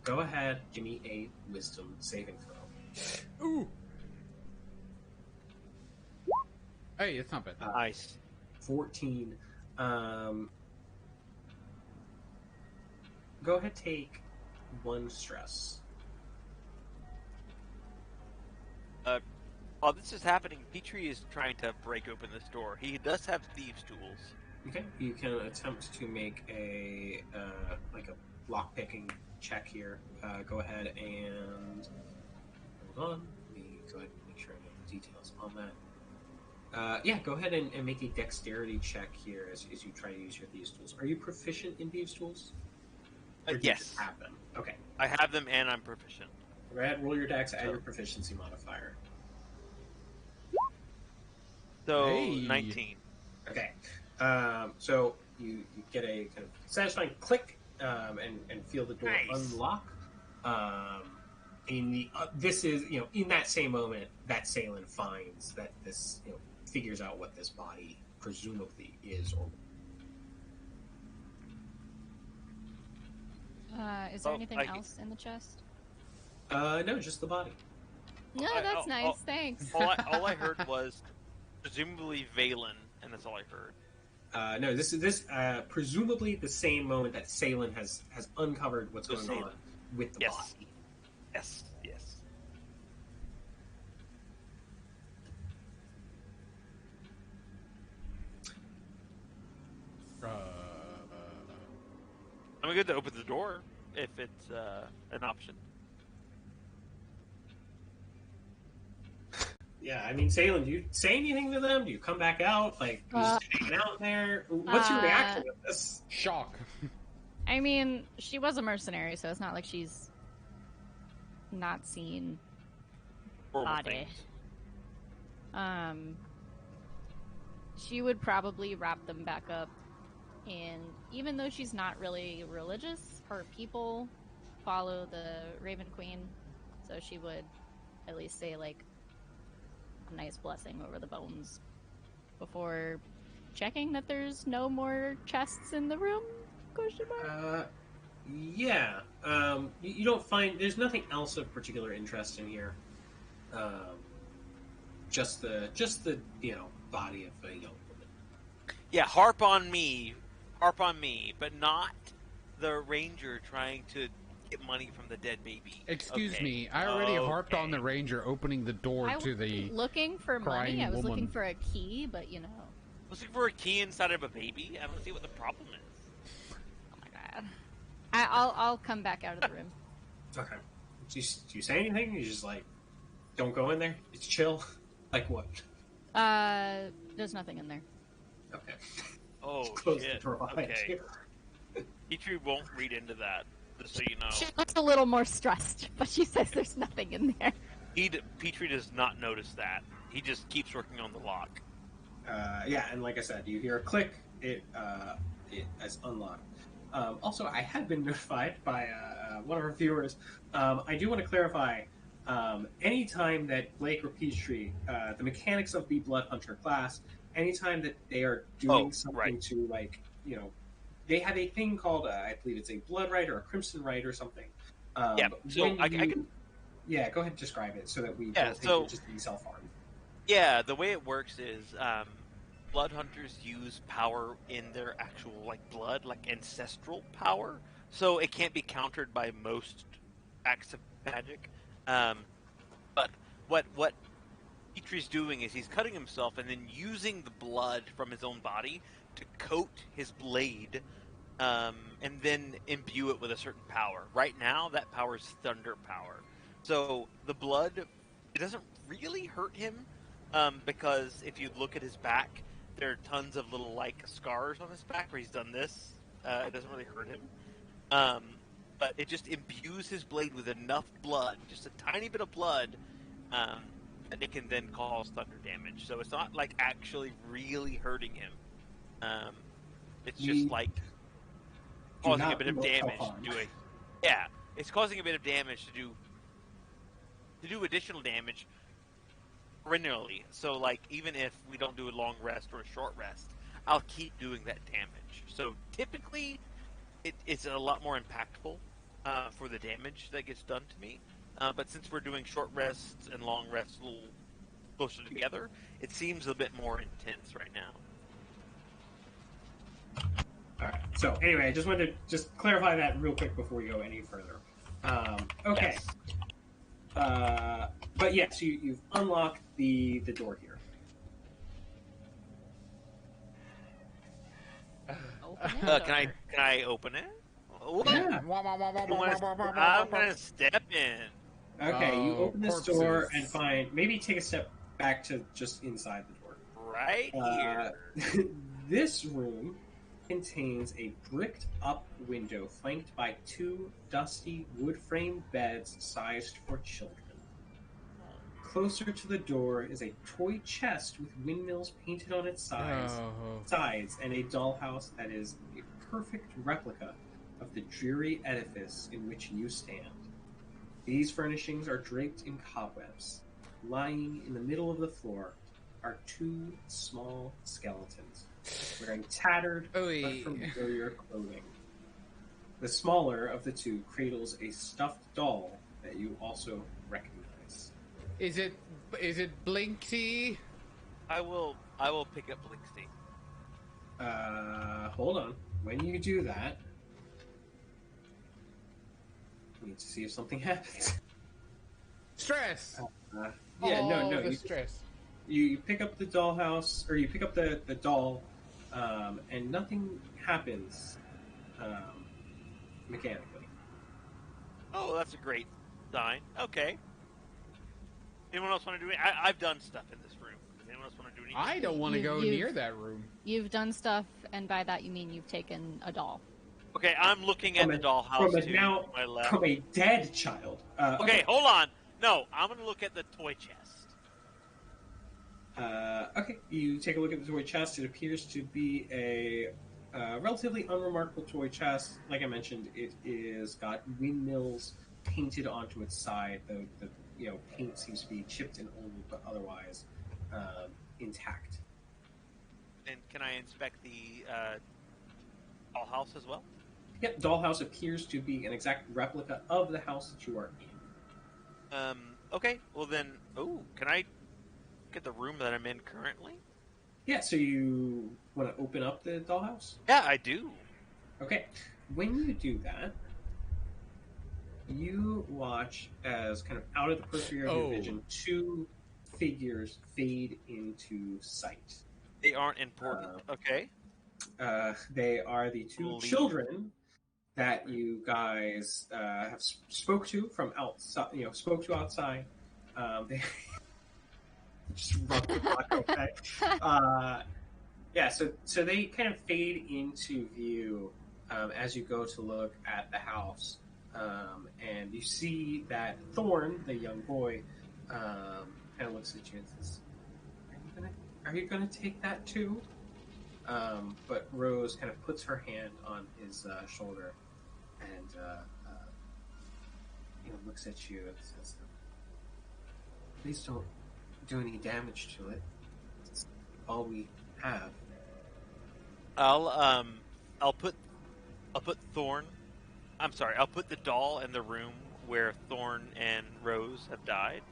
Go ahead, give me a wisdom saving throw. Ooh. Hey, it's not bad. Nice. 14. Go ahead, take 1 stress. While this is happening, Petrie is trying to break open this door. He does have thieves' tools. Okay, you can attempt to make a like a lockpicking check here. Go ahead and hold on. Let me go ahead and make sure I know the details on that. Yeah, go ahead and make a dexterity check here as you try to use your thieves' tools. Are you proficient in thieves' tools? Or do you Yes. just have them? Okay. I have them and I'm proficient. Go ahead, roll your dex, add your proficiency modifier. So, Hey. 19. Okay. So you get a kind of satisfying click and feel the door Nice. unlock. This is in that same moment that Saelihn finds that this figures out what this body presumably is. Or Is there Oh, anything I- else in the chest? no, just the body. No, that's nice. Thanks. All I heard was presumably Valen, and that's all I heard. No, this is presumably the same moment that Saelihn has uncovered what's So going Saelihn. on with the Yes. body. Yes, yes. I'm good to open the door if it's an option. Yeah, I mean, Saelihn, do you say anything to them? Do you come back out? Like, you just hanging out in there? What's your reaction to this? Shock. I mean, she was a mercenary, so it's not like she's not seen Horrible body. things. She would probably wrap them back up, and even though she's not really religious, her people follow the Raven Queen, so she would at least say like a nice blessing over the bones before checking that there's no more chests in the room. Question mark. Yeah. You don't find there's nothing else of particular interest in here. Just the body of a young woman. Yeah, harp on me, but not the ranger trying to get money from the dead baby. Excuse Okay. me, I already harped on Okay. the ranger opening the door I to wasn't the... looking for crying money. I was woman. looking for a key, but Looking for a key inside of a baby? I don't see what the problem is. oh my god. I'll come back out of the room. Okay. Do you say anything? You just like don't go in there. It's chill. Like what? There's nothing in there. Okay. Oh, Close shit. the door behind Okay. you. Petrie won't read into that, just so you know. She looks a little more stressed, but she says there's nothing in there. Petrie does not notice that. He just keeps working on the lock. Yeah, and like I said, you hear a click. It has unlocked. Also, I have been notified by one of our viewers. I do want to clarify. Anytime that Blake or Peachtree, the mechanics of the Blood Hunter class, anytime that they are doing something right. to they have a thing called I believe it's a Blood Rite or a Crimson Rite or something. Yeah, so I can. Yeah, go ahead and describe it so that we Yeah, don't think so- you're just being self-harmed. Yeah, the way it works is blood hunters use power in their actual blood, ancestral power. So it can't be countered by most acts of magic. But what Petrie's doing is he's cutting himself and then using the blood from his own body to coat his blade, and then imbue it with a certain power. Right now, that power is thunder power. So the blood, it doesn't really hurt him. Because if you look at his back, there are tons of little scars on his back where he's done this. It doesn't really hurt him, but it just imbues his blade with enough blood, just a tiny bit of blood, that it can then cause thunder damage. So it's not actually really hurting him. It's just causing a bit of damage to do it. Yeah, it's causing a bit of damage to do additional damage. Perennially, so even if we don't do a long rest or a short rest, I'll keep doing that damage. So typically, it's a lot more impactful for the damage that gets done to me. But since we're doing short rests and long rests a little closer together, it seems a bit more intense right now. All right. So anyway, I just wanted to clarify that real quick before we go any further. Okay. Yes. But Yes, you've unlocked the door here. Open it. Can I open it? What? Yeah. I'm gonna step in. Okay, you open this door corpses. and find. Maybe take a step back to just inside the door. Right here. This room contains a bricked up window flanked by 2 dusty wood framed beds sized for children. Closer to the door is a toy chest with windmills painted on its sides and a dollhouse that is a perfect replica of the dreary edifice in which you stand. These furnishings are draped in cobwebs. Lying in the middle of the floor are 2 small skeletons, wearing tattered but familiar clothing. The smaller of the 2 cradles a stuffed doll that you also recognize. Is it Blinksy? I will pick up Blinksy. Hold on. When you do that, we need to see if something happens. Stress. No. Stress. You pick up the dollhouse, or you pick up the doll, and nothing happens mechanically. Oh, that's a great sign. Okay. Anyone else want to do it? I've done stuff in this room. Does anyone else want to do anything? I don't want to go near that room. You've done stuff, and by that you mean you've taken a doll. Okay, I'm looking at the dollhouse to my left. From a dead child. Okay, hold on. No, I'm going to look at the toy chest. Okay, you take a look at the toy chest. It appears to be a relatively unremarkable toy chest. Like I mentioned, it is got windmills painted onto its side. The paint seems to be chipped and old, but otherwise intact. And can I inspect the dollhouse as well? Yep, dollhouse appears to be an exact replica of the house that you are in. Okay, well then, can I get the room that I'm in currently? Yeah, so you want to open up the dollhouse? Yeah, I do. Okay, when you do that, you watch as kind of out of the periphery of your vision, 2 figures fade into sight. They aren't important. Okay. They are the 2 children that you guys have spoke to from outside. Spoke to outside. They just rubbed the block okay. So they kind of fade into view as you go to look at the house. And you see that Thorn, the young boy, kind of looks at you and says, "Are you gonna take that too?" But Rose kind of puts her hand on his shoulder and looks at you and says, "Please don't do any damage to it. It's all we have." I'll put Thorn. I'm sorry. I'll put the doll in the room where Thorn and Rose have died.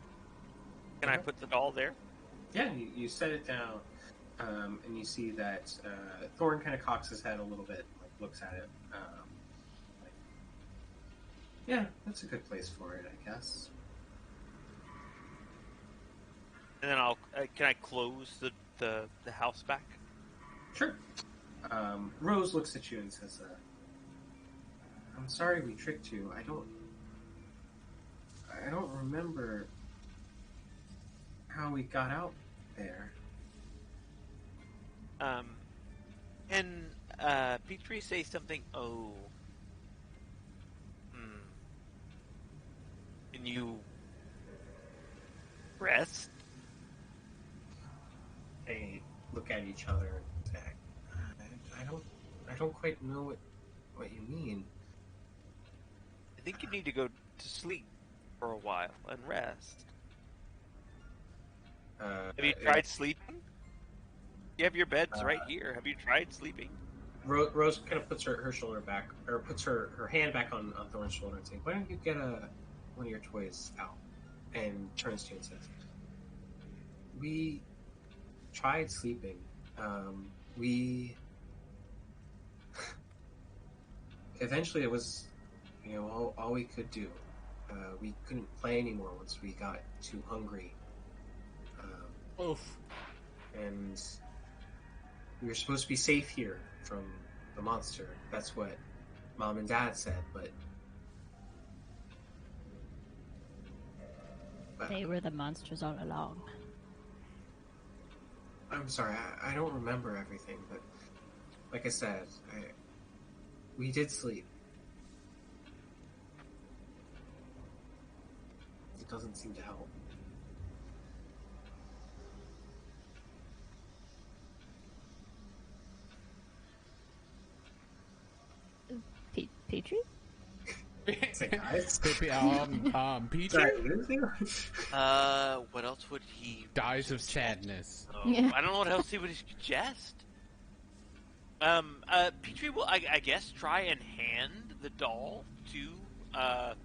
Can I put the doll there? Yeah, you set it down, and you see that Thorn kind of cocks his head a little bit, looks at it. Yeah, that's a good place for it, I guess. And then can I close the house back? Sure. Rose looks at you and says, "I'm sorry we tricked you. I don't remember how we got out there." And Petrie say something. Can you rest? They look at each other and say, I don't quite know what you mean. I think you need to go to sleep for a while and rest. Have you tried sleeping? You have your beds right here. Have you tried sleeping? Rose kind of puts her shoulder back, or puts her hand back on Thorn's shoulder and says, "Why don't you get one of your toys out?" And turns to you and says, "We tried sleeping. We eventually it was, all we could do. we couldn't play anymore once we got too hungry. Oof. And we were supposed to be safe here from the monster. That's what Mom and Dad said, but They were the monsters all along. I'm sorry, I don't remember everything, but like I said, we did sleep. It doesn't seem to help. Petrie? Say, guys. Peter Sorry, What else would he dies of sadness. Oh, Yeah. I don't know what else he would suggest. Petrie will, I guess, try and hand the doll to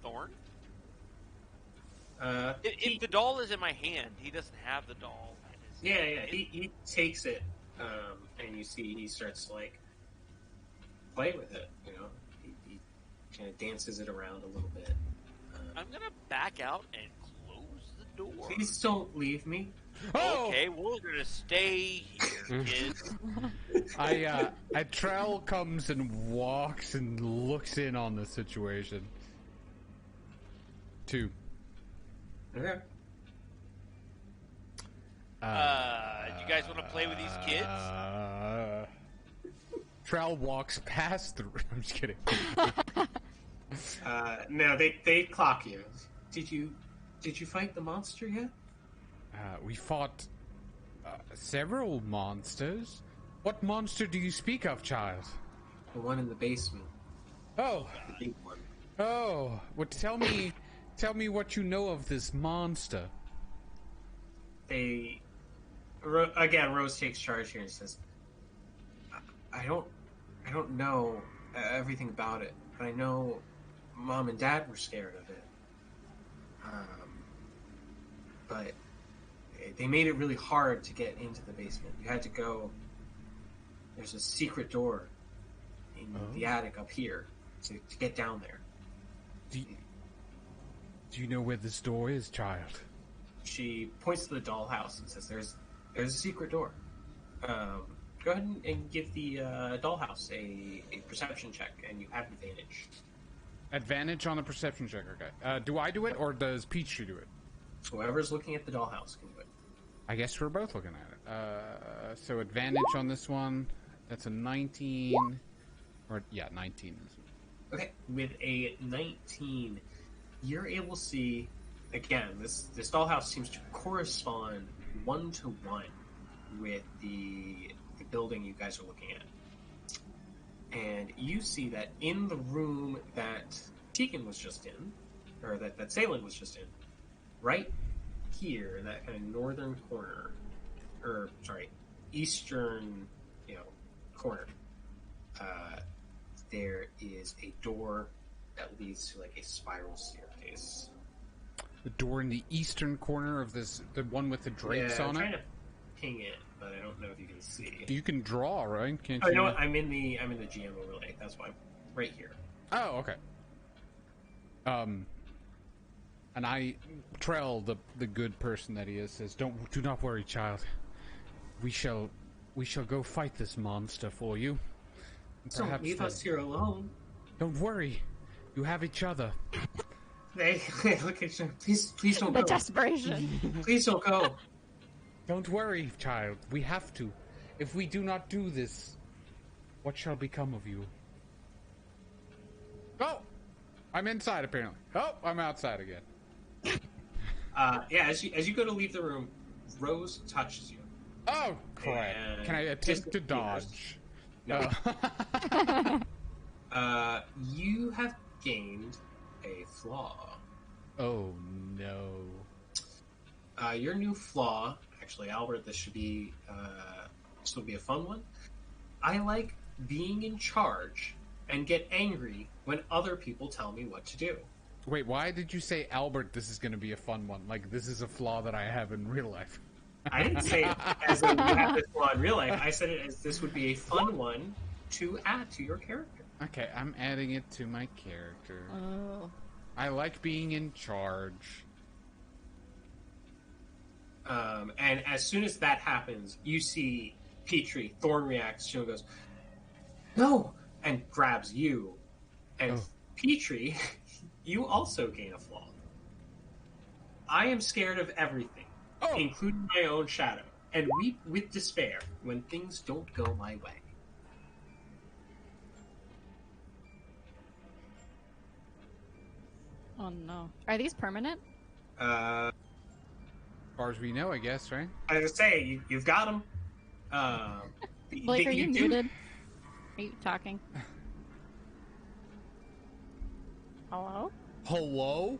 Thorn. If the doll is in my hand, he doesn't have the doll. In his hand. he takes it, and you see he starts to like play with it. You know, he kind of dances it around a little bit. I'm gonna back out and close the door. Please don't leave me. Oh! Okay, we're gonna stay here, kids. Trel comes and walks and looks in on the situation. 2. Okay. Do you guys want to play with these kids? Trel walks past the. I'm just kidding. No, they clock you. Did you fight the monster yet? We fought several monsters. What monster do you speak of, child? The one in the basement. Oh, The big one. oh. Well, tell me what you know of this monster. Again, Rose takes charge here and says, I don't know everything about it, but I know Mom and Dad were scared of it. But they made it really hard to get into the basement. You had to go. There's a secret door in the attic up here to get down there. Do you know where this door is, child? She points to the dollhouse and says, "There's a secret door." Go ahead and give the dollhouse a perception check, and you have advantage. Advantage on the perception check, okay. Do I do it, or does Peach do it? Whoever's looking at the dollhouse can do it. I guess we're both looking at it. So advantage on this one. That's a 19. 19. Okay, with a 19, you're able to see, again, this dollhouse seems to correspond 1-to-1 with the building you guys are looking at. And you see that in the room that Teagan was just in, or that Saelihn was just in, right here in that kind of northern corner, or sorry, eastern, corner, there is a door that leads to like a spiral staircase. The door in the eastern corner of this, the one with the drapes on I'm trying it. to ping it, but I don't know if you can see. You can draw, right? Can't Oh, you? you know what? I'm in the GM overlay. That's why I'm right here. Oh, okay. And Trel, the good person that he is, says, do not worry, child. We shall go fight this monster for you. Don't leave us here alone. Don't worry, you have each other. They look at you. Please don't The go. desperation. Please don't go. Don't worry, child. We have to. If we do not do this, what shall become of you? Oh, I'm inside apparently. Oh, I'm outside again. Yeah. As you go to leave the room, Rose touches you. Oh, crap! And Can I attempt to disappears. dodge? No. You have gained a flaw. Oh no! Your new flaw, actually, Albert, this would be a fun one. I like being in charge and get angry when other people tell me what to do. Wait, why did you say, Albert, this is going to be a fun one? Like, this is a flaw that I have in real life. I didn't say it as in you have this flaw in real life. I said it as this would be a fun one to add to your character. Okay, I'm adding it to my character. Oh. I like being in charge. And as soon as that happens, you see Petrie. Thorn reacts. She goes, "No!" and grabs you. And Petrie, you also gain a flaw. I am scared of everything, including my own shadow, and weep with despair when things don't go my way. Oh no. Are these permanent? As far as we know, I guess, right? I was gonna say, you've got them. Blake, are you muted? Are you talking? Hello? Hello?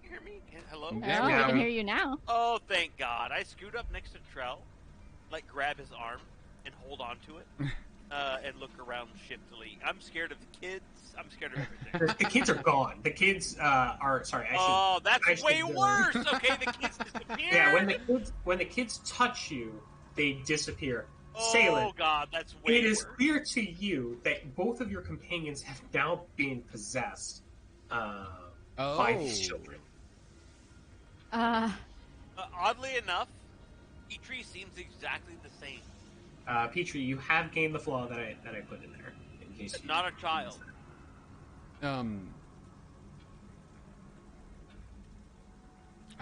You hear me? Hello? Oh, Yeah, we we can have- hear you now. Oh, thank God. I scoot up next to Trel, like grab his arm and hold on to it, and look around shiftily. I'm scared of the kids. I'm scared of everything. The kids are gone. The kids are sorry. That's way worse. Okay, the kids disappear. Yeah, when the kids touch you, they disappear. Oh Saelihn, God, that's way it is worse. clear to you that both of your companions have now been possessed by these children. Oddly enough, Petrie seems exactly the same. Petrie, you have gained the flaw that I put in there. In case But you not a child. I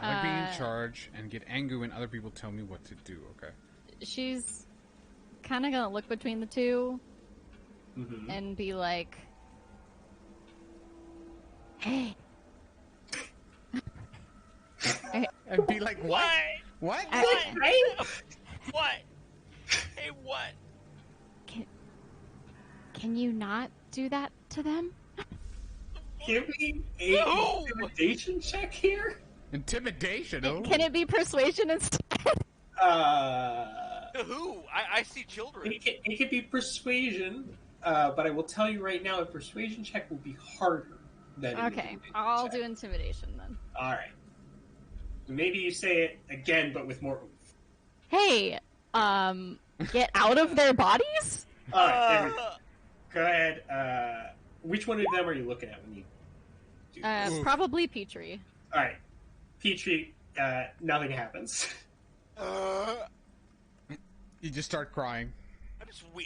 like being in charge and get angry when other people tell me what to do, okay? She's kind of gonna look between the two and be like, hey. And be like, what? What? What? Hey, what? Can you not do that to them? Give me an intimidation check here. Intimidation? Oh. Can it be persuasion instead? Who? I see children. It can be persuasion, but I will tell you right now, a persuasion check will be harder than an Okay, intimidation I'll check. do intimidation then. All right. Maybe you say it again, but with more oomph. Hey, get out of their bodies? All right, there we go. Go ahead. Which one of them are you looking at when you do this? Probably Petrie. All right, Petrie. Nothing happens. You just start crying.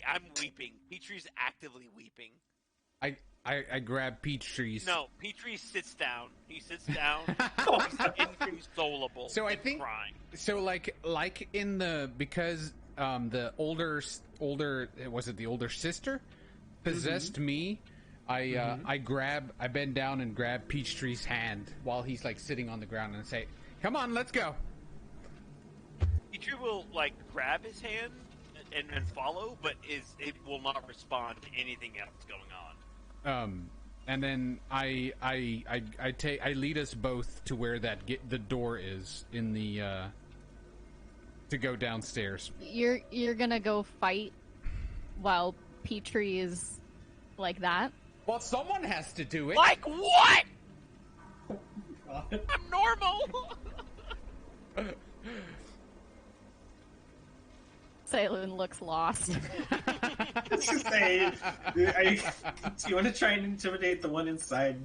I'm weeping. Petrie's actively weeping. I grab Petrie's. No, Petrie sits down. He sits down. He's inconsolable. So I think crying. So like in the because the older was it the older sister possessed me. I bend down and grab Peachtree's hand while he's like sitting on the ground and say, "Come on, let's go." Petrie will like grab his hand and follow, but it will not respond to anything else going on. And then I lead us both to where the door is in the to go downstairs. You're gonna go fight while Petrie is like that? Well, someone has to do it. Like what? I'm normal. Saelihn looks lost. Say, do you want to try and intimidate the one inside?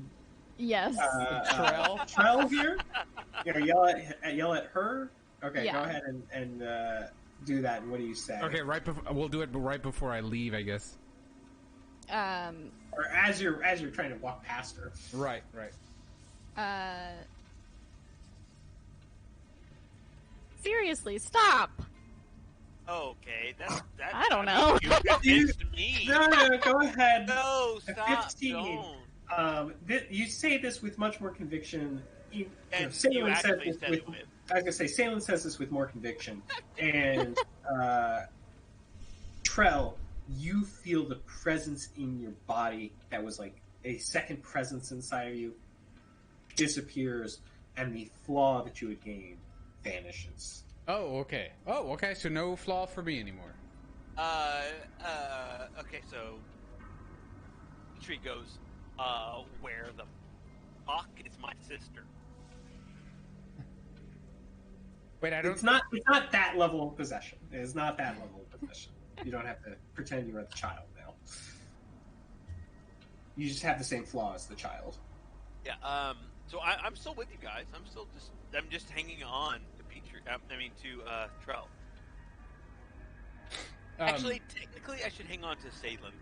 Yes. Trel here? Yell at her? Okay, Yeah. go ahead and do that. And what do you say? Okay, we'll do it right before I leave, I guess. Or as you're trying to walk past her. Right. Seriously, stop. Okay, that's I don't know. You convinced me. No, go ahead. No, At stop. 15. Don't. You say this with much more conviction. And Saelihn you says actually this said with, it with. I was gonna say Saelihn says this with more conviction, and Trel, you feel the presence in your body that was like a second presence inside of you disappears, and the flaw that you had gained vanishes. Oh, okay. So no flaw for me anymore. Okay, so Tree goes, where the fuck is my sister? Wait, I don't. It's not that level of possession. It is not that level of possession. You don't have to pretend you're the child now. You just have the same flaw as the child. Yeah. So I'm still with you guys. I'm just hanging on to Petrie. To Trel. Actually, technically, I should hang on to Saelihn.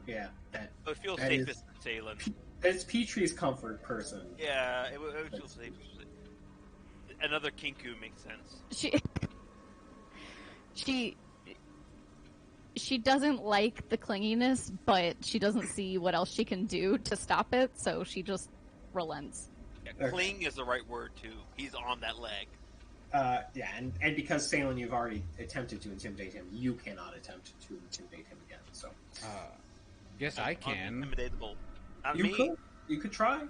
Yeah. It feels safest for Saelihn. It's Petrie's comfort person. Yeah, it would feel safe. Another Kinku makes sense. She doesn't like the clinginess, but she doesn't see what else she can do to stop it, so she just relents. Yeah, cling is the right word too. He's on that leg. Yeah, and because Saelihn, you've already attempted to intimidate him, you cannot attempt to intimidate him again. So, yes, I can. Intimidatable. You could try.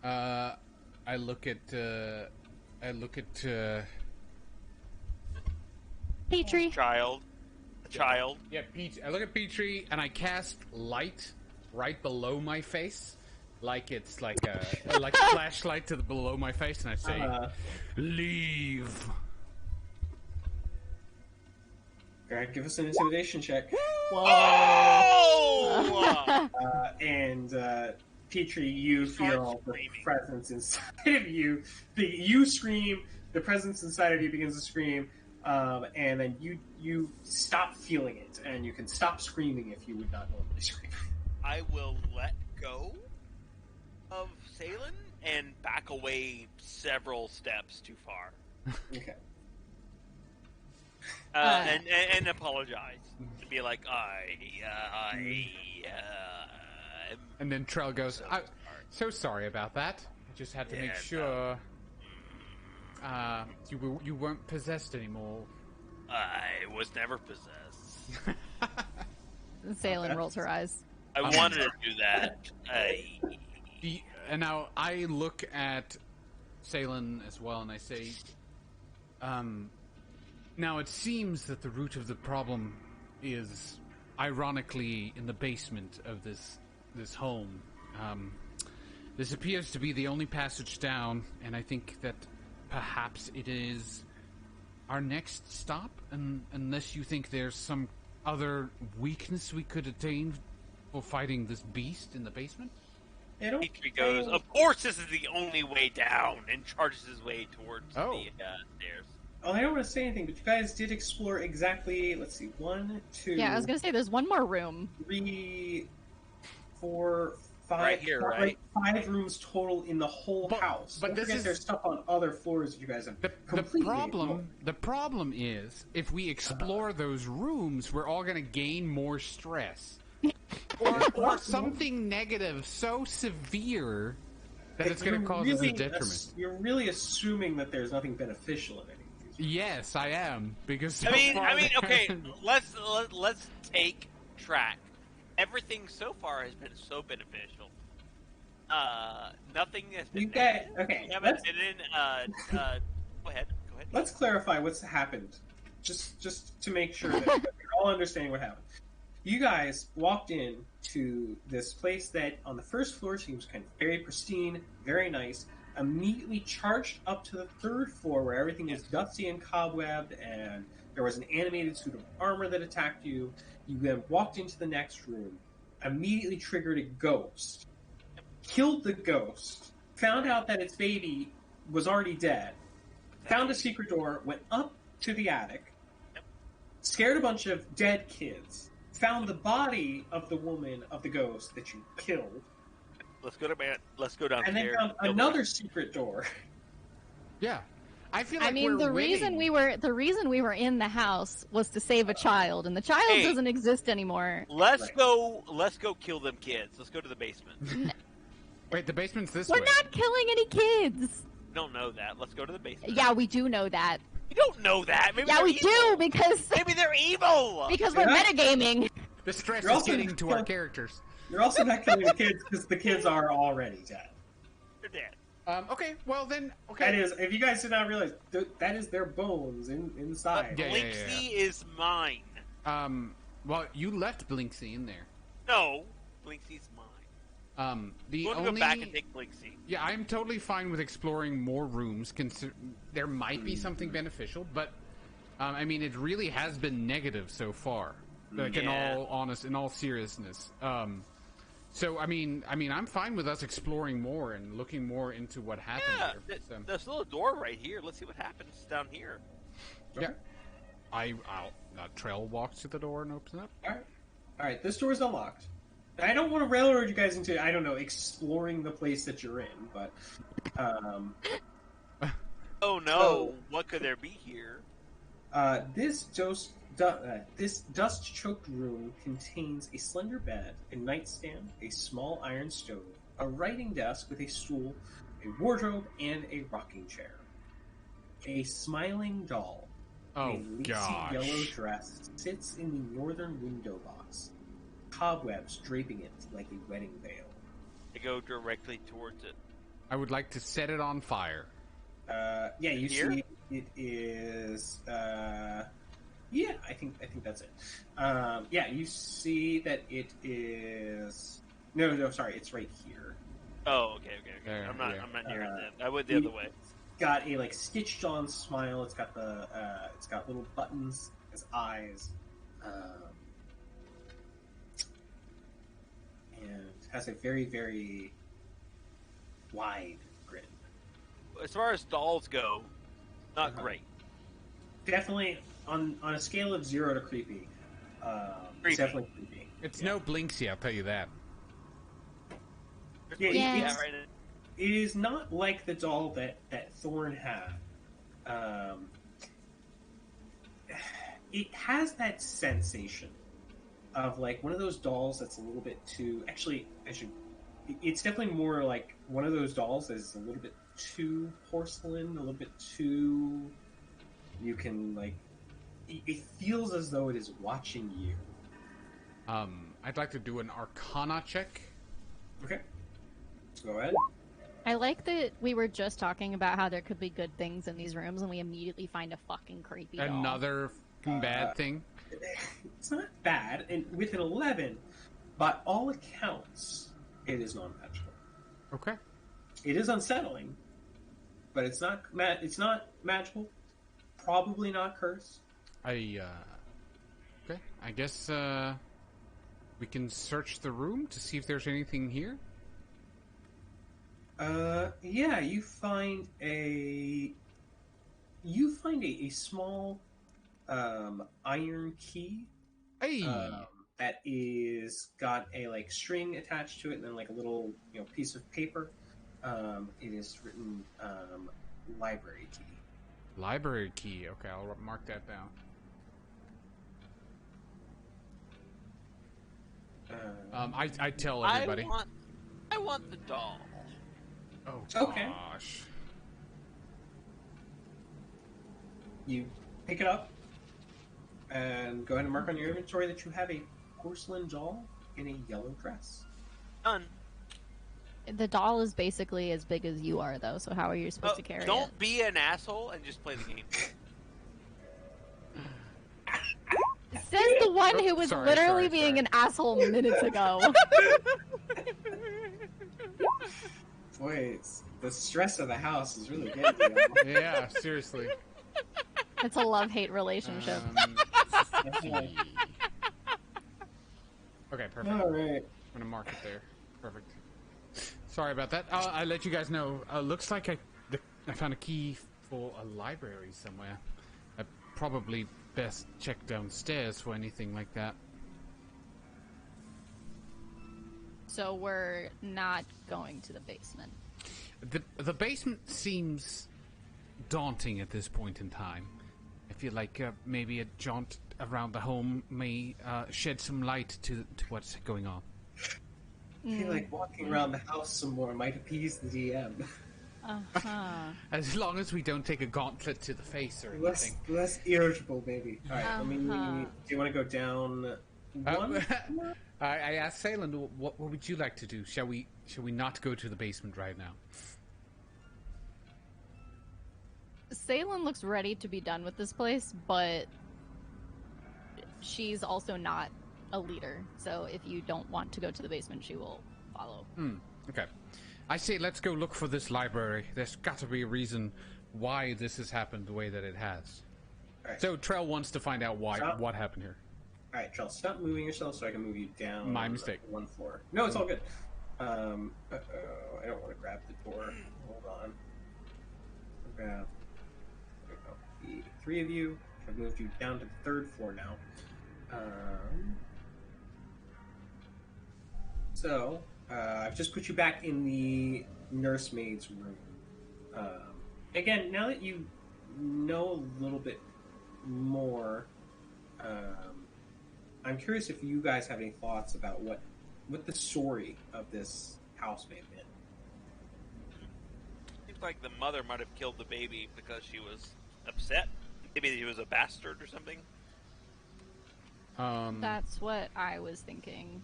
I look at Petrie. Child. Yeah, I look at Petrie and I cast light right below my face, like it's like a flashlight to below my face, and I say, "Leave." Alright, give us an intimidation check. Whoa! And Petrie, you feel the presence inside of you. You scream. The presence inside of you begins to scream. And then you stop feeling it, and you can stop screaming if you would not normally scream. I will let go of Saelihn and back away several steps too far. Okay. And apologize. To be like, and then Trel goes, so sorry about that. I just had to make sure you weren't possessed anymore. I was never possessed. Saelihn rolls her eyes. I wanted to do that. And now I look at Saelihn as well, and I say, now it seems that the root of the problem is, ironically, in the basement of this home. This appears to be the only passage down, and I think that perhaps it is our next stop, unless you think there's some other weakness we could attain for fighting this beast in the basement. Petrie goes, of course this is the only way down, and charges his way towards the stairs. Oh, I don't want to say anything, but you guys did explore exactly, let's see, 1, 2... Yeah, I was going to say, there's one more room. 3, 4, 5... Right here, right? 5 rooms total in the whole house. But there's stuff on other floors that you guys have completely ignored. The problem is, if we explore those rooms, we're all going to gain more stress. or something negative so severe that it's going to cause us a detriment. You're really assuming that there's nothing beneficial in it. Yes, I am, because okay. Let's take track. Everything so far has been so beneficial. Nothing has been. Okay. We haven't been in. Go ahead. Let's clarify what's happened, just to make sure that we're all understanding what happened. You guys walked in to this place that on the first floor seems kind of very pristine, very nice. Immediately charged up to the 3rd floor where everything was dusty and cobwebbed, and there was an animated suit of armor that attacked you. You then walked into the next room, immediately triggered a ghost, killed the ghost, found out that its baby was already dead, found a secret door, went up to the attic, scared a bunch of dead kids, found the body of the woman of the ghost that you killed. Let's go downstairs. And then found another secret door. Yeah, I feel like the reason we were in the house was to save a child, and the child doesn't exist anymore. Let's go kill them kids. Let's go to the basement. Wait, the basement's this way. We're not killing any kids. We don't know that. Let's go to the basement. Yeah, we do know that. You don't know that. Maybe we evil. do, because maybe they're evil. Because we're metagaming. The stress is getting to our characters. You're also not killing the kids because the kids are already dead. They're dead. Okay, well then, okay. That is, if you guys did not realize, that is their bones inside. Blinksy is mine. Well, you left Blinksy in there. No, Blinksy's mine. We'll go back and take Blinksy. Yeah, I'm totally fine with exploring more rooms. There might be something beneficial, but it really has been negative so far. Like in all seriousness. So I mean, I'm fine with us exploring more and looking more into what happened here. So. There's a little door right here. Let's see what happens down here. Yeah. I'll Trel walks to the door and opens it up. All right. This door is unlocked. I don't want to railroad you guys into, I don't know, exploring the place that you're in, but oh no! What could there be here? This dust-choked room contains a slender bed, a nightstand, a small iron stove, a writing desk with a stool, a wardrobe, and a rocking chair. A smiling doll in a lacy yellow dress sits in the northern window box, cobwebs draping it like a wedding veil. I go directly towards it. I would like to set it on fire. Yeah, you see it is... Yeah, I think that's it. Yeah, you see that it is... No, sorry, it's right here. Oh, okay. There, I'm not near it then. I went the other way. Got a stitched on smile. It's got it's got little buttons as eyes, and has a very, very wide grin. As far as dolls go, not great. Definitely on a scale of 0 to creepy. It's definitely creepy. It's no Blinksy, I'll tell you that. Yeah. It is not like the doll that Thorn had. It has that sensation of one of those dolls that's a little bit too... Actually, it's definitely more like one of those dolls that is a little bit too porcelain, a little bit too... You can, it feels as though it is watching you. I'd like to do an Arcana check. Okay. Go ahead. I like that we were just talking about how there could be good things in these rooms, and we immediately find a fucking creepy doll. Another bad thing? It's not bad, and with an 11, by all accounts, it is non-magical. Okay. It is unsettling, but it's not magical. Probably not cursed. Okay. I guess we can search the room to see if there's anything here. Yeah, you find a small iron key. Hey. That is got a string attached to it, and then a little piece of paper. It is written library key. Library key. Okay, I'll mark that down. I tell everybody. I want the doll. Oh gosh. Okay. You pick it up and go ahead and mark on your inventory that you have a porcelain doll in a yellow dress. Done. The doll is basically as big as you are, though, so how are you supposed to carry it? Don't be an asshole and just play the game. Says the one who was literally being an asshole minutes ago. Boy, the stress of the house is really getting you. Yeah, seriously. It's a love-hate relationship. Okay, perfect. All right. I'm gonna mark it there. Perfect. Sorry about that. I'll let you guys know. Looks like I found a key for a library somewhere. I probably best check downstairs for anything like that. So we're not going to the basement. The basement seems daunting at this point in time. I feel like maybe a jaunt around the home may shed some light to what's going on. I feel like walking around the house some more might appease the DM. As long as we don't take a gauntlet to the face or anything. Less irritable, maybe. All right, do you want to go down one? I asked Saelihn, what would you like to do? Shall we not go to the basement right now? Saelihn looks ready to be done with this place, but she's also not a leader. So if you don't want to go to the basement, she will follow. Okay. I say let's go look for this library. There's got to be a reason why this has happened the way that it has. Right. So Trel wants to find out what happened here. All right, Trel, stop moving yourself so I can move you down. My mistake. One floor. No, it's all good. I don't want to grab the door. Hold on. Grab. There we go. The three of you. I've moved you down to the 3rd floor now. So, I've just put you back in the nursemaid's room. Again, now that you know a little bit more, I'm curious if you guys have any thoughts about what the story of this house may have been. Seems like the mother might have killed the baby because she was upset. Maybe he was a bastard or something. That's what I was thinking.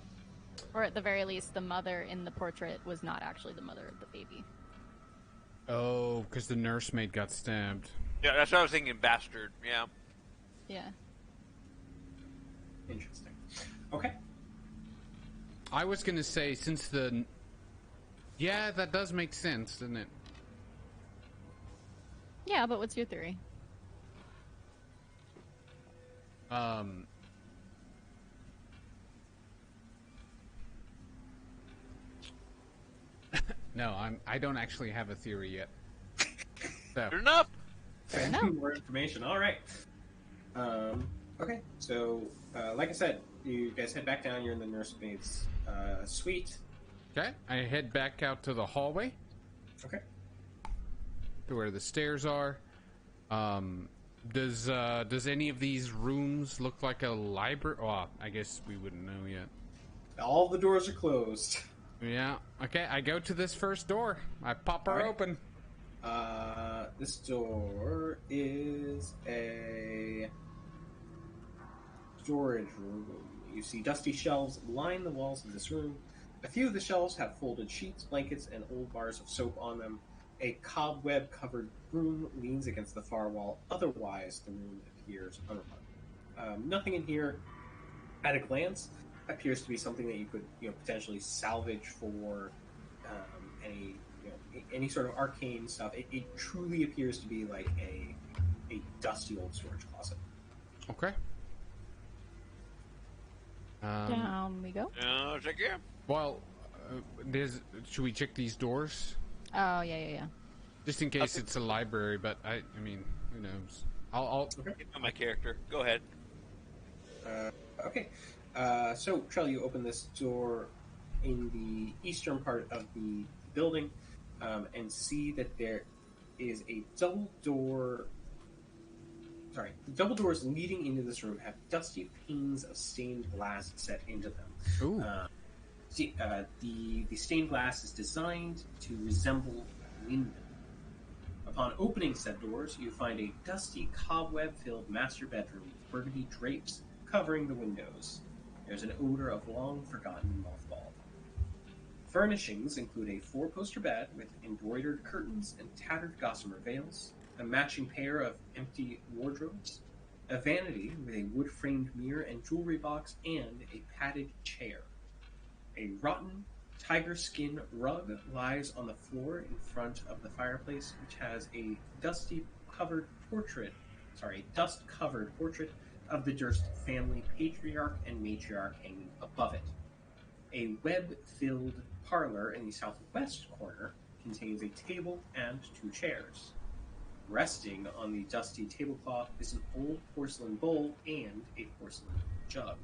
Or at the very least, the mother in the portrait was not actually the mother of the baby. Oh, because the nursemaid got stabbed. Yeah, that's what I was thinking, bastard, yeah. Yeah. Interesting. Okay. I was going to say, since the... Yeah, that does make sense, doesn't it? Yeah, but what's your theory? No, I don't actually have a theory yet. So. Good enough! More information. All right. Okay. So, like I said, you guys head back down. You're in the nursemaid's suite. Okay, I head back out to the hallway. Okay. To where the stairs are. Does any of these rooms look like a library? Oh, I guess we wouldn't know yet. All the doors are closed. Yeah. Okay, I go to this first door. I pop her open. This door is a storage room. You see dusty shelves line the walls of this room. A few of the shelves have folded sheets, blankets, and old bars of soap on them. A cobweb-covered broom leans against the far wall. Otherwise, the room appears unrun. Nothing in here, at a glance, appears to be something that you could, potentially salvage for any sort of arcane stuff. It truly appears to be like a dusty old storage closet. Okay. Down we go. Check here. Well, should we check these doors? Oh, yeah. Just in case it's a library, but I mean, who knows? I'll Get on my character. Go ahead. Okay. So, Trel, you open this door in the eastern part of the building and see that there is a double door. Sorry, the double doors leading into this room have dusty panes of stained glass set into them. Ooh. The stained glass is designed to resemble window. Upon opening said doors, you find a dusty, cobweb-filled master bedroom with burgundy drapes covering the windows. There's an odor of long-forgotten mothball. Furnishings include a 4-poster bed with embroidered curtains and tattered gossamer veils, a matching pair of empty wardrobes, a vanity with a wood-framed mirror and jewelry box, and a padded chair. A rotten tiger skin rug lies on the floor in front of the fireplace, which has a dust-covered portrait of the Durst family patriarch and matriarch hanging above it. A web-filled parlor in the southwest corner contains a table and 2 chairs. Resting on the dusty tablecloth is an old porcelain bowl and a porcelain jug.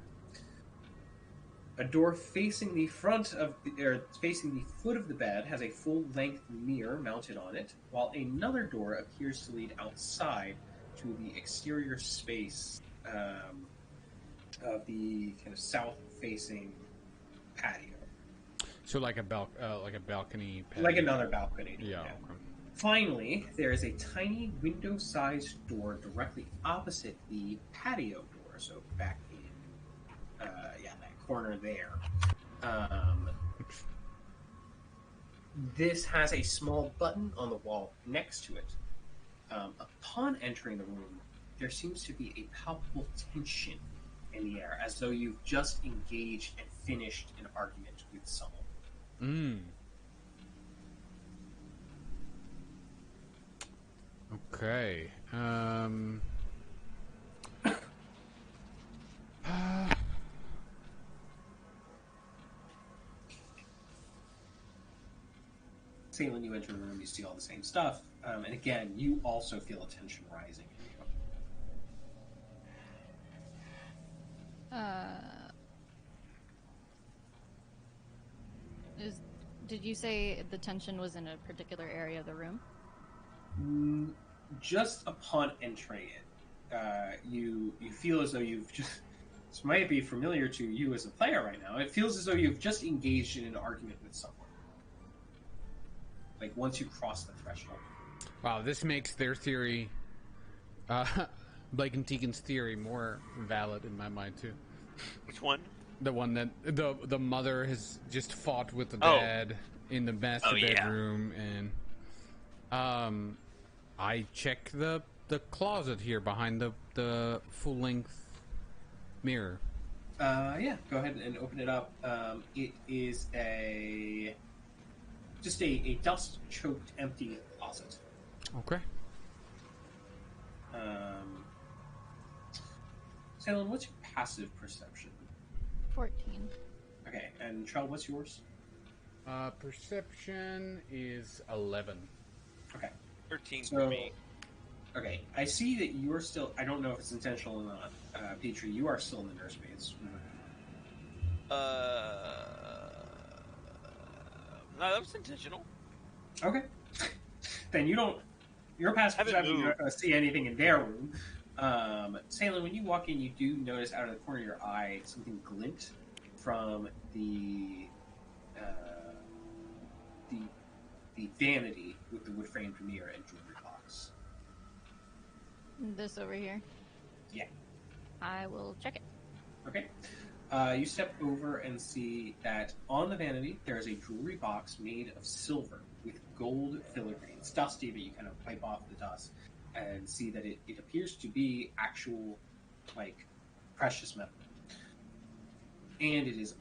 A door facing the foot of the bed has a full-length mirror mounted on it, while another door appears to lead outside to the exterior space of the kind of south-facing patio. So like a balcony. Patio. Like another balcony. Yeah. Okay. Finally, there is a tiny window-sized door directly opposite the patio door, so back in that corner there. This has a small button on the wall next to it. Upon entering the room, there seems to be a palpable tension in the air, as though you've just engaged and finished an argument with someone. Okay. Saelihn, you enter the room, you see all the same stuff, and again, you also feel a tension rising in you. Did you say the tension was in a particular area of the room? Just upon entering it, you feel as though you've just... This might be familiar to you as a player right now. It feels as though you've just engaged in an argument with someone. Like, once you cross the threshold. Wow, this makes their theory, Blake and Teagan's theory, more valid in my mind, too. Which one? The one that the mother has just fought with the dad in the master bedroom, and I check the closet here behind the full-length mirror. Yeah, go ahead and open it up. It is just a dust-choked, empty closet. Okay. Saelihn, what's your passive perception? 14. Okay, and Trel, what's yours? Perception is 11. Okay. 13 So, for me. okay, I see that you're still... I don't know if it's intentional or not. Petrie, you are still in the nursemaids. No, that was intentional. Okay. Then you don't... Your passive perception, you're not going to see anything in their room. Saelihn, when you walk in, you do notice out of the corner of your eye something glint from the vanity with the wood-framed mirror and jewelry box. This over here? Yeah. I will check it. Okay. You step over and see that on the vanity there is a jewelry box made of silver with gold filigree. It's dusty, but you kind of wipe off the dust and see that it appears to be actual, like, precious metal. And it is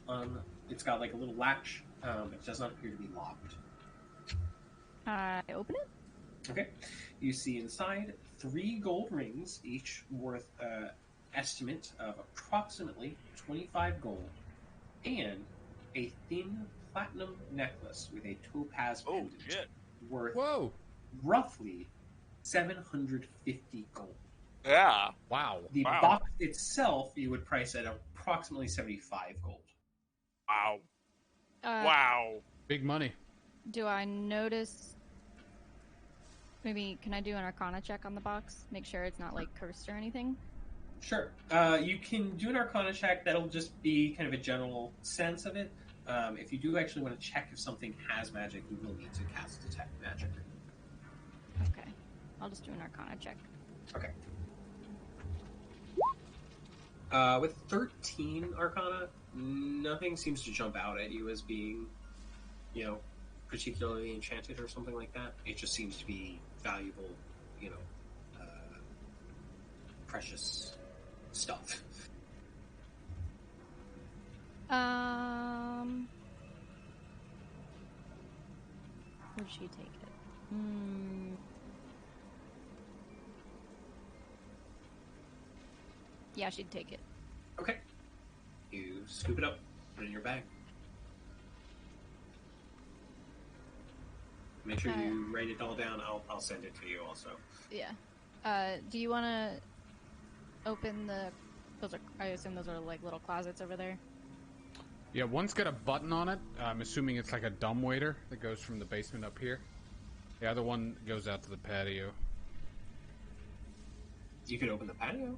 it's got like a little latch. It does not appear to be locked. I open it. Okay. You see inside 3 gold rings, each worth estimate of approximately 25 gold, and a thin platinum necklace with a topaz pendant worth roughly 750 gold. Yeah. Wow. The box itself you would price at approximately 75 gold. Wow. Wow. Big money. Do I notice... Maybe, can I do an Arcana check on the box? Make sure it's not, like, cursed or anything? Sure. You can do an Arcana check. That'll just be kind of a general sense of it. If you do actually want to check if something has magic, you will need to cast Detect Magic. Okay. I'll just do an Arcana check. Okay. With 13 Arcana, nothing seems to jump out at you as being, particularly enchanted or something like that. It just seems to be valuable, precious stuff. Where'd she take it? Yeah, she'd take it. Okay. You scoop it up, put it in your bag. Make sure you write it all down. I'll send it to you also. Yeah. Do you want to open those are, I assume those are like little closets over there? Yeah, one's got a button on it. I'm assuming it's like a dumbwaiter that goes from the basement up here. The other one goes out to the patio. You could open the patio?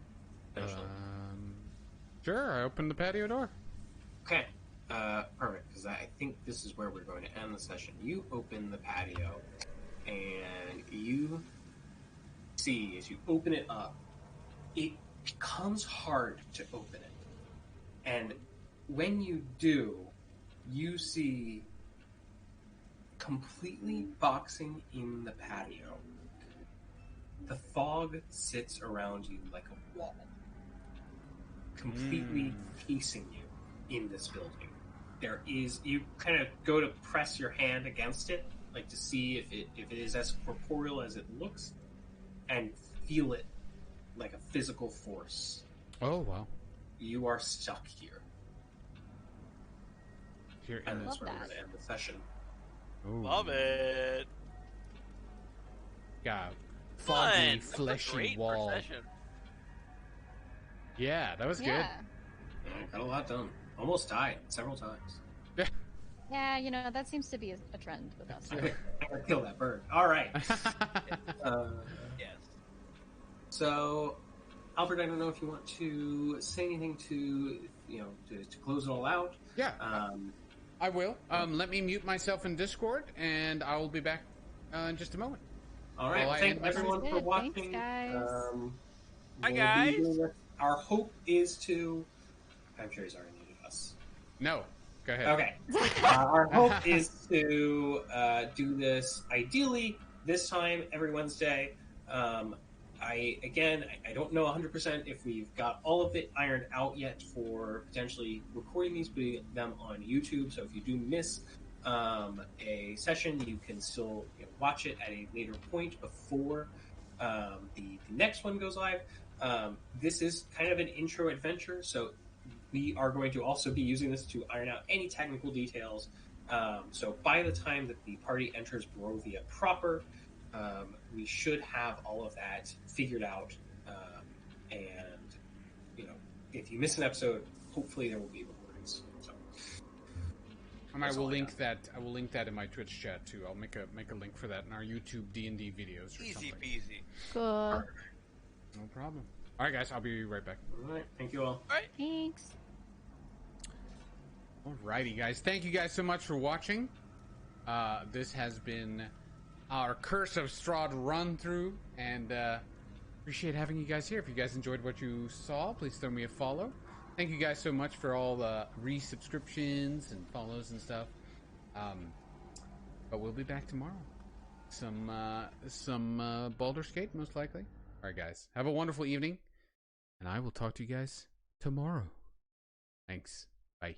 Sure, I opened the patio door. Okay. Perfect, because I think this is where we're going to end the session. You open the patio, and you see, as you open it up, it becomes hard to open it. And when you do, you see completely boxing in the patio. The fog sits around you like a wall, completely casing you in this building. There is, you kind of go to press your hand against it, like to see if it is as corporeal as it looks, and feel it like a physical force. Oh, wow. You are stuck here. Here, And that's where we're going to end the session. Ooh. Love it. Yeah. Fun. Foggy, That was a fleshy great wall. procession. Yeah, that was Yeah. Yeah, got a lot done. Almost died several times. good. Yeah, you know, that seems to be a trend with us. I gotta kill that bird. All right. Yes. So, Alfred, I don't know if you want to say anything to close it all out. Yeah, I will. Let me mute myself in Discord, and I will be back in just a moment. All right. Well, Thank I- everyone for Good. watching. Thanks, guys. Hi, We'll be guys. doing this. Our hope is to. I'm sure he's already muted us. No, go ahead. Okay. Our hope is to do this ideally this time every Wednesday. I don't know 100% if we've got all of it ironed out yet for potentially recording these, putting them on YouTube. So if you do miss a session, you can still watch it at a later point before the next one goes live. This is kind of an intro adventure, so we are going to also be using this to iron out any technical details. So by the time that the party enters Barovia proper, we should have all of that figured out. And if you miss an episode, hopefully there will be recordings. So, And I will link that. I will link that in my Twitch chat too. I'll make a link for that in our YouTube D&D videos or Easy something. peasy. Cool. No problem. All right, guys. I'll be right back. all right, thank you all. All right. Thanks. Alrighty, guys. Thank you guys so much for watching. This has been our Curse of Strahd run through, and appreciate having you guys here. If you guys enjoyed what you saw, please throw me a follow. Thank you guys so much for all the resubscriptions and follows and stuff. But we'll be back tomorrow. Some Baldur's Gate, most likely. All right, guys. Have a wonderful evening, and I will talk to you guys tomorrow. Thanks. Bye.